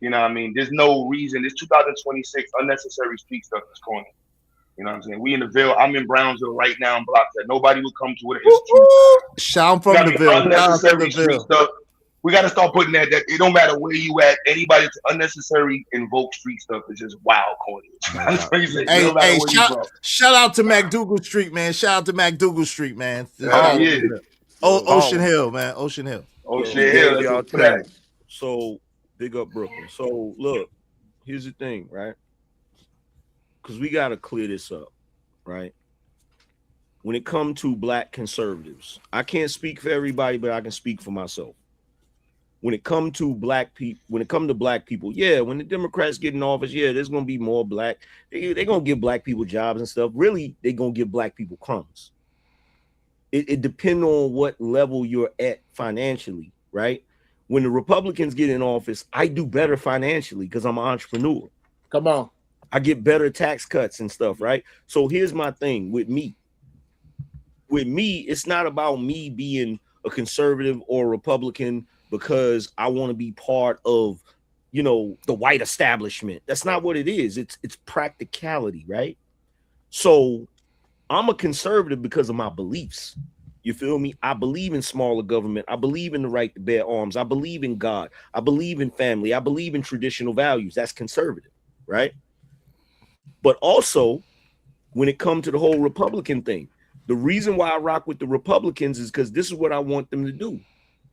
You know what I mean? There's no reason. This 2026 unnecessary street stuff is corny. You know what I'm saying? We in the Ville. I'm in Brownsville right now in Blocks that nobody would come to with a history. Shout from the Ville. Unnecessary street stuff. We got to start putting that it don't matter where you at. Anybody that's unnecessary invoke street stuff is just wild corny. Hey, shout out to MacDougal Street, man. Shout out to MacDougal Street, man. Ocean Hill, man. Ocean Hill. Ocean Hill. Y'all track. So big up Brooklyn. So look, here's the thing, right? Because we got to clear this up, right? When it comes to black conservatives, I can't speak for everybody, but I can speak for myself. When it comes to black people, yeah, when the Democrats get in office, yeah, there's gonna be more black. They're gonna give black people jobs and stuff. Really, they're gonna give black people crumbs. It depends on what level you're at financially, right? When the Republicans get in office, I do better financially because I'm an entrepreneur. Come on. I get better tax cuts and stuff, right? So here's my thing with me. With me, it's not about me being a conservative or a Republican because I want to be part of, the white establishment. That's not what it is. It's practicality, right? So I'm a conservative because of my beliefs. You feel me? I believe in smaller government. I believe in the right to bear arms. I believe in God. I believe in family. I believe in traditional values. That's conservative, right? But also, when it comes to the whole Republican thing, the reason why I rock with the Republicans is because this is what I want them to do.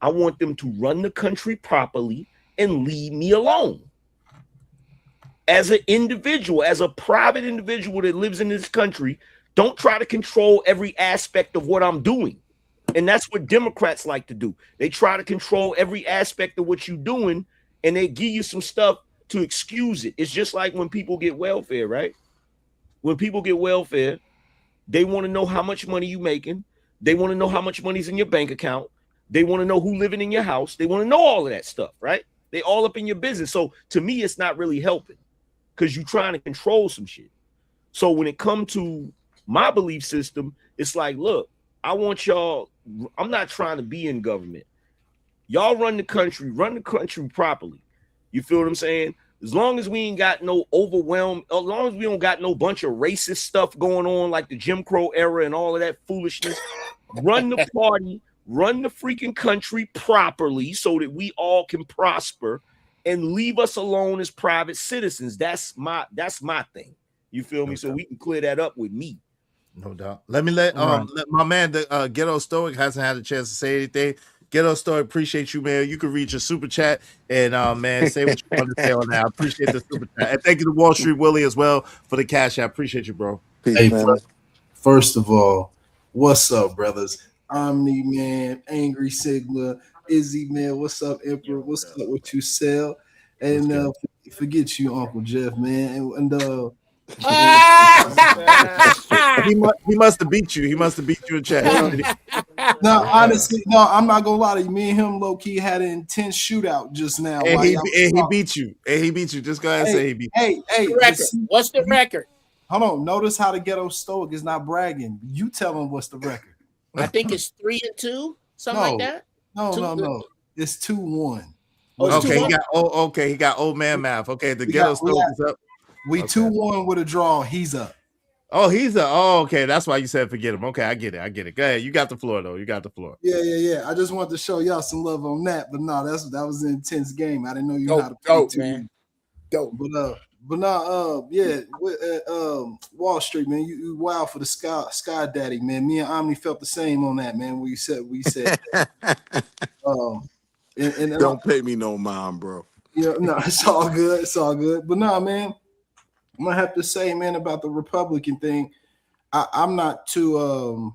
I want them to run the country properly and leave me alone. As an individual, as a private individual that lives in this country, don't try to control every aspect of what I'm doing. And that's what Democrats like to do. They try to control every aspect of what you're doing, and they give you some stuff to excuse it. It's just like when people get welfare, right? When people get welfare, they want to know how much money you're making. They want to know how much money's in your bank account. They want to know who living in your house. They want to know all of that stuff, right? They all up in your business. So to me, it's not really helping because you're trying to control some shit. So when it comes to my belief system, it's like, look, I want y'all, I'm not trying to be in government. Y'all run the country properly. You feel what I'm saying? As long as we ain't got no overwhelm, as long as we don't got no bunch of racist stuff going on like the Jim Crow era and all of that foolishness, run the party, run the freaking country properly so that we all can prosper and leave us alone as private citizens. That's my thing. You feel me? So we can clear that up with me. No doubt. Let my man, the Ghetto Stoic, hasn't had a chance to say anything. Ghetto Stoic, appreciate you, man. You can read your super chat and man, say what you want to say on that. I appreciate the super chat. And thank you to Wall Street Willie as well for the cash. I appreciate you, bro. Peace, hey, man. First of all, what's up, brothers? Omni, man, Angry Sigma, Izzy, man, what's up, Emperor? What's up with you, Sel? And forget you, Uncle Jeff, man. He must have beat you. He must have beat you in chat. No, honestly, no, I'm not gonna lie to you. Me and him, low key, had an intense shootout just now. And he beat you. And he beat you. Just go ahead and say he beat you. Hey, what's the record? Hold on. Notice how the Ghetto Stoic is not bragging. You tell him what's the record. I think it's 3-2, something like that. No. It's 2-1. Okay, he got old man math. Okay, the Ghetto Stoic is up. We 2-1 with a draw. He's up. Oh, he's up. Oh, okay. That's why you said forget him. Okay, I get it. Go ahead. You got the floor though. You got the floor. Yeah. I just wanted to show y'all some love on that. But no, that was an intense game. I didn't know you know how to play too, man. Dope. But no, Wall Street, man, you wild for the Sky Daddy, man. Me and Omni felt the same on that, man. We said and don't pay me no mind, bro. Yeah, no, it's all good. But no, man, I'm gonna have to say, man, about the Republican thing, I'm not too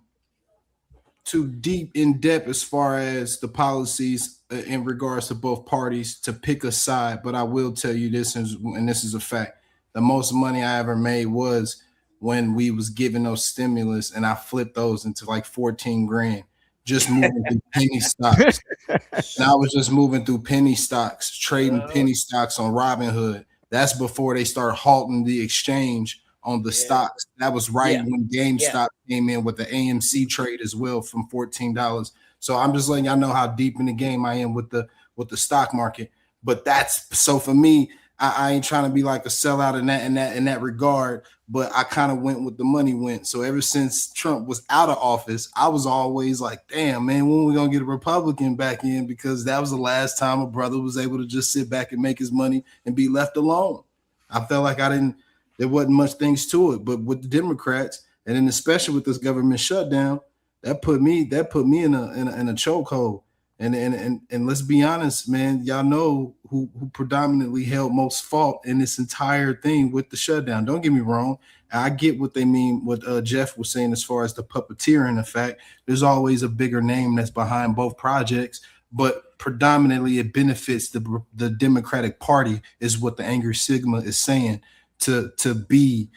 too deep in depth as far as the policies in regards to both parties to pick a side, but I will tell you this, and this is a fact: the most money I ever made was when we was giving those stimulus, and I flipped those into like 14 grand, just moving through penny stocks. And I was just moving through penny stocks, trading penny stocks on Robinhood. That's before they start halting the exchange on the stocks. That was right when GameStop came in with the AMC trade as well from $14. So I'm just letting y'all know how deep in the game I am with the stock market. But that's so for me, I ain't trying to be like a sellout in that regard, but I kind of went with the money went. So ever since Trump was out of office, I was always like, damn, man, when we gonna get a Republican back in? Because that was the last time a brother was able to just sit back and make his money and be left alone. I felt like there wasn't much things to it. But with the Democrats, and then especially with this government shutdown, that put me in a chokehold. And let's be honest, man, y'all know who predominantly held most fault in this entire thing with the shutdown. Don't get me wrong. I get what they mean, what Jeff was saying as far as the puppeteering effect. There's always a bigger name that's behind both projects, but predominantly it benefits the Democratic Party, is what the Angry Sigma is saying, to be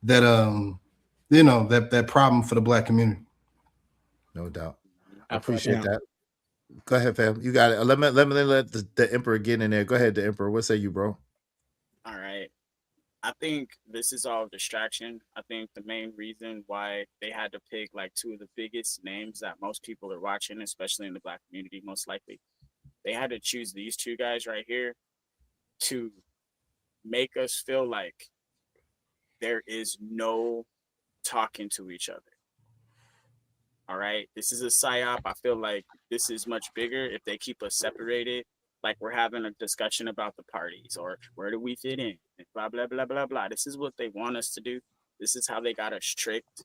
that that problem for the Black community. No doubt. I appreciate that. Go ahead, fam. You got it. Let me let the Emperor get in there. Go ahead, the Emperor. What say you, bro? All right. I think this is all distraction. I think the main reason why they had to pick like two of the biggest names that most people are watching, especially in the Black community, most likely, they had to choose these two guys right here to make us feel like there is no talking to each other. All right. This is a psyop. I feel like this is much bigger if they keep us separated. Like we're having a discussion about the parties or where do we fit in? And blah, blah, blah, blah, blah. This is what they want us to do. This is how they got us tricked.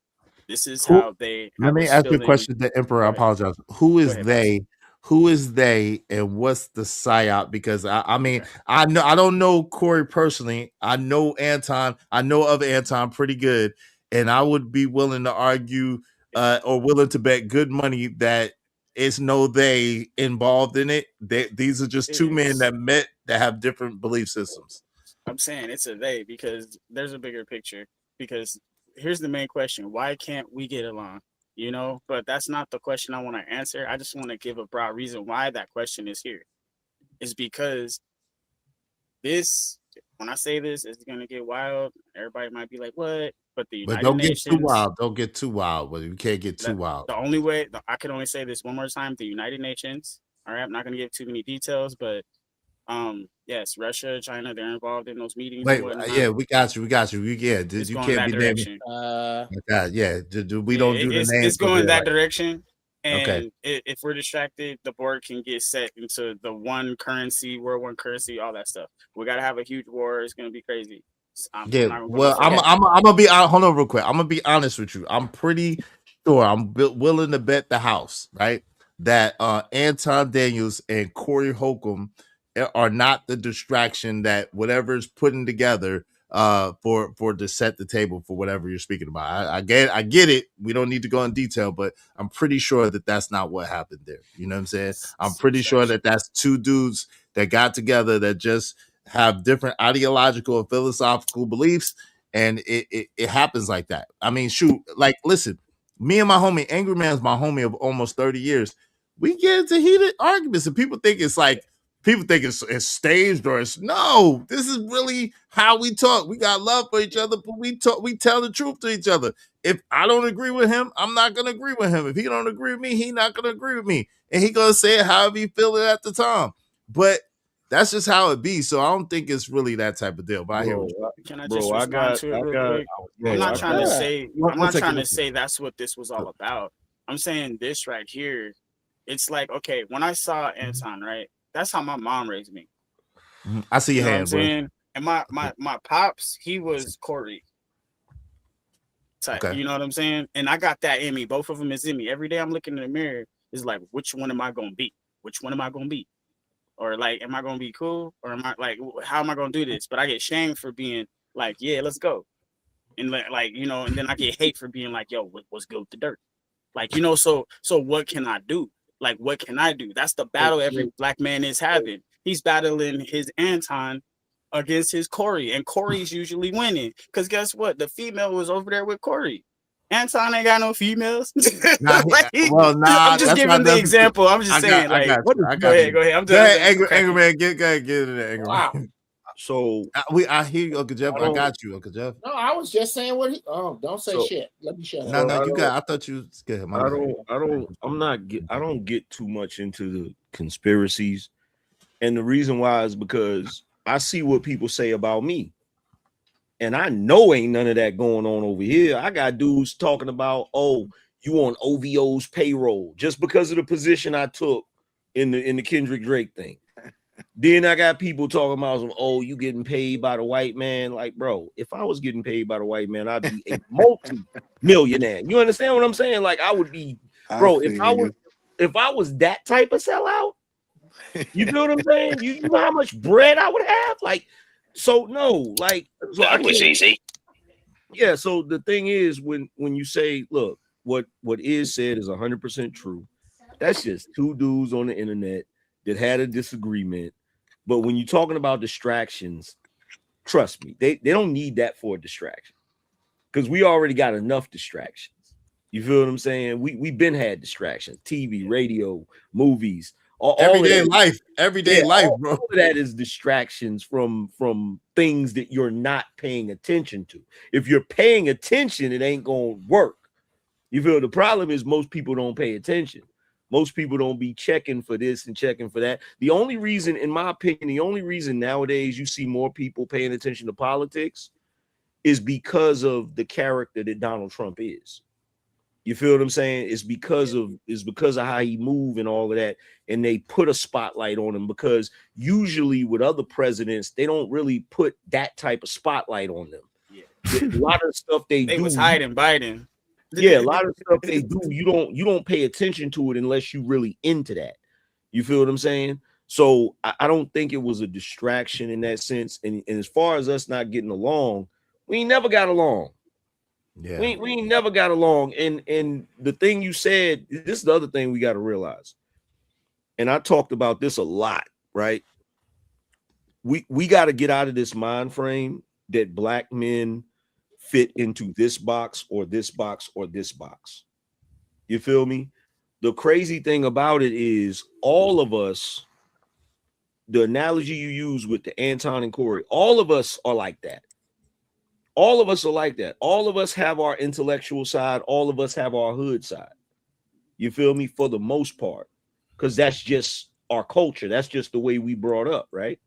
This is how they Let me ask you a question, the Emperor. I apologize. Who is they? Who is they, and what's the psyop? Because I mean, I don't know Corey personally. I know Anton. I know of Anton pretty good, and I would be willing to argue or willing to bet good money that it's no they involved in it. These are just two men that met that have different belief systems. I'm saying it's a they because there's a bigger picture. Because here's the main question: why can't we get along? You know, but that's not the question I want to answer. I just want to give a broad reason why that question is here. Is because this, when I say this, it's gonna get wild. Everybody might be like, "What?" But the United don't Nations. Get too wild. Don't get too wild. But you can't get too wild. The only way I can only say this one more time: the United Nations. All right, I'm not gonna give too many details, but yes, Russia, China, they're involved in those meetings. Wait, and whatnot. yeah, we got you. Yeah, it's you going can't that be direction. Yeah, we don't do the names. It's going that direction. And okay, if we're distracted, the board can get set into the one currency, world one currency, all that stuff. We gotta have a huge war. It's gonna be crazy. I'm gonna be hold on real quick. I'm gonna be honest with you. I'm pretty sure I'm willing to bet the house, right? That Anton Daniels and Corey Holcomb are not the distraction that whatever's putting together for to set the table for whatever you're speaking about. I get it. We don't need to go in detail, but I'm pretty sure that that's not what happened there. You know what I'm saying? I'm pretty sure that that's two dudes that got together that just have different ideological and philosophical beliefs, and it happens like that. I mean, shoot, like listen, me and my homie Angry Man's my homie of almost 30 years. We get into heated arguments, and people think it's it's staged or it's no. This is really how we talk. We got love for each other, but we tell the truth to each other. If I don't agree with him, I'm not gonna agree with him. If he don't agree with me, he not gonna agree with me, and he gonna say it however he feel it at the time. But that's just how it be. So I don't think it's really that type of deal. But I hear what you. Can I just respond to it real quick? I'm not trying to say that's what this was all about. I'm saying this right here. It's like, okay, when I saw Anton, right? That's how my mom raised me. I see your hand, what I'm saying? And my pops, he was Corey type. Okay. You know what I'm saying? And I got that in me. Both of them is in me. Every day I'm looking in the mirror, is like, which one am I gonna be? Which one am I gonna be? Or like, am I gonna be cool? Or am I like, how am I gonna do this? But I get shamed for being like, yeah, let's go. And like, you know, and then I get hate for being like, yo, what's good with the dirt? Like, you know, so what can I do? Like, what can I do? That's the battle every black man is having. He's battling his Anton against his Corey, and Corey's usually winning. Because guess what? The female was over there with Corey. Anton ain't got no females. Nah, Like, nah, I'm just that's giving the example. I'm just saying, I like, got you. I go got ahead, you. go ahead. I'm Go done. ahead, angry man. Get in there, angry Wow. man. So I hear you, Uncle Jeff. I got you, Uncle Jeff. No, I was just saying what he. Oh, don't say So- shit. Let me shut No, up. no, you got. I thought you. Go ahead, my bad. I don't get too much into the conspiracies. And the reason why is because I see what people say about me. And I know ain't none of that going on over here. I got dudes talking about, oh, you on OVO's payroll just because of the position I took in the Kendrick Drake thing. Then I got people talking about, oh, you getting paid by the white man. Like, bro, if I was getting paid by the white man, I'd be a multi-millionaire. You understand what I'm saying? Like, I would be, bro, if I was that type of sellout, you feel what I'm saying? You know how much bread I would have? Like, so no, like, so That was easy. Yeah, so the thing is, when you say, look, what is said is 100% true. That's just two dudes on the internet that had a disagreement. But when you're talking about distractions, trust me, they don't need that for a distraction, because we already got enough distractions. You feel what I'm saying? We've been had distractions: TV, radio, movies, Everyday life, bro. All of that is distractions from things that you're not paying attention to. If you're paying attention, it ain't gonna work. You feel? The problem is most people don't pay attention. Most people don't be checking for this and checking for that. The only reason, in my opinion, the only reason nowadays you see more people paying attention to politics is because of the character that Donald Trump is. You feel what I'm saying? It's because of how he move and all of that, and they put a spotlight on him, because usually with other presidents, they don't really put that type of spotlight on them. Yeah. A lot of stuff they do was hiding Biden. Yeah, a lot of stuff they do, you don't pay attention to it unless you really into that. You feel what I'm saying? So I don't think it was a distraction in that sense. And as far as us not getting along, we ain't never got along. Yeah, we ain't never got along. And the thing you said, this is the other thing we got to realize. And I talked about this a lot, right? We got to get out of this mind frame that black men fit into this box or this box or this box. You feel me? The crazy thing about it is all of us, the analogy you use with the Anton and Corey, all of us are like that. All of us are like that. All of us have our intellectual side. All of us have our hood side. You feel me? For the most part, because that's just our culture. That's just the way we brought up, right?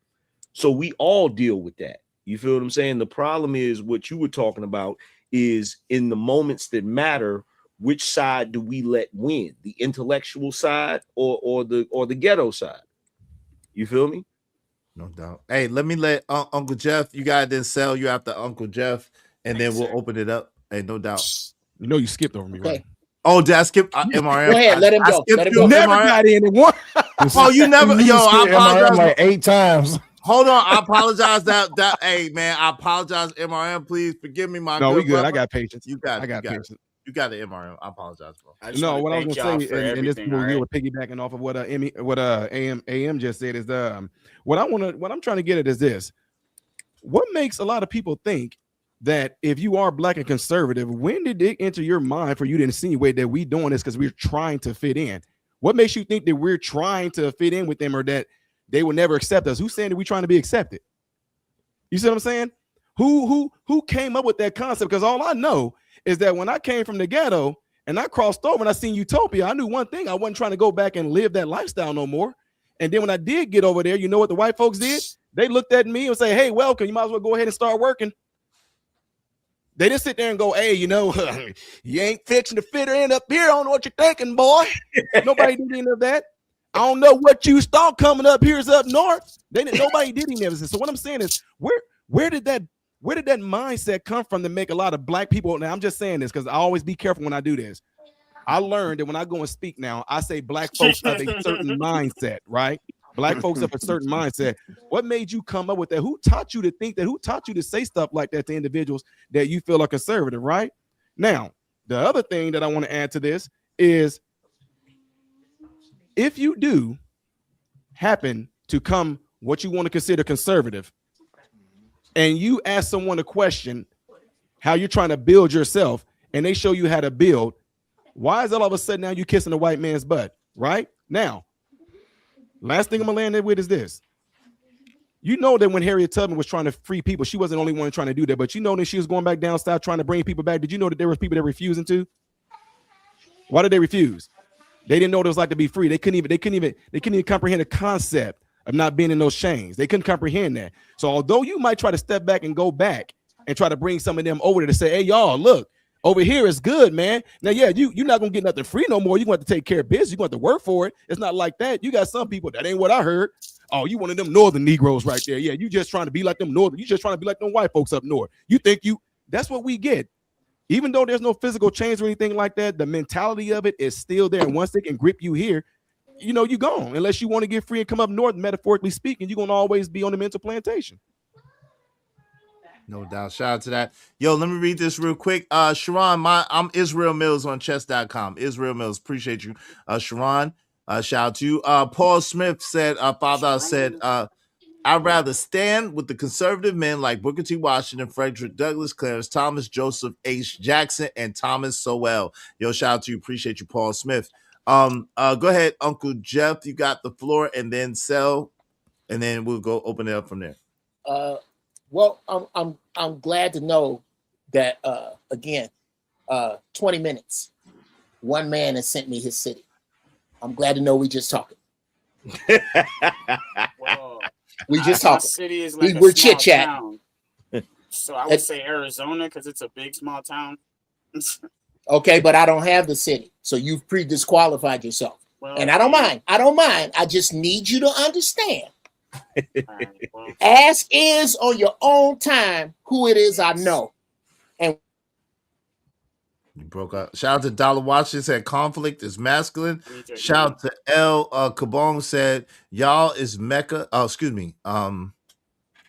So we all deal with that. You feel what I'm saying? The problem is what you were talking about is in the moments that matter, which side do we let win? The intellectual side or the ghetto side? You feel me? No doubt. Hey, let me let Uncle Jeff. You gotta then sell you after Uncle Jeff, and then we'll open it up. Hey, no doubt. You know you skipped over me, right? Oh, did I skip MRM? Go ahead, let him go. Let him go. Never got in it one. Oh, you never. Yo, I apologize. like 8 times. Hold on, I apologize. That hey man, I apologize. MRM, please forgive me, my. No, we good. Brother. I got patience. You got it. I got patience. You got the MRM. I apologize, bro. No, what I was gonna say, and this was piggybacking off of what AM just said is what I'm trying to get at is this: what makes a lot of people think that if you are black and conservative, when did it enter your mind for you to insinuate that we doing this because we're trying to fit in? What makes you think that we're trying to fit in with them, or that they will never accept us? Who's saying that we're trying to be accepted? You see what I'm saying? Who came up with that concept? Because all I know is that when I came from the ghetto and I crossed over and I seen Utopia, I knew one thing: I wasn't trying to go back and live that lifestyle no more. And then when I did get over there, you know what the white folks did? They looked at me and say, "Hey, welcome. You might as well go ahead and start working." They didn't sit there and go, "Hey, you know, you ain't fixing to fit in up here. I don't know what you're thinking, boy." Nobody did any of that. I don't know what you thought coming up here is up north. Nobody did any of this. So what I'm saying is, where did that mindset come from to make a lot of black people? Now I'm just saying this because I always be careful when I do this. I learned that when I go and speak now, I say black folks have a certain mindset, right? Black folks have a certain mindset. What made you come up with that? Who taught you to think that? Who taught you to say stuff like that to individuals that you feel are conservative, right? Now, the other thing that I want to add to this is if you do happen to come what you want to consider conservative, and you ask someone a question, how you're trying to build yourself, and they show you how to build, why is all of a sudden now you kissing a white man's butt? Right now, last thing I'm gonna land there with is this. You know that when Harriet Tubman was trying to free people, she wasn't the only one trying to do that. But you know that she was going back down south trying to bring people back. Did you know that there was people that were refusing to? Why did they refuse? They didn't know what it was like to be free. They couldn't even comprehend the concept of not being in those chains. They couldn't comprehend that. So although you might try to step back and go back and try to bring some of them over there to say, hey, y'all, look, over here is good, man. Now, yeah, you're not gonna get nothing free no more. You're going to have to take care of business. You're going to have to work for it. It's not like that. You got some people that ain't what I heard. Oh, you one of them northern Negroes right there. Yeah, you just trying to be like them northern. You just trying to be like them white folks up north. You think that's what we get. Even though there's no physical change or anything like that, the mentality of it is still there. And once they can grip you here, you know, you're gone. Unless you want to get free and come up north, metaphorically speaking, you're going to always be on the mental plantation. No doubt. Shout out to that. Yo, let me read this real quick. Sharon, I'm Israel Mills on chess.com. Israel Mills, appreciate you. Sharon, shout out to you. Paul Smith said, Father said, I'd rather stand with the conservative men like Booker T. Washington, Frederick Douglass, Clarence Thomas, Joseph H. Jackson, and Thomas Sowell. Yo, shout out to you. Appreciate you, Paul Smith. Go ahead, Uncle Jeff. You got the floor, and then Sel, and then we'll go open it up from there. Well, I'm glad to know that again, 20 minutes. One man has sent me his city. I'm glad to know we just talking. Well, we just our talking. city is like we're chit chat. So I would say Arizona because it's a big small town. Okay, but I don't have the city, so you've pre-disqualified yourself. Well, and I don't mind. I just need you to understand. Right, well. Ask is on your own time who it is I know. And you broke up. Shout out to Dollar Washington said conflict is masculine. Shout out to L Kabong said y'all is Mecca. Oh, excuse me.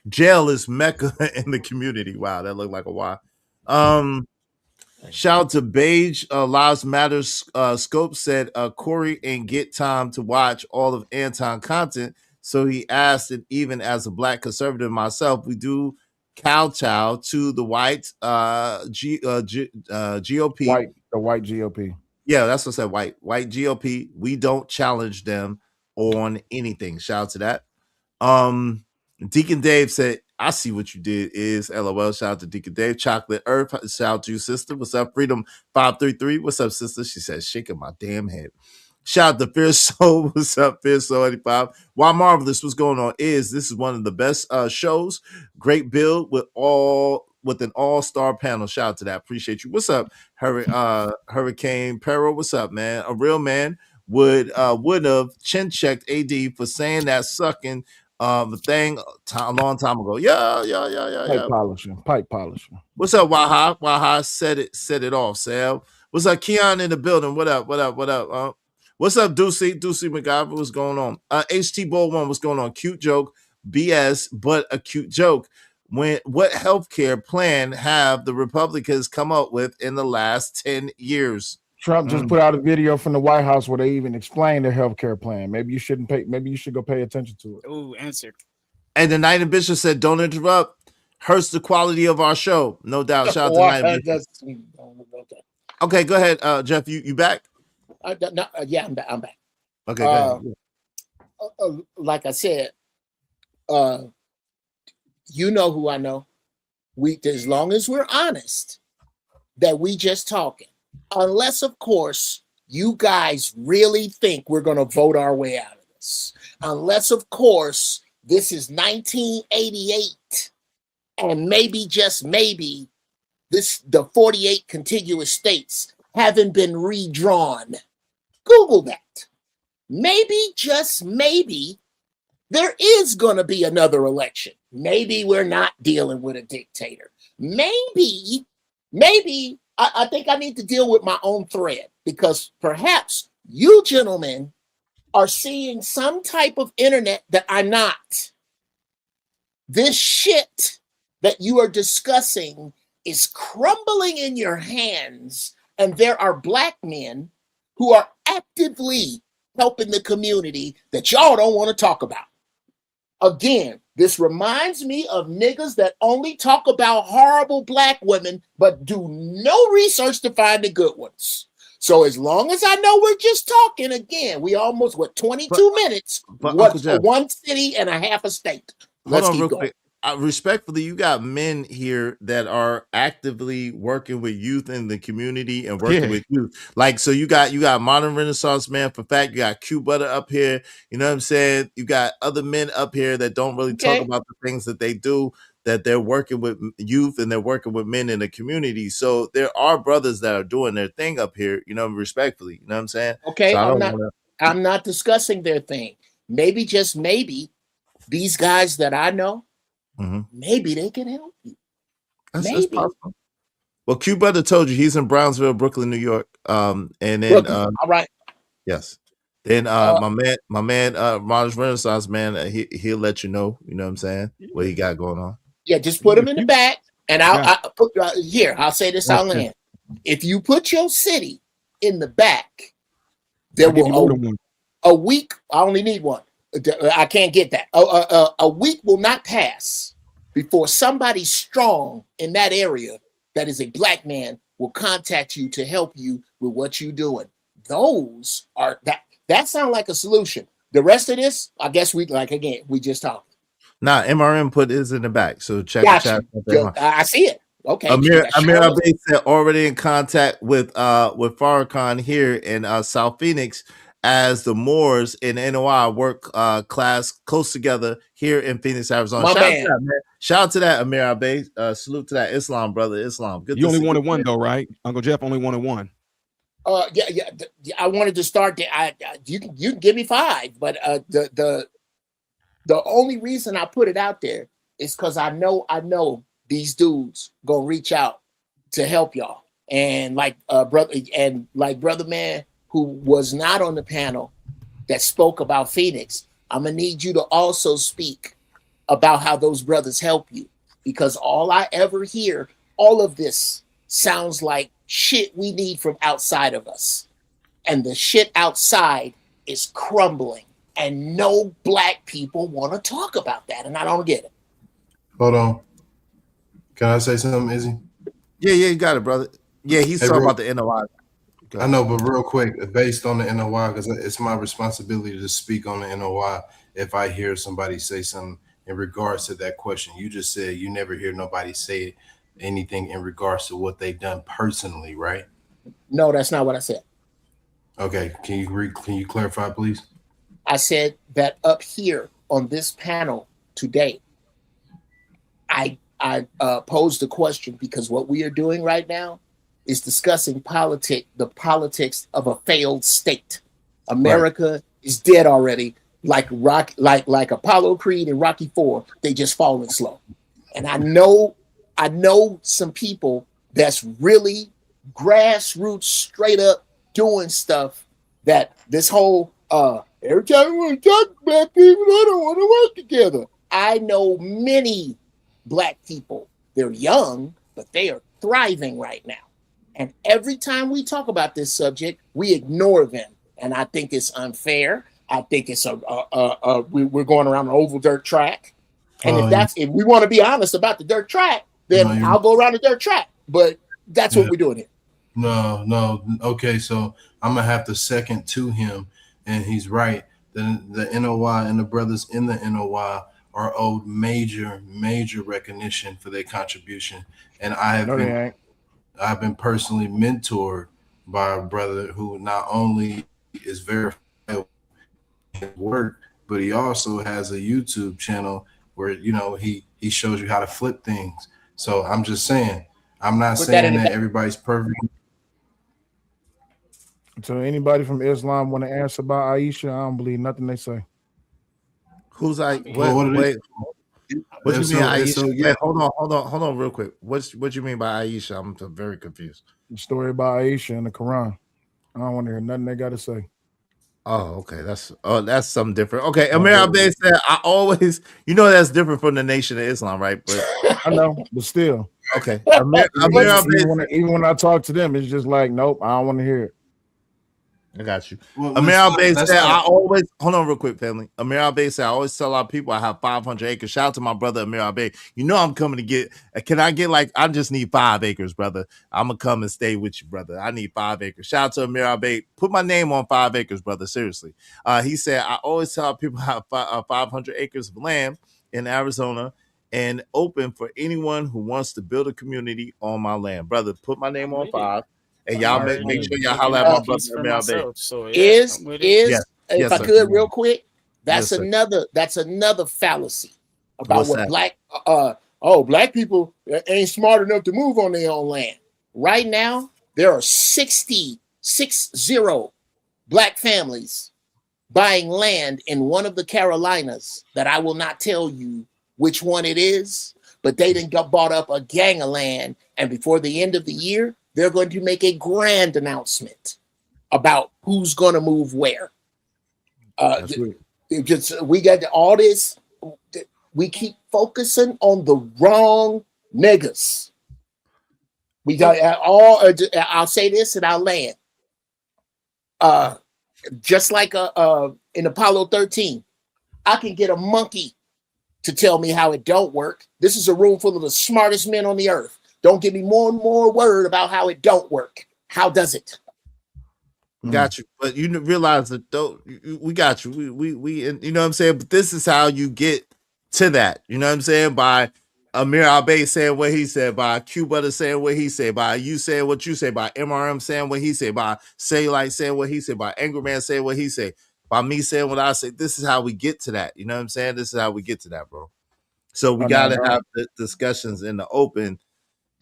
Jail is Mecca in the community. Wow, that looked like a Y. Shout out to Beige Lives Matters. Scope said Corey ain't get time to watch all of Anton content. So he asked, and even as a black conservative myself, we do kowtow to the white GOP. The white GOP. Yeah, that's what I said. White GOP. We don't challenge them on anything. Shout out to that. Deacon Dave said, I see what you did is LOL. Shout out to Deacon Dave. Chocolate Earth. Shout out to you, sister. What's up? Freedom 533. What's up, sister? She said, shaking my damn head. Shout out to Fierce Soul. What's up, Fierce Soul 85? Why Marvelous? What's going on? This is one of the best shows. Great build with an all-star panel. Shout out to that. Appreciate you. What's up, Hurricane Peril? What's up, man? A real man would have chin checked AD for saying that sucking the thing a long time ago. Yeah. Pipe polishing. What's up, Waha? Waha set it off, Sal. What's up, Keon in the building? What up? What's up, Deucey McGovern? What's going on? HT Bull 1, what's going on? Cute joke, BS, but a cute joke. What healthcare plan have the Republicans come up with in the last 10 years? Trump just put out a video from the White House where they even explain their healthcare plan. Maybe you shouldn't pay. Maybe you should go pay attention to it. Ooh, answer. And the Knight and Bishop said, "Don't interrupt. Hurts the quality of our show." No doubt. Shout out to Knight and Bishop. Okay, go ahead, Jeff. You back? Yeah, I'm back. Okay, go ahead. Like I said, you know who I know. As long as we're honest, that we just talking. Unless, of course, you guys really think we're going to vote our way out of this. Unless, of course, this is 1988 and maybe, just maybe, the 48 contiguous states haven't been redrawn. Google that. Maybe, just maybe, there is going to be another election. Maybe we're not dealing with a dictator. Maybe, I think I need to deal with my own thread because perhaps you gentlemen are seeing some type of internet that I'm not. This shit that you are discussing is crumbling in your hands, and there are black men who are actively helping the community that y'all don't want to talk about. Again, this reminds me of niggas that only talk about horrible black women, but do no research to find the good ones. So as long as I know we're just talking, again, we almost, 22 minutes, but what, Uncle Jeff, one city and a half a state. hold Let's on keep real going. quick. Respectfully, you got men here that are actively working with youth in the community and working with youth. Like, so you got Modern Renaissance Man for fact. You got Q Butter up here. You know what I'm saying? You got other men up here that don't really talk Okay. about the things that they do, that they're working with youth and they're working with men in the community. So there are brothers that are doing their thing up here, you know, respectfully. You know what I'm saying? Okay, So I don't I'm not discussing their thing. Maybe, just maybe, these guys that I know, maybe they can help you. That's possible. Well, Q Brother told you he's in Brownsville, Brooklyn, New York. And then Brooklyn. All right. Yes. Then my man, Modern Renaissance Man, he'll let you know what I'm saying, what he got going on. Yeah, just put them in the back, and I'll put here. I'll say this. I'll land. If you put your city in the back, there will a week. I only need one. I can't get that. A week will not pass before somebody strong in that area that is a black man will contact you to help you with what you're doing. Those are that sound like a solution. The rest of this, I guess we just talked. Nah, MRM put his in the back. So check Gotcha. the chat. I see it. Okay. Amir Abbey said already in contact with Farrakhan here in South Phoenix, as the Moors in NOI work class close together here in Phoenix, Arizona. Shout out to that, Amir Abbey. Salute to that Islam, brother. Islam. Good. You only wanted one though, right? Uncle Jeff only wanted one. Yeah. I wanted to start. You can give me 5, but the only reason I put it out there is because I know these dudes gonna reach out to help y'all, and brother man who was not on the panel that spoke about Phoenix, I'm gonna need you to also speak about how those brothers help you, because all I ever hear, all of this sounds like shit we need from outside of us, and the shit outside is crumbling, and no black people want to talk about that, and I don't get it. Hold on. Can I say something, Izzy? Yeah, you got it, brother. Yeah, he's talking about the NOI. I know, but real quick, based on the NOI, because it's my responsibility to speak on the NOI if I hear somebody say something in regards to that question. You just said you never hear nobody say anything in regards to what they've done personally, right? No, that's not what I said. Okay, can you clarify, please? I said that up here on this panel today, I posed a question because what we are doing right now is discussing the politics of a failed state. America is dead already, like Apollo Creed and Rocky IV. They just falling slow. And I know some people that's really grassroots, straight up doing stuff that this whole every time we want to talk to black people, they don't want to work together. I know many black people. They're young, but they are thriving right now. And every time we talk about this subject, we ignore them. And I think it's unfair. I think it's we're going around an oval dirt track. And if we want to be honest about the dirt track, then I'll go around the dirt track. But that's what we're doing here. No. Okay, so I'm gonna have to second to him, and he's right. The NOI and the brothers in the NOI are owed major recognition for their contribution. And I've been personally mentored by a brother who not only is verified in his work, but he also has a YouTube channel where he shows you how to flip things. So I'm just saying, I'm not saying that everybody's perfect. So anybody from Islam want to answer about Aisha? I don't believe nothing they say. Who's Wait, what you mean, Aisha? Wait, hold on, real quick. What you mean by Aisha? I'm very confused. The story about Aisha in the Quran. I don't want to hear nothing they got to say. Oh, okay. That's something different. Okay, Amir Abbey said, I always, that's different from the Nation of Islam, right? But I know, but still. Okay. Even when I talk to them, it's just like, nope, I don't want to hear it. I got you. Well, Amir Al-Bey that's said, not I always, hold on real quick, family. Amir Al-Bey said, I always tell our people I have 500 acres. Shout out to my brother, Amir Al-Bey. You know I'm coming to get, can I get like, I just need 5 acres, brother. I'm going to come and stay with you, brother. I need 5 acres. Shout out to Amir Al-Bey. Put my name on 5 acres, brother. Seriously. He said, I always tell people I have 500 acres of land in Arizona and open for anyone who wants to build a community on my land. Brother, put my name I'm on with it. 5. And I'm y'all make already sure y'all picking holler at out my a piece brother for Amir Al-Bey. myself. So yeah, I'm with it. Yes. If Yes, I sir. could real quick, Yes, sir. that's another fallacy about What's what that? black people ain't smart enough to move on their own land. Right now, there are 60 black families buying land in one of the Carolinas that I will not tell you which one it is, but they didn't got bought up a gang of land, and before the end of the year, they're going to make a grand announcement about who's going to move where. That's good. We got all this. We keep focusing on the wrong niggas. We got all. I'll say this and I'll land. Just like in Apollo 13, I can get a monkey to tell me how it don't work. This is a room full of the smartest men on the earth. Don't give me more and more word about how it don't work. How does it? Got you, but you realize that though we got you. We and you know what I'm saying. But this is how you get to that. You know what I'm saying? By Amir Al-Bey saying what he said, by Q Butter saying what he said, by you saying what you say, by MRM saying what he said, by Say Light saying what he said, by Angry Man saying what he said, by me saying what I say. This is how we get to that. You know what I'm saying? This is how we get to that, bro. So we got to have the discussions in the open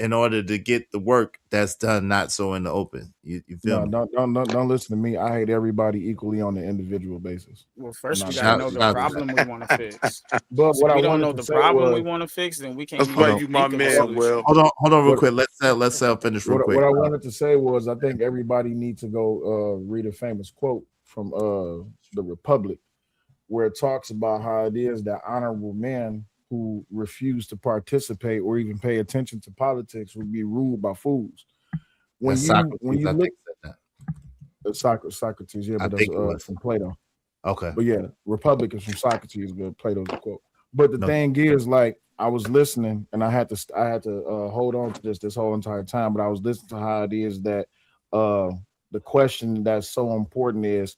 in order to get the work that's done not so in the open. You feel me? Don't listen to me. I hate everybody equally on an individual basis. Well, first we I'm gotta not know the gonna do problem we want to fix. But So what I we don't wanted know to the say problem we was, want to fix, then we can't That's even why you my think of a man, solution. Will. Hold on, real What- quick. Let's finish real quick. what I wanted to say was, I think everybody needs to go read a famous quote from the Republic, where it talks about how it is that honorable men who refuse to participate or even pay attention to politics will be ruled by fools. When That's you Socrates, when you I look think said that. Socrates, yeah, I but that's think it was. from Plato. Okay. But yeah, Republic is from Socrates, but Plato's a quote. But the No. thing is, like, I was listening and I had to hold on to this whole entire time, but I was listening to how it is that the question that's so important is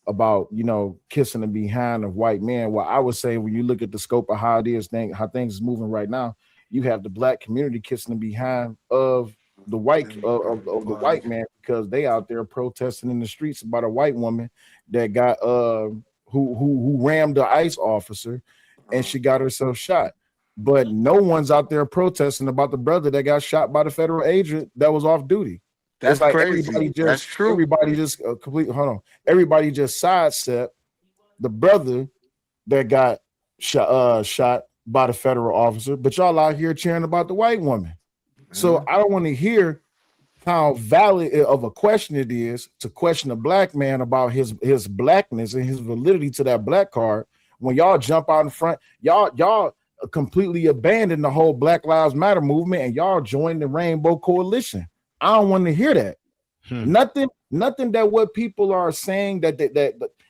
about, you know, kissing the behind of white men. Well, I would say when you look at the scope of how it is, how things is moving right now, you have the black community kissing the behind of the white of the white man, because they out there protesting in the streets about a white woman that got who rammed the ICE officer and she got herself shot. But no one's out there protesting about the brother that got shot by the federal agent that was off duty. That's It's like crazy. That's true. everybody just everybody just sidestep the brother that got shot by the federal officer, but y'all out here cheering about the white woman. So I don't want to hear how valid of a question it is to question a black man about his blackness and his validity to that black card when y'all jump out in front. Y'all completely abandon the whole Black Lives Matter movement and y'all join the Rainbow Coalition. I don't want to hear that. Nothing that what people are saying that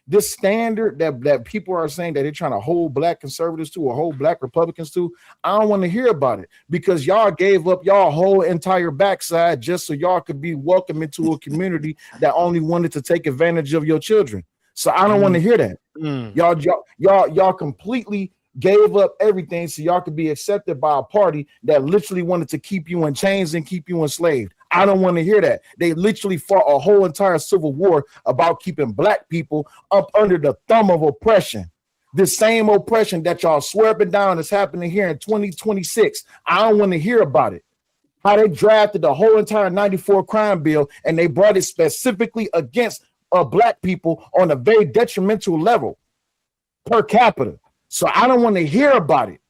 this standard that people are saying that they're trying to hold black conservatives to or hold black Republicans to. I don't want to hear about it because y'all gave up y'all whole entire backside just so y'all could be welcome into a community that only wanted to take advantage of your children. So I don't want to hear that. Y'all completely gave up everything so y'all could be accepted by a party that literally wanted to keep you in chains and keep you enslaved. I don't want to hear that. They literally fought a whole entire civil war about keeping black people up under the thumb of oppression. The same oppression that y'all swear up and down is happening here in 2026. I don't want to hear about it. How they drafted the whole entire 94 crime bill and they brought it specifically against black people on a very detrimental level per capita. So I don't want to hear about it.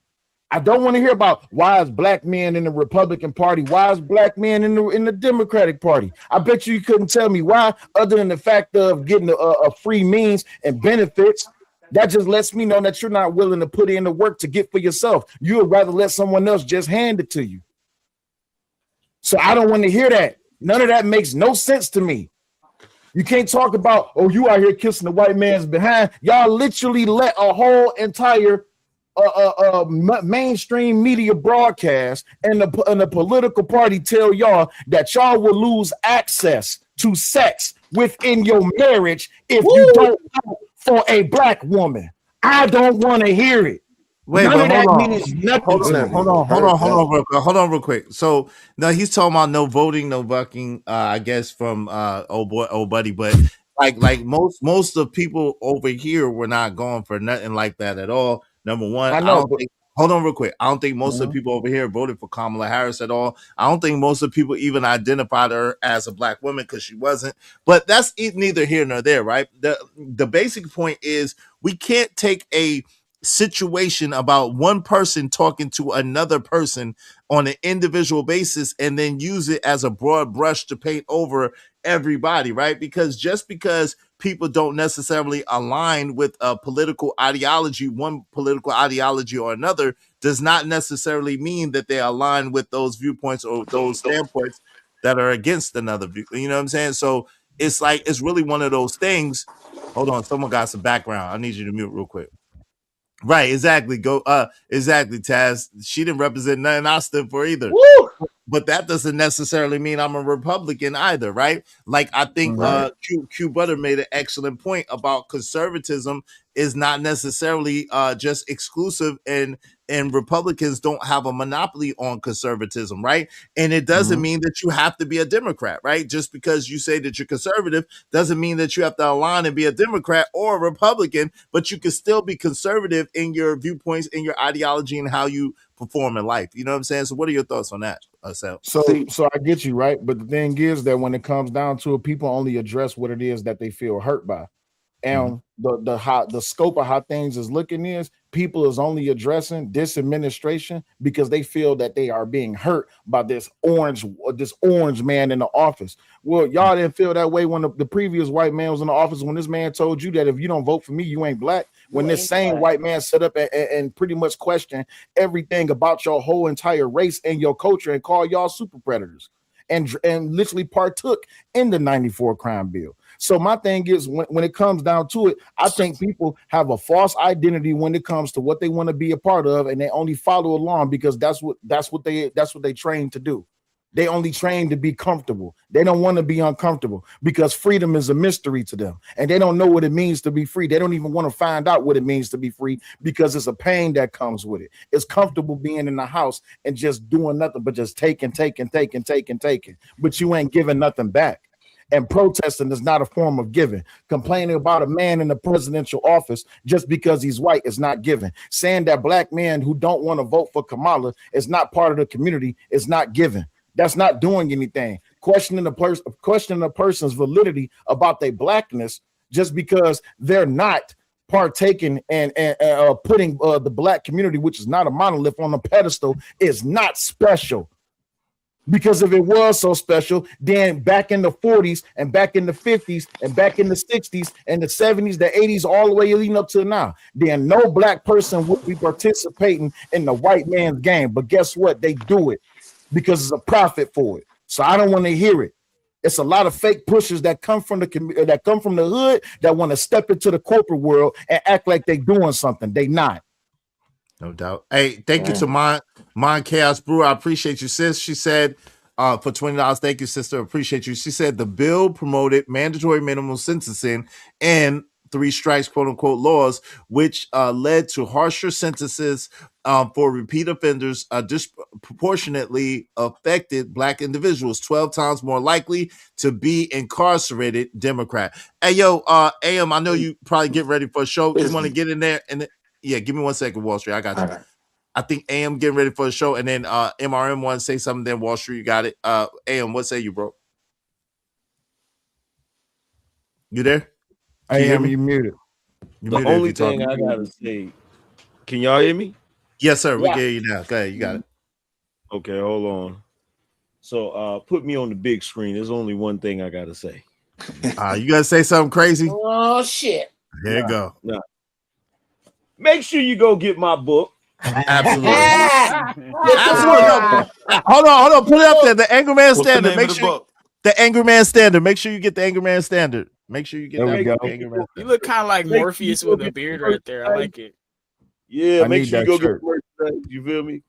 I don't want to hear about why is black men in the Republican Party, why is black men in the Democratic Party. I bet you couldn't tell me why, other than the fact of getting a free means and benefits. That just lets me know that you're not willing to put in the work to get for yourself. You would rather let someone else just hand it to you. So I don't want to hear that. None of that makes no sense to me. You can't talk about, oh, you out here kissing the white man's behind. Y'all literally let a whole entire mainstream media broadcast and the political party tell y'all that y'all will lose access to sex within your marriage if you don't vote for a black woman. I don't want to hear it. Wait, None but of hold that on. means nothing Hold to on, me. hold on real quick. So now he's talking about no voting, no bucking, I guess from old buddy, but like most of people over here were not going for nothing like that at all. Number one, I I know, don't but think hold on real quick. I don't think most of the Mhm. people over here voted for Kamala Harris at all. I don't think most of the people even identified her as a black woman because she wasn't. But that's neither here nor there, right? The basic point is we can't take a situation about one person talking to another person on an individual basis and then use it as a broad brush to paint over everybody, right? Because just because people don't necessarily align with a political ideology, one political ideology or another, does not necessarily mean that they align with those viewpoints or those standpoints that are against another view. You know what I'm saying? So it's like it's really one of those things. Hold on, someone got some background. I need you to mute real quick. Right, exactly. Exactly, Taz. She didn't represent nothing I stood for either. Woo! But that doesn't necessarily mean I'm a Republican either, right? Like I think Right. Q Butter made an excellent point about conservatism is not necessarily just exclusive and Republicans don't have a monopoly on conservatism, right? And it doesn't mean that you have to be a Democrat, right? Just because you say that you're conservative doesn't mean that you have to align and be a Democrat or a Republican, but you can still be conservative in your viewpoints, in your ideology, and how you perform in life. You know what I'm saying? So what are your thoughts on that, Sal? So I get you, right? But the thing is that when it comes down to it, people only address what it is that they feel hurt by. And the scope of how things is looking is people is only addressing this administration because they feel that they are being hurt by this orange man in the office. Well, y'all didn't feel that way when the previous white man was in the office, when this man told you that if you don't vote for me, you ain't black. When this same white man set up and pretty much question everything about your whole entire race and your culture and call y'all super predators and literally partook in the 94 crime bill. So my thing is when it comes down to it, I think people have a false identity when it comes to what they want to be a part of, and they only follow along because that's what they trained to do. They only train to be comfortable. They don't want to be uncomfortable because freedom is a mystery to them. And they don't know what it means to be free. They don't even want to find out what it means to be free because it's a pain that comes with it. It's comfortable being in the house and just doing nothing but just taking. But you ain't giving nothing back. And protesting is not a form of giving. Complaining about a man in the presidential office just because he's white is not giving. Saying that black men who don't want to vote for Kamala is not part of the community is not giving. That's not doing anything. Questioning a person's validity about their blackness just because they're not partaking and putting the black community, which is not a monolith, on a pedestal is not special. Because if it was so special, then back in the 40s and back in the 50s and back in the 60s and the 70s, the 80s, all the way leading up to now, then no black person would be participating in the white man's game. But guess what? They do it because it's a profit for it. So I don't want to hear it. It's a lot of fake pushers that come from the hood that want to step into the corporate world and act like they doing something. They not. No doubt. Hey, thank you to Mon Chaos Brewer. I appreciate you, sis. She said for $20, thank you, sister. Appreciate you. She said the bill promoted mandatory minimum sentencing and 3 strikes, quote unquote, laws, which led to harsher sentences for repeat offenders, disproportionately affected black individuals, 12 times more likely to be incarcerated. Democrat. Hey, yo, AM, I know you probably get ready for a show. You want to get in there and yeah, give me 1 second, Wall Street. I got you. Right. I think AM getting ready for the show, and then MRM want to say something. Then Wall Street, you got it. AM, what say you, bro? You there? Can AM, you muted. The only thing I gotta say, can y'all hear me? Yes, sir. We can hear you now. Go ahead, you got it. Okay, hold on. So put me on the big screen. There's only one thing I gotta say. You gotta say something crazy? Oh shit! Here you go. Nah. Make sure you go get my book. Absolutely. Hold on. Put it up there. The Anger Man Standard. Make sure. The Angry Man standard. Make sure you get the Angry Man standard. Make sure you get There we that go. Angry Man You standard. look kind of like Make sure you Morpheus go with a get the beard right there. I like it. Yeah, I make need sure you that go get shirt. the merchandise. You feel me?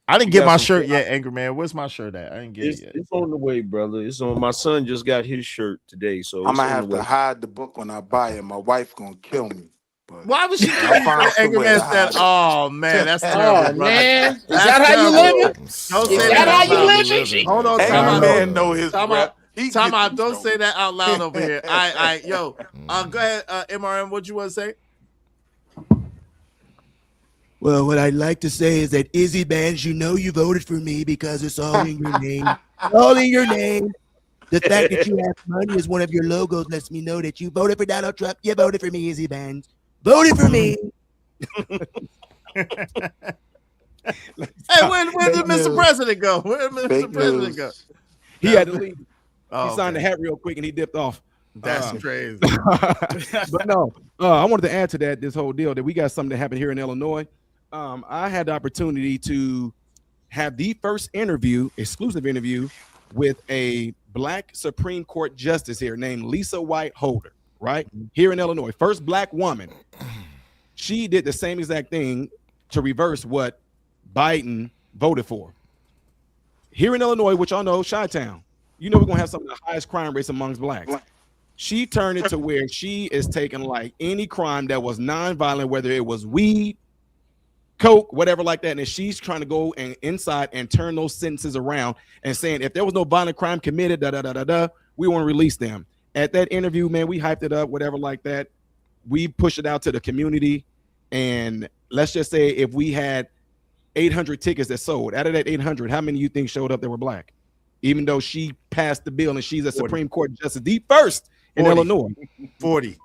I didn't You get got my some shirt yet, Angry Man. Where's my shirt at? I didn't get it yet. It's on the way, brother. It's on. My son just got his shirt today, so I'm it's gonna on the have to way. hide the book when I buy it. My wife gonna kill me. But Why would she kill I'll you for find the some Angry way Man to hide standard? it. Oh man, that's terrible, Oh brother. man, is That's that how you terrible. living? Don't Is say that that how out you loud. living? Hold on, Angry time out. Man know his Time rep. out. He Time get out. the Don't joke. say that out loud over here. Yo. Go ahead, MRM. What you want to say? Well, what I'd like to say is that Izzy Bands, you know you voted for me because it's all in your name. All in your name. The fact that you have money as one of your logos lets me know that you voted for Donald Trump. You voted for me, Izzy Bands. Voted for me. Hey, where did Mr. President go? Where did Mr. Fake President news. go? He had to leave. Oh, He signed okay. the hat real quick and he dipped off. That's crazy. But no, I wanted to add to that this whole deal that we got something that happened here in Illinois. I had the opportunity to have the first exclusive interview with a Black Supreme Court justice here named Lisa White Holder, right? Here in Illinois, first Black woman. She did the same exact thing to reverse what Biden voted for. Here in Illinois, which y'all know, Chi-Town, you know we're going to have some of the highest crime rates amongst Blacks. She turned it to where she is taking like any crime that was nonviolent, whether it was weed, coke, whatever like that, and she's trying to go inside and turn those sentences around and saying if there was no violent crime committed, we want to release them. At that interview, man, we hyped it up, whatever like that. We pushed it out to the community, and let's just say if we had 800 tickets that sold, out of that 800, how many you think showed up that were Black? Even though she passed the bill and she's a 40. Supreme Court justice, the first in 40. Illinois. 40.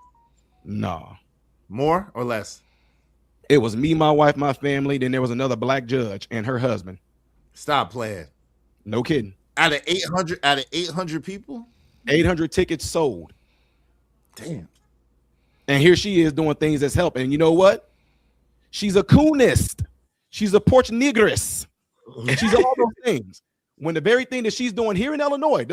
No. More or less? It was me, my wife, my family. Then there was another Black judge and her husband. Stop playing. No kidding. Out of 800 people? 800 tickets sold. Damn. And here she is doing things that's helping. And you know what? She's a coonist. She's a porch negress. She's all those things. When the very thing that she's doing here in Illinois,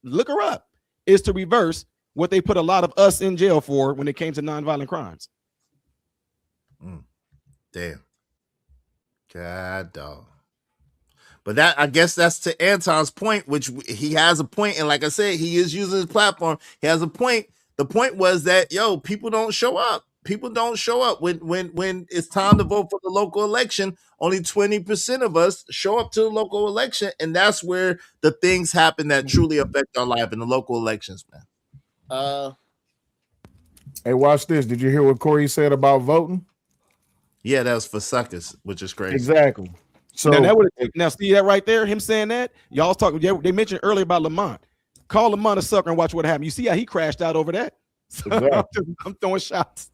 look her up, is to reverse what they put a lot of us in jail for when it came to nonviolent crimes. Damn. God dog. But that, I guess that's to Anton's point, which he has a point. And like I said, he is using his platform. He has a point. The point was that, people don't show up. People don't show up when it's time to vote for the local election. Only 20% of us show up to the local election. And that's where the things happen that truly affect our life in the local elections, man. Hey, watch this. Did you hear what Corey said about voting? Yeah, that was for suckers, which is crazy. Exactly. So now see that right there, him saying that? Y'all talking, they mentioned earlier about Lamont. Call Lamont a sucker and watch what happened. You see how he crashed out over that? So exactly. I'm throwing shots.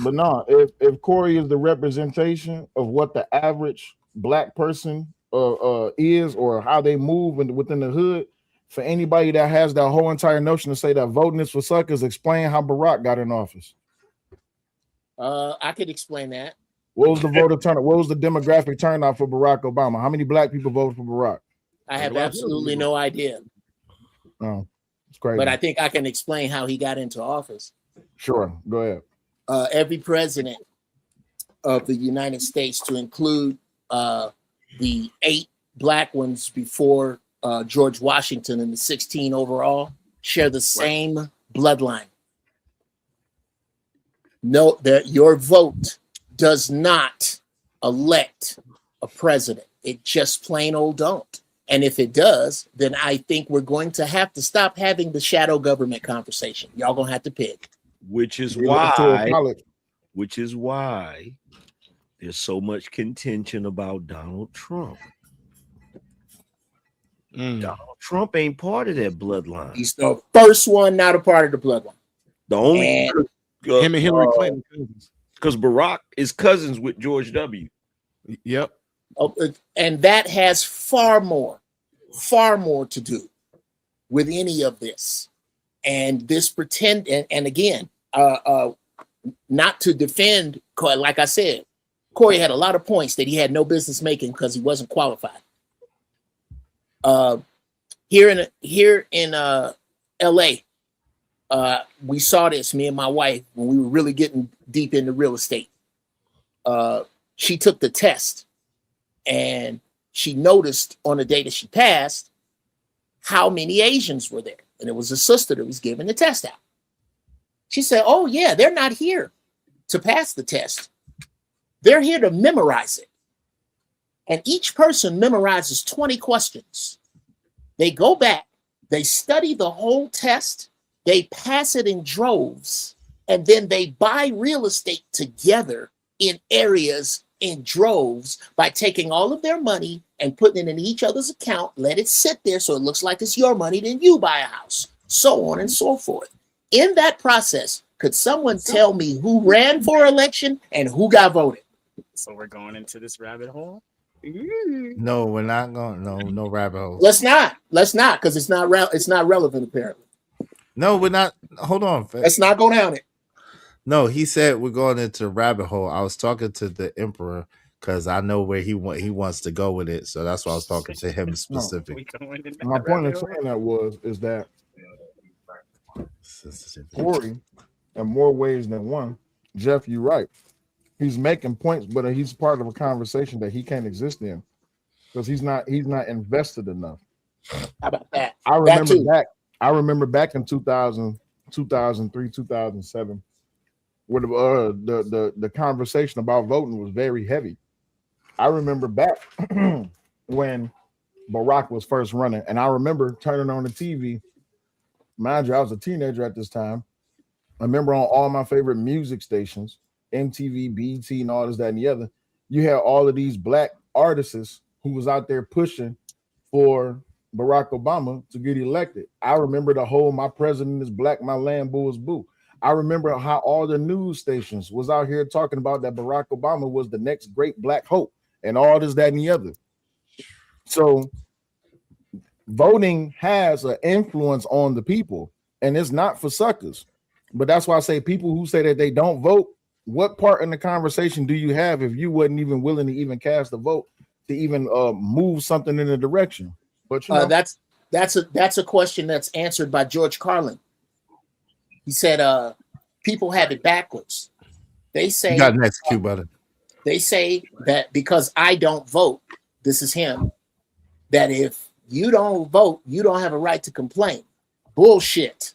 But no, if Corey is the representation of what the average Black person is, or how they move within the hood, for anybody that has that whole entire notion to say that voting is for suckers, explain how Barack got in office. I could explain that. What was the voter turnout? What was the demographic turnout for Barack Obama? How many Black people voted for Barack? I have absolutely no idea. Oh, it's crazy. But I think I can explain how he got into office. Sure, go ahead. Every president of the United States, to include the 8 Black ones before George Washington and the 16 overall, share the same bloodline. No, that your vote does not elect a president. It just plain old don't. And if it does, then I think we're going to have to stop having the shadow government conversation. Y'all gonna have to pick. Which is why there's so much contention about Donald Trump. Donald Trump ain't part of that bloodline. He's the first one not a part of the bloodline. The only him and Hillary Clinton cousins. Because Barack is cousins with George W. Yep. And that has far more to do with any of this. And this pretend, and again, not to defend, like I said, Corey had a lot of points that he had no business making because he wasn't qualified. Here in LA, we saw this, me and my wife, when we were really getting deep into real estate. She took the test, and she noticed on the day that she passed how many Asians were there. And it was a sister that was giving the test out. She said, oh yeah, they're not here to pass the test. They're here to memorize it. And each person memorizes 20 questions. They go back, they study the whole test, they pass it in droves, and then they buy real estate together in areas in droves by taking all of their money and putting it in each other's account, let it sit there so it looks like it's your money, then you buy a house, so on and so forth. In that process, could someone tell me who ran for election and who got voted? So we're going into this rabbit hole? No, we're not going. No rabbit holes. Let's not, because it's not relevant apparently. No, we're not. Hold on. Let's not go down it. No, he said we're going into rabbit hole. I was talking to the emperor because I know where he wants to go with it. So that's why I was talking to him specifically. My point in saying that is that Corey, in more ways than one, Jeff, you're right. He's making points, but he's part of a conversation that he can't exist in because he's not invested enough. How about that? I remember back in 2000, 2003, 2007, where the conversation about voting was very heavy. I remember back when Barack was first running, and I remember turning on the TV. Mind you, I was a teenager at this time. I remember on all my favorite music stations, MTV, BET, and all this, that, and the other, you had all of these black artists who was out there pushing for Barack Obama to get elected. I remember the whole "my president is black, my land bull is boo." I remember how all the news stations was out here talking about that Barack Obama was the next great black hope and all this, that, and the other. So voting has an influence on the people, and it's not for suckers. But that's why I say people who say that they don't vote, what part in the conversation do you have if you wasn't even willing to even cast a vote to even move something in a direction? But you know, that's a question that's answered by George Carlin. He said people have it backwards. They say, you got next Q brother. They say that because I don't vote, this is him, that if you don't vote, you don't have a right to complain. Bullshit.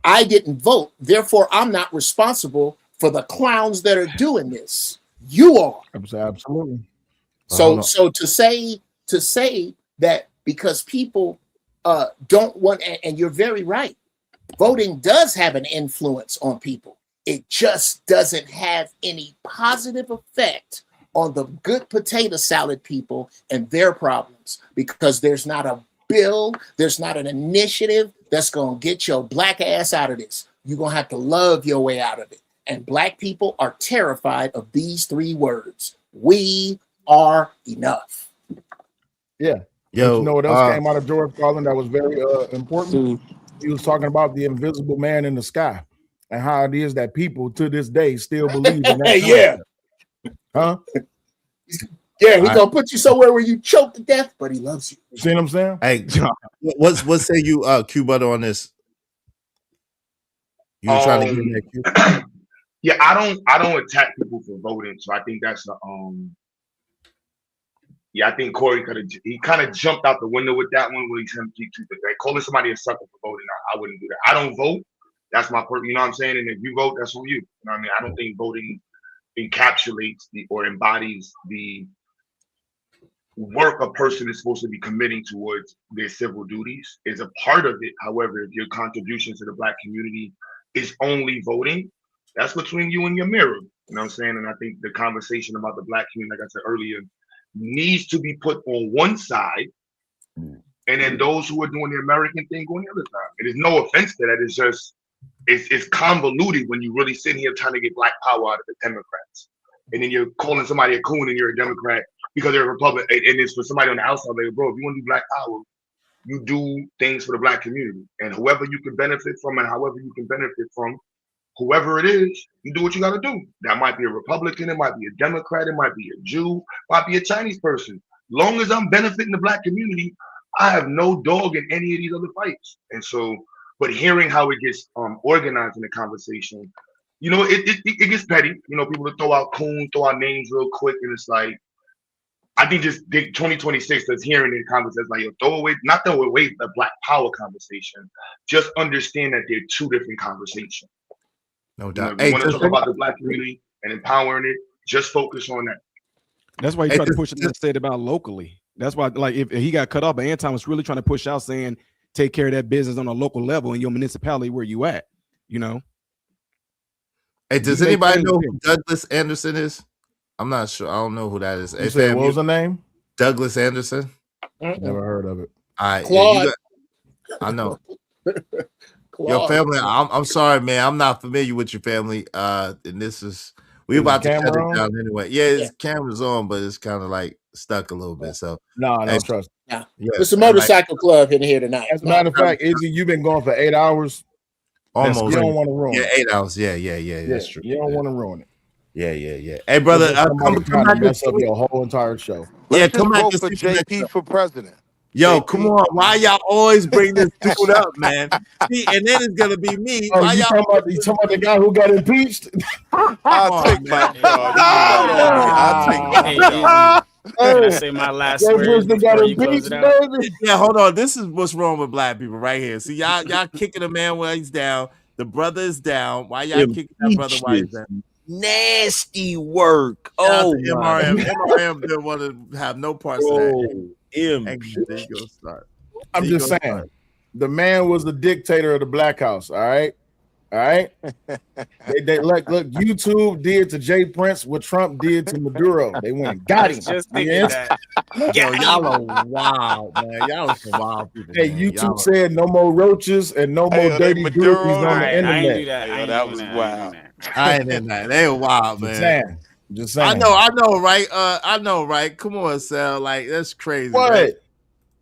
I didn't vote, therefore I'm not responsible for the clowns that are doing this. You are. Absolutely. So to say that because people don't want, and you're very right, voting does have an influence on people. It just doesn't have any positive effect on the good potato salad people and their problems, because there's not a bill, there's not an initiative that's going to get your black ass out of this. You're going to have to love your way out of it. And black people are terrified of these three words. We are enough. Yeah. Yo, you know what else came out of George Carlin that was very important? He was talking about the invisible man in the sky and how it is that people to this day still believe in that. Yeah. Huh? Yeah, he's gonna put you somewhere where you choke to death, but he loves you. See what I'm saying? Hey, what say you, Q butter, on this? You were trying to get in there, Q? Yeah, I don't attack people for voting, so I think that's yeah, I think Corey kind of jumped out the window with that one when like calling somebody a sucker for voting. I wouldn't do that. I don't vote. That's my part. You know what I'm saying? And if you vote, that's for you. You know what I mean? I don't think voting encapsulates or embodies the work a person is supposed to be committing towards their civil duties. Is a part of it. However, if your contribution to the black community is only voting, that's between you and your mirror. You know what I'm saying? And I think the conversation about the black community, like I said earlier, needs to be put on one side, and then those who are doing the American thing go on the other side. It is no offense to that. It's just it's convoluted when you really sit here trying to get black power out of the Democrats, and then you're calling somebody a coon and you're a Democrat because they're a Republican. And it's for somebody on the outside, like, bro, if you want to do black power, you do things for the black community, and whoever you can benefit from, and however you can benefit from, whoever it is, you do what you got to do. That might be a Republican, it might be a Democrat, it might be a Jew, might be a Chinese person. Long as I'm benefiting the black community, I have no dog in any of these other fights. And so, but hearing how it gets organized in the conversation, it gets petty. People will throw out coons, throw out names real quick, and it's like I think just 2026 that's hearing in conversations like not throw away the Black Power conversation. Just understand that they're two different conversations. No doubt. If you want to talk about the Black community and empowering it, just focus on that. That's why he tried to push it and said about locally. That's why, like, if he got cut off, but Anton was really trying to push out saying, take care of that business on a local level in your municipality where you at, Hey, does anybody know who Douglas Anderson is? I'm not sure. I don't know who that is. You said, what was the name? Douglas Anderson. Never heard of it. All right, Claude. I know. Your family. I'm sorry, man. I'm not familiar with your family. And this is we about to shut it down anyway. Yeah, camera's on, but it's kind of like stuck a little bit. So no, trust. Yeah, it's a motorcycle club in here tonight. As a matter of fact, Izzy, you've been going for 8 hours. Almost. You don't want to ruin it. 8 hours. Yeah. That's true. You don't want to ruin it. Yeah. Hey, brother, come back. Mess up your whole entire show. Let's just vote for JP for president. Yo, come on. Why y'all always bring this dude up, man? See, and then it's gonna be me. Oh, you talking about the guy who got impeached? I'll take my I'll take my Can I say my last word before you close it out? Yeah, hold on. This is what's wrong with Black people right here. See, y'all kicking a man while he's down. The brother is down. Why y'all kicking that brother while he's down? Nasty work. Oh, MRM didn't want to have no parts of that. I'm just saying, the man was the dictator of the Black House. All right. They look. YouTube did to Jay Prince what Trump did to Maduro. They went and got him. Just thinking that. Yo, y'all are wild, man. Y'all are some wild people. Hey, YouTube said no more roaches and no more dirty groupies on the internet. I ain't do that. That was wild. I ain't in that. They were wild, man. Just saying. I know, right? I know, right? Come on, Sal. Like, that's crazy. What? Right?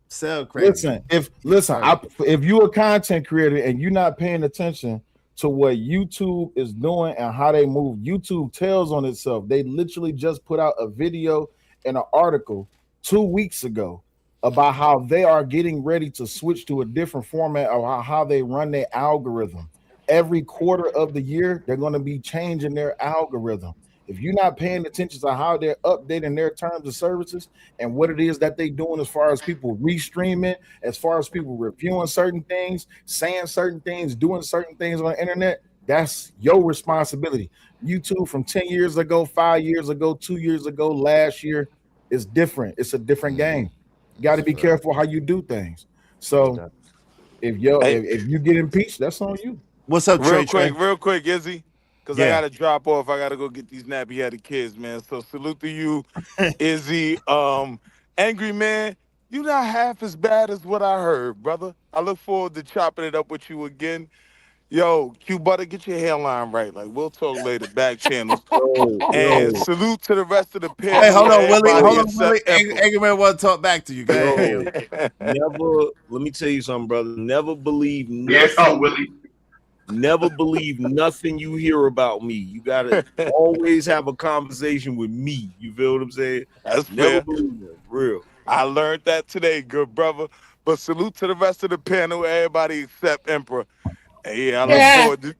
Sal, crazy. Listen, if you're a content creator and you're not paying attention to what YouTube is doing and how they move, YouTube tells on itself. They literally just put out a video and an article 2 weeks ago about how they are getting ready to switch to a different format of how they run their algorithm. Every quarter of the year, they're going to be changing their algorithm. If you're not paying attention to how they're updating their terms of services and what it is that they're doing as far as people restreaming, as far as people reviewing certain things, saying certain things, doing certain things on the internet, that's your responsibility. YouTube from 10 years ago, 5 years ago, 2 years ago, last year is different. It's a different game. You got to be careful how you do things. So if you get impeached, that's on you. What's up, real quick, Izzy? Because I gotta drop off. I gotta go get these nappy-headed kids, man. So salute to you, Izzy. Angry man, you not half as bad as what I heard, brother. I look forward to chopping it up with you again. Yo, Q Butter, get your hairline right. Like, we'll talk later, back channels. And salute to the rest of the panel. Hey, hold on, Willie. Angry man want to talk back to you, guys. Let me tell you something, brother. Never believe nothing. Willie. Never believe nothing you hear about me. You gotta always have a conversation with me. You feel what I'm saying? That's never fair. believe that. Real. I learned that today, good brother. But salute to the rest of the panel, everybody except Emperor. Hey, I look forward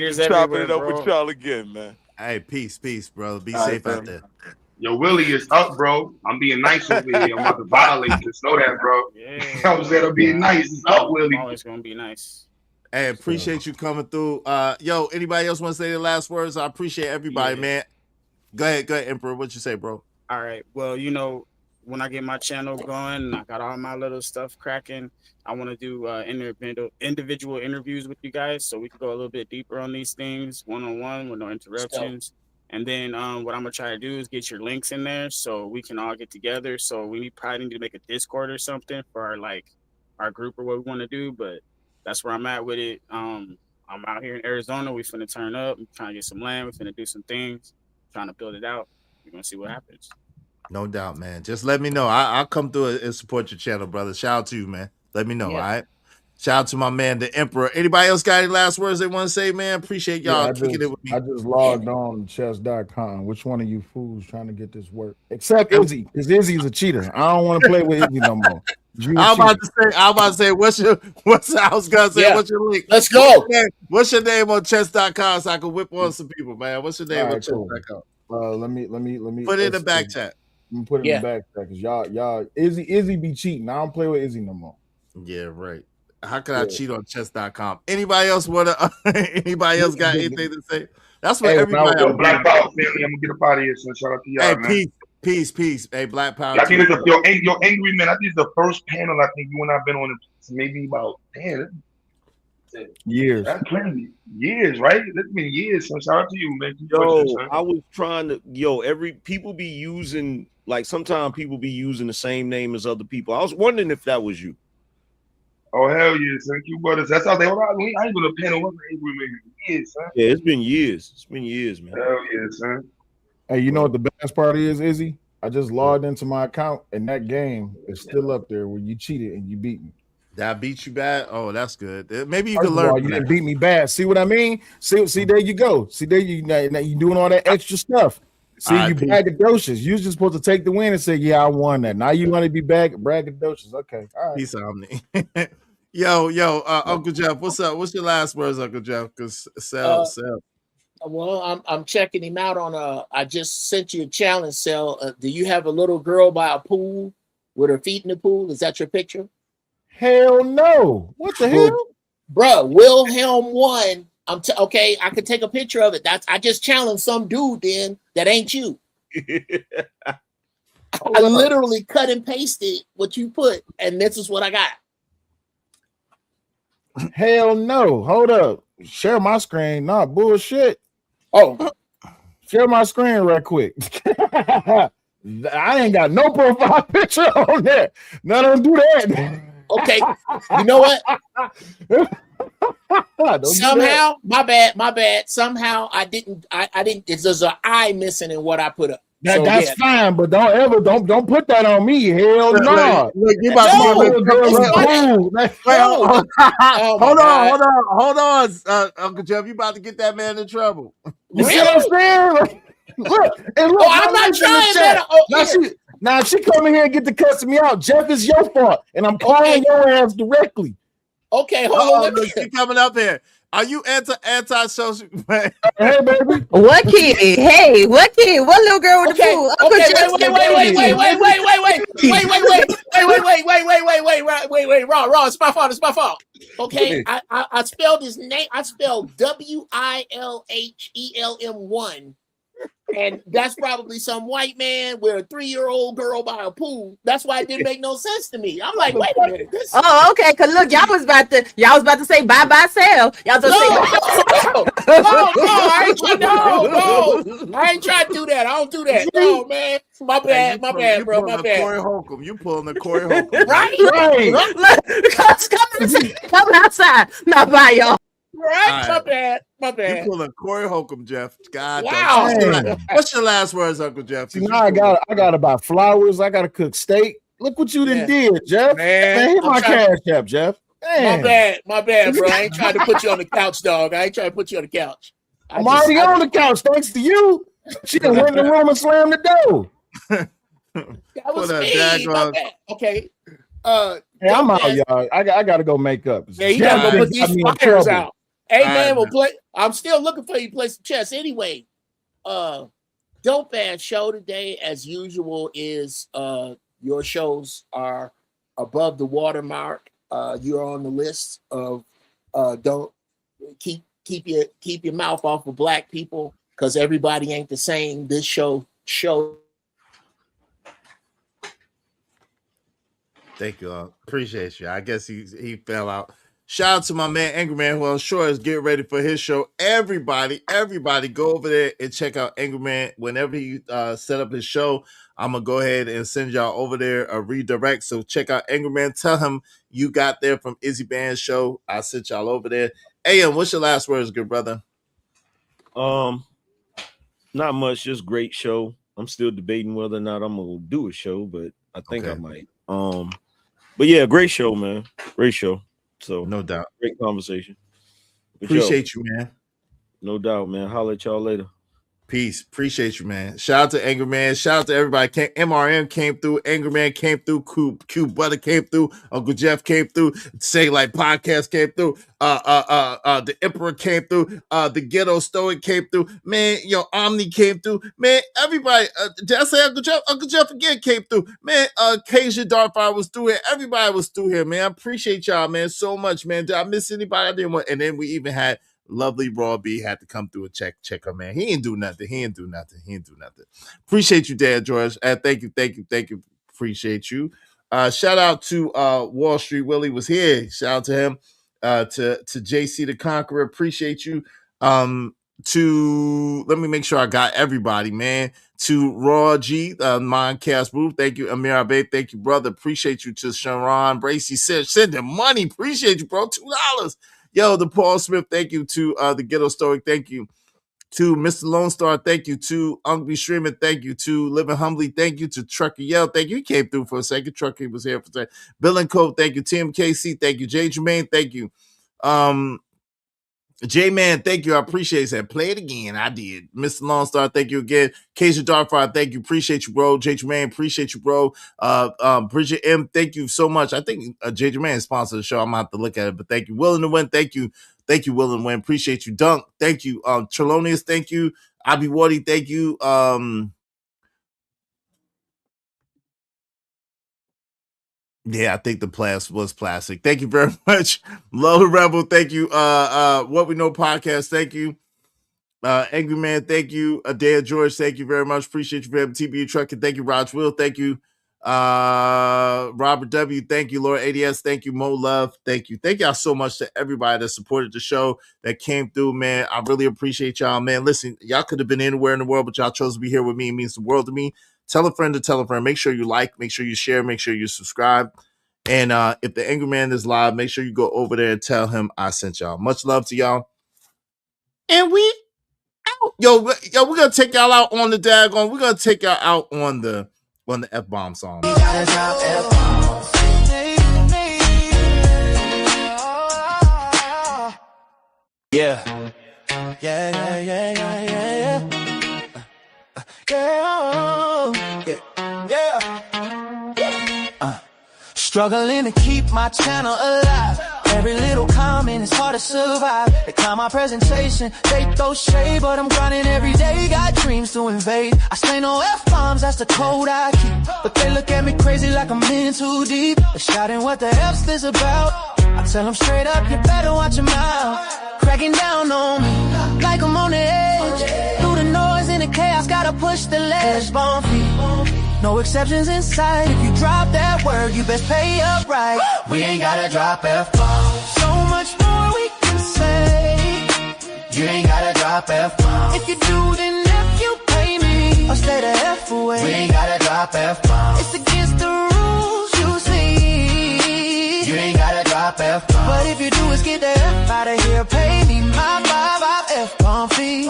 to chopping it up with y'all again, man. Hey, peace, bro. Be safe out there. Yo, Willie is up, bro. I'm being nice over here. I'm about to violate. Just know that, bro. Yeah. I was there to be nice. It's up, Willie. Always gonna be nice. Hey, appreciate you coming through. Yo, anybody else want to say their last words? I appreciate everybody, man. Go ahead, Emperor. What you say, bro? All right. Well, when I get my channel going, I got all my little stuff cracking. I want to do individual interviews with you guys, so we can go a little bit deeper on these things, one-on-one with no interruptions. And then what I'm gonna try to do is get your links in there, so we can all get together. So we probably need to make a Discord or something for our group or what we want to do, but. That's where I'm at with it. I'm out here in Arizona. We finna turn up. I'm trying to get some land. We finna do some things. Trying to build it out. We're gonna see what happens. No doubt, man. Just let me know. I'll come through and support your channel, brother. Shout out to you, man. Let me know, all right? Shout out to my man, the Emperor. Anybody else got any last words they want to say, man? Appreciate y'all kicking it with me. I just logged on chess.com. Which one of you fools trying to get this work? Except Izzy, because Izzy's a cheater. I don't want to play with Izzy no more. I'm about to say, what's your link? Let's go. What's your name on chess.com so I can whip on some people, man? What's your name on chess.com? Let me put it in the back chat. Let me put it in the back chat because y'all Izzy be cheating. I don't play with Izzy no more. Yeah, right. How can I cheat on chess.com? Anybody else got anything to say? That's what everybody. Yo, Black Power family, I'm gonna get up out of here. So shout out to y'all, man. Peace. Hey, Black Power. I think it's your angry man. I think it's the first panel I think you and I've been on maybe about years. That's plenty years, right? That's been years. So shout out to you, man. I was trying to people be using sometimes people be using the same name as other people. I was wondering if that was you. Oh hell yeah, thank you, brothers. That's how they were. I ain't gonna panel with angry man years, son. Yeah, it's been years. It's been years, man. Hell yeah, son. Hey, you know what the best part is, Izzy? I just logged into my account and that game is still up there where you cheated and you beat me. That beat you bad? Oh, that's good. Maybe you can learn. You didn't beat me bad. See what I mean? See, there you go. See, there you doing all that extra stuff. See, you braggadocious. You just supposed to take the win and say, "Yeah, I won that." Now you want to be braggadocious? Okay, all right. Peace, Omni. Yo, Uncle Jeff, what's up? What's your last words, Uncle Jeff? Because sell. Well, I'm checking him out on I just sent you a challenge, Cell. Do you have a little girl by a pool with her feet in the pool? Is that your picture? Hell no. What the hell? Bruh, Wilhelm won. Okay, I could take a picture of it. I just challenged some dude then that ain't you. I literally cut and pasted what you put, and this is what I got. Hell no. Hold up. Share my screen. Nah, bullshit. Oh. Share my screen right quick. I ain't got no profile picture on there. No, don't do that. Okay. You know what? Somehow, my bad. Somehow I didn't. There's an eye missing in what I put up. That's fine, but don't put that on me. Hell no. Look, you about hold on, Uncle Jeff. You about to get that man in trouble. You see what I'm saying? Look, I'm not trying that. Now she come in here and get to cussing me out. Jeff, is your fault, and I'm calling your ass directly. Okay, hold on. Look, she coming up here. Are you anti-social? Hey, baby. What kid? Hey, what kid? What little girl with the pool? Wait. Raw. It's my fault. Okay, I spelled his name. I spelled WILHELM1. And that's probably some white man with a 3-year-old girl by a pool. That's why it didn't make no sense to me. I'm like, wait a minute. Oh, okay. Cause look, y'all was about to say bye, Sal. Y'all was No, I ain't trying to do that. I don't do that. No, man. My bad, bro. My bad. Corey Holcomb. You pulling the Corey Holcomb. Right. Look, come outside. Not by y'all. Right. My bad. You pulling Corey Holcomb, Jeff. God. Wow. What's your last words, Uncle Jeff? See, now I got to buy flowers. I got to cook steak. Look what you done did, Jeff. Man, here's my cash app, Jeff. Man. My bad, bro. I ain't trying to put you on the couch, dog. I ain't trying to put you on the couch. I'm already on the couch, thanks to you. She done went in the room and slammed the door. That was me. My bad. Okay. Hey, I'm out, y'all. I got to go make up. Yeah, you got to go put these fires out. Hey, man, we'll play. I'm still looking for you to play some chess. Anyway, Dope Ass Show today, as usual, is your shows are above the watermark. You're on the list of don't keep your mouth off of black people because everybody ain't the same. This show. Thank you. Appreciate you. I guess he fell out. Shout out to my man Angry Man, who I'm sure is getting ready for his show. Everybody, go over there and check out Angry Man. Whenever he set up his show, I'm gonna go ahead and send y'all over there a redirect. So check out Angry Man. Tell him you got there from Izzy Band's show. I sent y'all over there. AM, what's your last words, good brother? Not much. Just great show. I'm still debating whether or not I'm gonna do a show, but I think I might. But yeah, great show, man. Great show. So no doubt. Great conversation. But Appreciate you, man. No doubt, man. Holler at y'all later. Peace. Appreciate you, man. Shout out to Angry Man. Shout out to everybody. MRM came through. Angry Man came through. Cube Butter came through. Uncle Jeff came through. Say Like Podcast came through. The Emperor came through. The Ghetto Stoic came through. Man, Omni came through. Man, everybody. Did I say Uncle Jeff? Uncle Jeff again came through. Man, Kasia Darfire was through here. Everybody was through here, man. I appreciate y'all, man, so much, man. Did I miss anybody? I didn't want. And then we even had lovely Raw B had to come through and check her, man. He ain't do nothing. Appreciate you, Dad George. Thank you. Appreciate you. Shout out to Wall Street Willie was here. Shout out to him. To JC the Conqueror. Appreciate you. To let me make sure I got everybody, man. To Raw G, Mindcast Booth. Thank you, Amir Abe. Thank you, brother. Appreciate you. To Sharon Bracy said, send him money. Appreciate you, bro. $2. Yo, the Paul Smith, thank you. To the Ghetto Stoic, thank you. To Mr. Lone Star, thank you. To Ungby Streamer, thank you. To Living Humbly, thank you. To Trucker Yell, thank you. He came through for a second. Trucker was here for a second. Bill and Co, thank you. Tim KC, thank you. Jay Jermaine, thank you. J-Man, thank you. I appreciate it. Said, play it again. I did. Mr. Lone Star, thank you again. Kasia Darfire, thank you. Appreciate you, bro. J. Jermaine, appreciate you, bro. Bridget M, thank you so much. I think J. Jermaine sponsored the show. I'm going to have to look at it, but thank you. Willing to Win, thank you. Thank you, Willing to Win. Appreciate you. Dunk, thank you. Trelonius, thank you. Abi Wardy, thank you. Yeah, I think the plastic was plastic. Thank you very much. Lola Rebel, thank you. What We Know Podcast, thank you. Angry Man, thank you. Dad George, thank you very much. Appreciate you for having TBU Trucking. Thank you, Raj Will, thank you. Robert W, thank you. Laura ADS, thank you. Mo Love, thank you. Thank y'all so much to everybody that supported the show, that came through, man. I really appreciate y'all, man. Listen, y'all could have been anywhere in the world, but y'all chose to be here with me. It means the world to me. Tell a friend to tell a friend. Make sure you like, make sure you share, make sure you subscribe. And if the Angry Man is live, make sure you go over there and tell him I sent y'all. Much love to y'all. And we out. Yo, we're gonna take y'all out on the daggone. We're gonna take y'all out on the F-bomb song. You gotta drop F-bombs. Yeah. Struggling to keep my channel alive. Every little comment is hard to survive. They clown my presentation, they throw shade, but I'm grinding every day. Got dreams to invade. I say no F-bombs, that's the code I keep. But they look at me crazy like I'm in too deep. They're shouting, what the F's this about? I tell them straight up, you better watch your mouth. Cracking down on me, like I'm on the edge. Through the noise and the chaos, gotta push the ledge. Bomb feet. No exceptions in sight. If you drop that word, you best pay up right. We ain't gotta drop F-bombs. So much more we can say. You ain't gotta drop F-bombs. If you do, then F you pay me. Or stay the F away. We ain't gotta drop F-bombs. It's against the rules, you see. You ain't gotta drop F-bombs. But if you do, it's get the F out of here. Pay me my 5 F-bomb fee.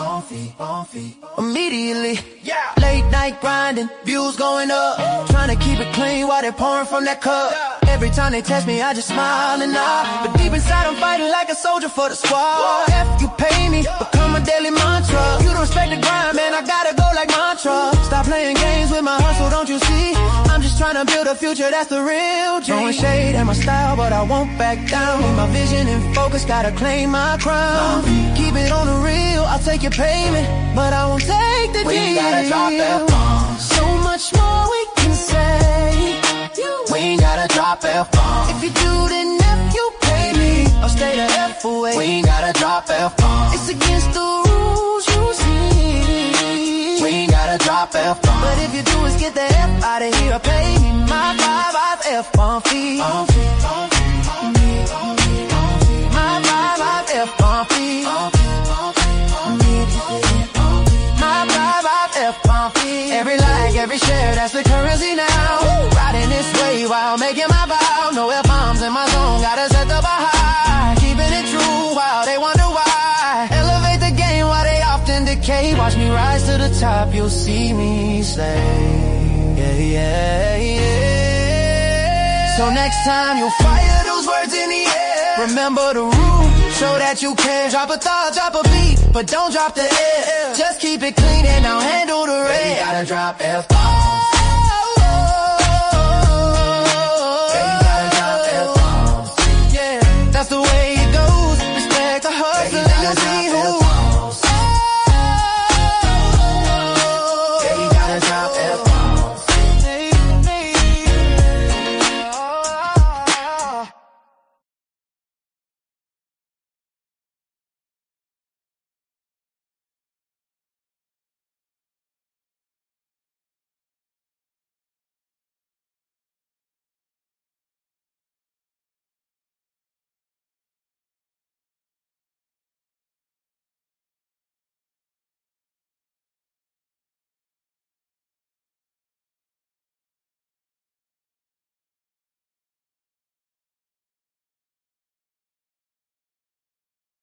Immediately. Yeah. Late night grinding, views going up. Trying to keep it clean while they're pouring from that cup. Every time they test me, I just smile and nod. But deep inside, I'm fighting like a soldier for the squad. F you pay me, become a daily mantra. You don't respect the grind, man, I gotta go like mantra. Stop playing games with my hustle, don't you see? I'm just trying to build a future, that's the real G. Throwing shade at my style, but I won't back down. With my vision and focus, gotta claim my crown. Keep it on the real, I'll take your payment, but I won't take the deal. We gotta drop F-bombs. So much more we can say. We ain't gotta drop F-bombs. If you do, then F you pay me. Or stay the F away. We ain't gotta drop F-bombs. It's against the rules, you see. We ain't gotta drop F-bombs. But if you do, is get the F out of here. Pay me my 5 F-bomb fee. My 5 F-bomb fee. Every like, every share, that's the currency now. Riding this way while making my bow. No F-bombs in my zone, gotta set the bar high. Keeping it true while they wonder why. Elevate the game while they often decay. Watch me rise to the top, you'll see me say, yeah. So next time you'll fire those words in the air. Remember the rule, show that you care. Drop a thought, drop a beat, but don't drop the air. Just keep it clean and I'll handle the rest. Baby, gotta drop F.